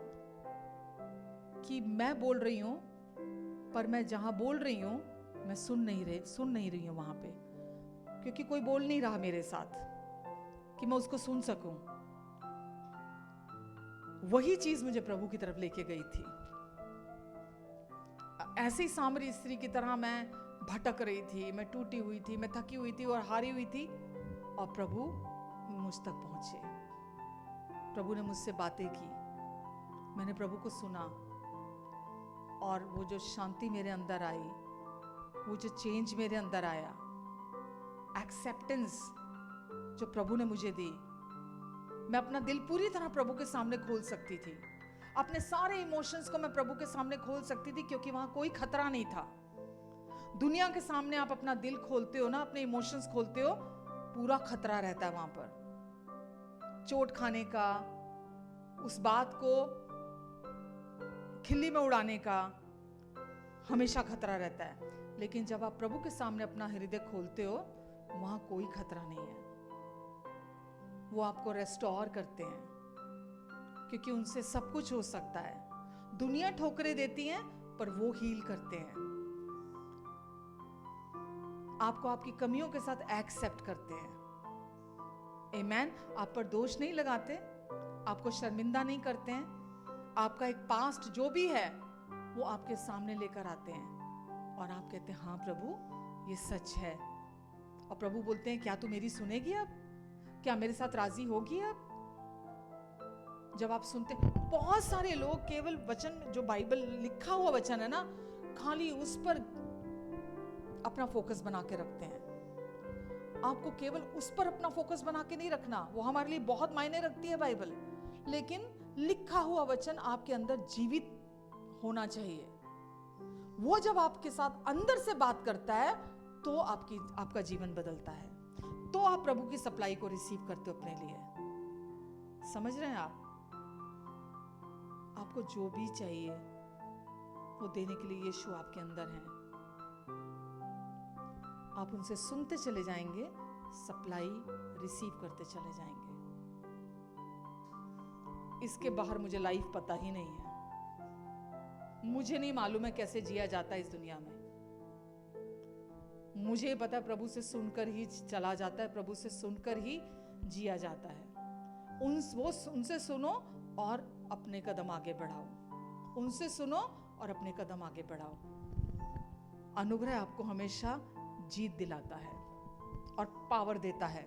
कि मैं बोल रही हूं, पर मैं जहां बोल रही हूं मैं सुन नहीं रही हूं वहां पे, क्योंकि कोई बोल नहीं रहा मेरे साथ कि मैं उसको सुन सकूं। वही चीज मुझे प्रभु की तरफ लेके गई थी। ऐसे ही सामरी स्त्री की तरह मैं भटक रही थी, मैं टूटी हुई थी, मैं थकी हुई थी और हारी हुई थी, और प्रभु मुझ तक पहुंचे। प्रभु ने मुझसे बातें की, मैंने प्रभु को सुना, और वो जो शांति मेरे अंदर आई, वो जो चेंज मेरे अंदर आया, एक्सेप्टेंस जो प्रभु ने मुझे दी, मैं अपना दिल पूरी तरह प्रभु के सामने खोल सकती थी, अपने सारे इमोशंस को मैं प्रभु के सामने खोल सकती थी, क्योंकि वहां कोई खतरा नहीं था। दुनिया के सामने आप अपना दिल खोलते हो ना, अपने इमोशंस खोलते हो, पूरा खतरा रहता है वहां पर, चोट खाने का, उस बात को खिल्ली में उड़ाने का हमेशा खतरा रहता है। लेकिन जब आप प्रभु के सामने अपना हृदय खोलते हो, वहां कोई खतरा नहीं है। वो आपको रेस्टोर करते हैं, क्योंकि उनसे सब कुछ हो सकता है। दुनिया ठोकरें देती है, पर वो हील करते हैं, आपको आपकी कमियों के साथ एक्सेप्ट करते हैं। आमीन। आप पर दोष नहीं लगाते, आपको शर्मिंदा नहीं करते हैं, आपका एक पास्ट जो भी है वो आपके सामने लेकर आते हैं, और आप कहते हैं हाँ प्रभु ये सच है। और प्रभु बोलते हैं क्या तू मेरी सुनेगी अब, क्या मेरे साथ राजी होगी अब। जब आप सुनते, बहुत सारे लोग केवल वचन, जो बाइबल लिखा हुआ वचन है ना, खाली उस पर अपना फोकस बना के रखते हैं। आपको केवल उस पर अपना फोकस बना के नहीं रखना, वो हमारे लिए बहुत मायने रखती है बाइबल, लेकिन लिखा हुआ वचन आपके अंदर जीवित होना चाहिए। वो जब आपके साथ अंदर से बात करता है, तो आपका जीवन बदलता है, तो आप प्रभु की सप्लाई को रिसीव करते हो अपने लिए। समझ रहे हैं आप? आपको जो भी चाहिए वो देने के लिए यीशु आपके अंदर हैं। आप उनसे सुनते चले जाएंगे, सप्लाई रिसीव करते चले जाएंगे। इसके बाहर मुझे लाइफ पता ही नहीं है, मुझे नहीं मालूम है कैसे जिया जाता है इस दुनिया में। मुझे पता है प्रभु से सुनकर ही चला जाता है, प्रभु से सुनकर ही जिया जाता है। उनसे सुनो और अपने कदम आगे बढ़ाओ, उनसे सुनो और अपने कदम आगे बढ़ाओ। अनुग्रह आपको हमेशा जीत दिलाता है और पावर देता है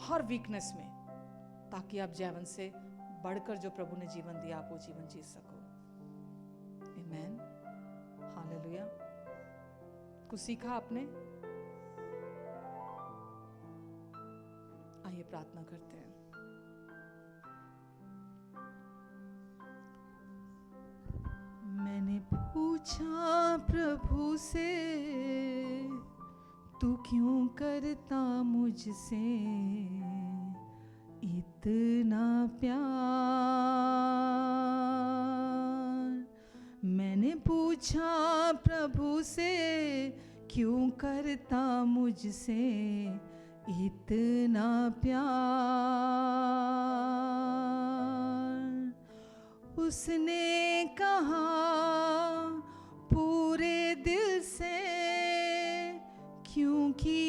हर वीकनेस में, ताकि आप जीवन से बढ़कर जो प्रभु ने जीवन दिया आप वो जीवन जी सको। आमीन, हालेलुया। कुछ सीखा आपने? आइए प्रार्थना करते हैं। मैंने पूछा प्रभु से, तू क्यों करता मुझसे इतना प्यार। मैंने पूछा प्रभु से, क्यों करता मुझसे इतना प्यार। उसने कहा पूरे दिल से, क्योंकि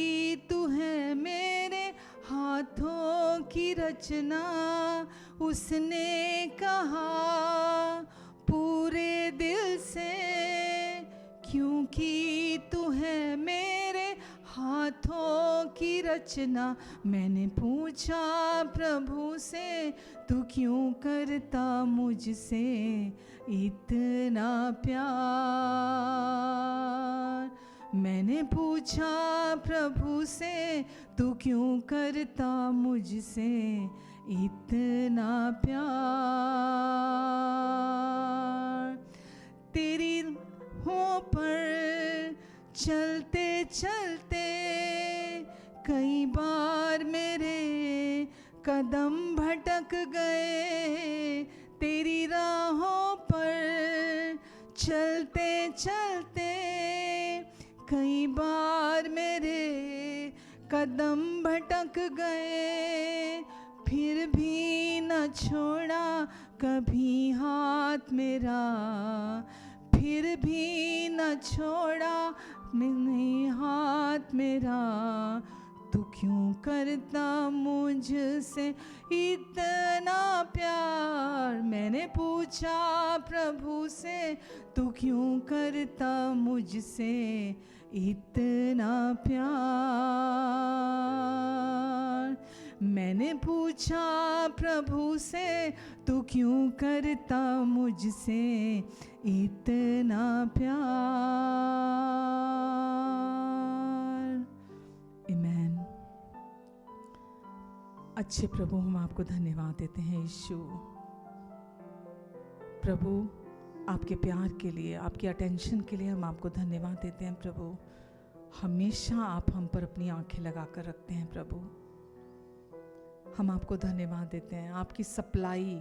तू है मेरे हाथों की रचना। उसने कहा पूरे दिल से, क्योंकि तू है मेरे हाथों की रचना। मैंने पूछा प्रभु से, तू क्यों करता मुझसे इतना प्यार। मैंने पूछा प्रभु से, तू क्यों करता मुझसे इतना प्यार। तेरी राहों पर चलते चलते कई बार मेरे कदम भटक गए। तेरी राहों पर चलते चलते कई बार मेरे कदम भटक गए। फिर भी न छोड़ा कभी हाथ मेरा, फिर भी न छोड़ा मैंने हाथ मेरा। तू क्यों करता मुझसे इतना प्यार। मैंने पूछा प्रभु से, तू क्यों करता मुझसे इतना प्यार। मैंने पूछा प्रभु से, तू क्यों करता मुझसे इतना प्यार। आमीन। अच्छे प्रभु, हम आपको धन्यवाद देते हैं यीशु। प्रभु, आपके प्यार के लिए, आपकी अटेंशन के लिए हम आपको धन्यवाद देते हैं प्रभु। हमेशा आप हम पर अपनी आंखें लगा कर रखते हैं प्रभु। हम आपको धन्यवाद देते हैं। आपकी सप्लाई,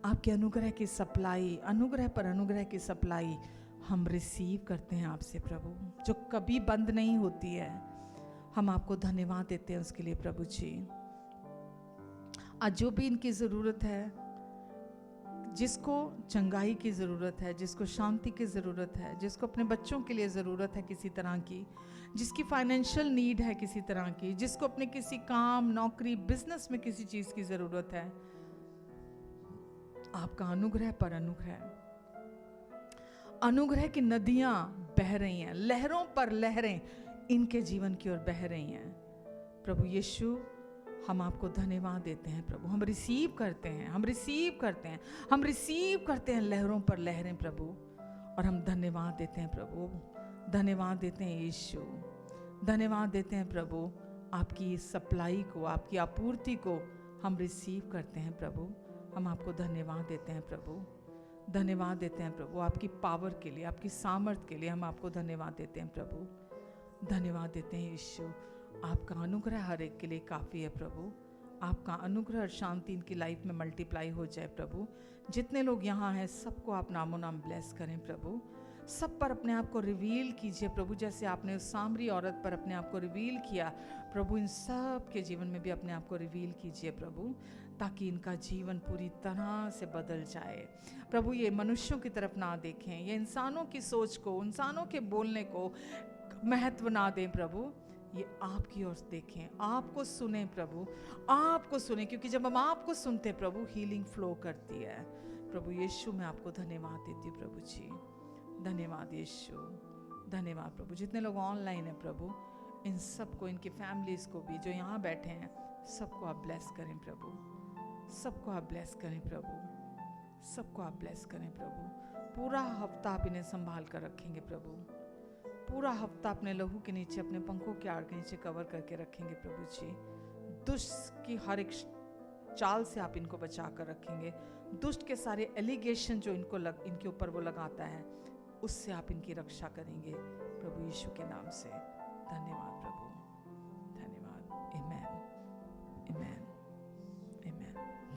आपके अनुग्रह की सप्लाई, अनुग्रह पर अनुग्रह की सप्लाई हम रिसीव करते हैं आपसे प्रभु, जो कभी बंद नहीं होती है। हम आपको धन्यवाद देते हैं उसके लिए प्रभु जी। आज जो भी इनकी ज़रूरत है, जिसको चंगाई की ज़रूरत है, जिसको शांति की ज़रूरत है, जिसको अपने बच्चों के लिए ज़रूरत है किसी तरह की, जिसकी फाइनेंशियल नीड है किसी तरह की, जिसको अपने किसी काम, नौकरी, बिजनेस में किसी चीज़ की ज़रूरत है, आपका अनुग्रह पर अनुग्रह, अनुग्रह की नदियाँ बह रही हैं, लहरों पर लहरें इनके जीवन की ओर बह रही हैं प्रभु यीशु। हम आपको धन्यवाद देते हैं प्रभु। हम रिसीव करते हैं, हम रिसीव करते हैं, हम रिसीव करते हैं लहरों पर लहरें प्रभु, और हम धन्यवाद देते हैं प्रभु। धन्यवाद देते हैं यीशु, धन्यवाद देते हैं प्रभु। आपकी इस सप्लाई को, आपकी आपूर्ति को हम रिसीव करते हैं प्रभु। हम आपको धन्यवाद देते हैं प्रभु, धन्यवाद देते हैं प्रभु। आपकी पावर के लिए, आपकी सामर्थ के लिए हम आपको धन्यवाद देते हैं प्रभु। धन्यवाद देते हैं यीशु। आपका अनुग्रह हर एक के लिए काफ़ी है प्रभु। आपका अनुग्रह और शांति इनकी लाइफ में मल्टीप्लाई हो जाए प्रभु। जितने लोग यहाँ हैं सबको आप नामों नाम ब्लेस करें प्रभु। सब पर अपने आप को रिवील कीजिए प्रभु, जैसे आपने उस सामरी औरत पर अपने आप को रिवील किया प्रभु। इन सब के जीवन में भी अपने आप को रिवील कीजिए प्रभु, ताकि इनका जीवन पूरी तरह से बदल जाए प्रभु। ये मनुष्यों की तरफ ना देखें, ये इंसानों की सोच को, इंसानों के बोलने को महत्व ना दें प्रभु। ये आपकी ओर देखें, आपको सुने प्रभु, आपको सुने, क्योंकि जब हम आपको सुनते प्रभु हीलिंग फ्लो करती है। प्रभु यीशु मैं आपको धन्यवाद देती हूँ प्रभु जी, धन्यवाद यीशु, धन्यवाद प्रभु। जितने लोग ऑनलाइन हैं प्रभु, इन सबको, इनकी फैमिलीज़ को भी जो यहाँ बैठे हैं, सबको आप ब्लेस करें प्रभु, सबको आप ब्लेस करें प्रभु, सबको आप ब्लेस करें प्रभु। पूरा हफ्ता आप इन्हें संभाल कर रखेंगे प्रभु, पूरा हफ्ता अपने लहू के नीचे, अपने पंखों के आड़ के नीचे कवर करके रखेंगे प्रभु जी। दुष्ट की हर एक चाल से आप इनको बचा कर रखेंगे। दुष्ट के सारे एलिगेशन जो इनके ऊपर वो लगाता है, उससे आप इनकी रक्षा करेंगे प्रभु यीशु के नाम से। धन्यवाद प्रभु।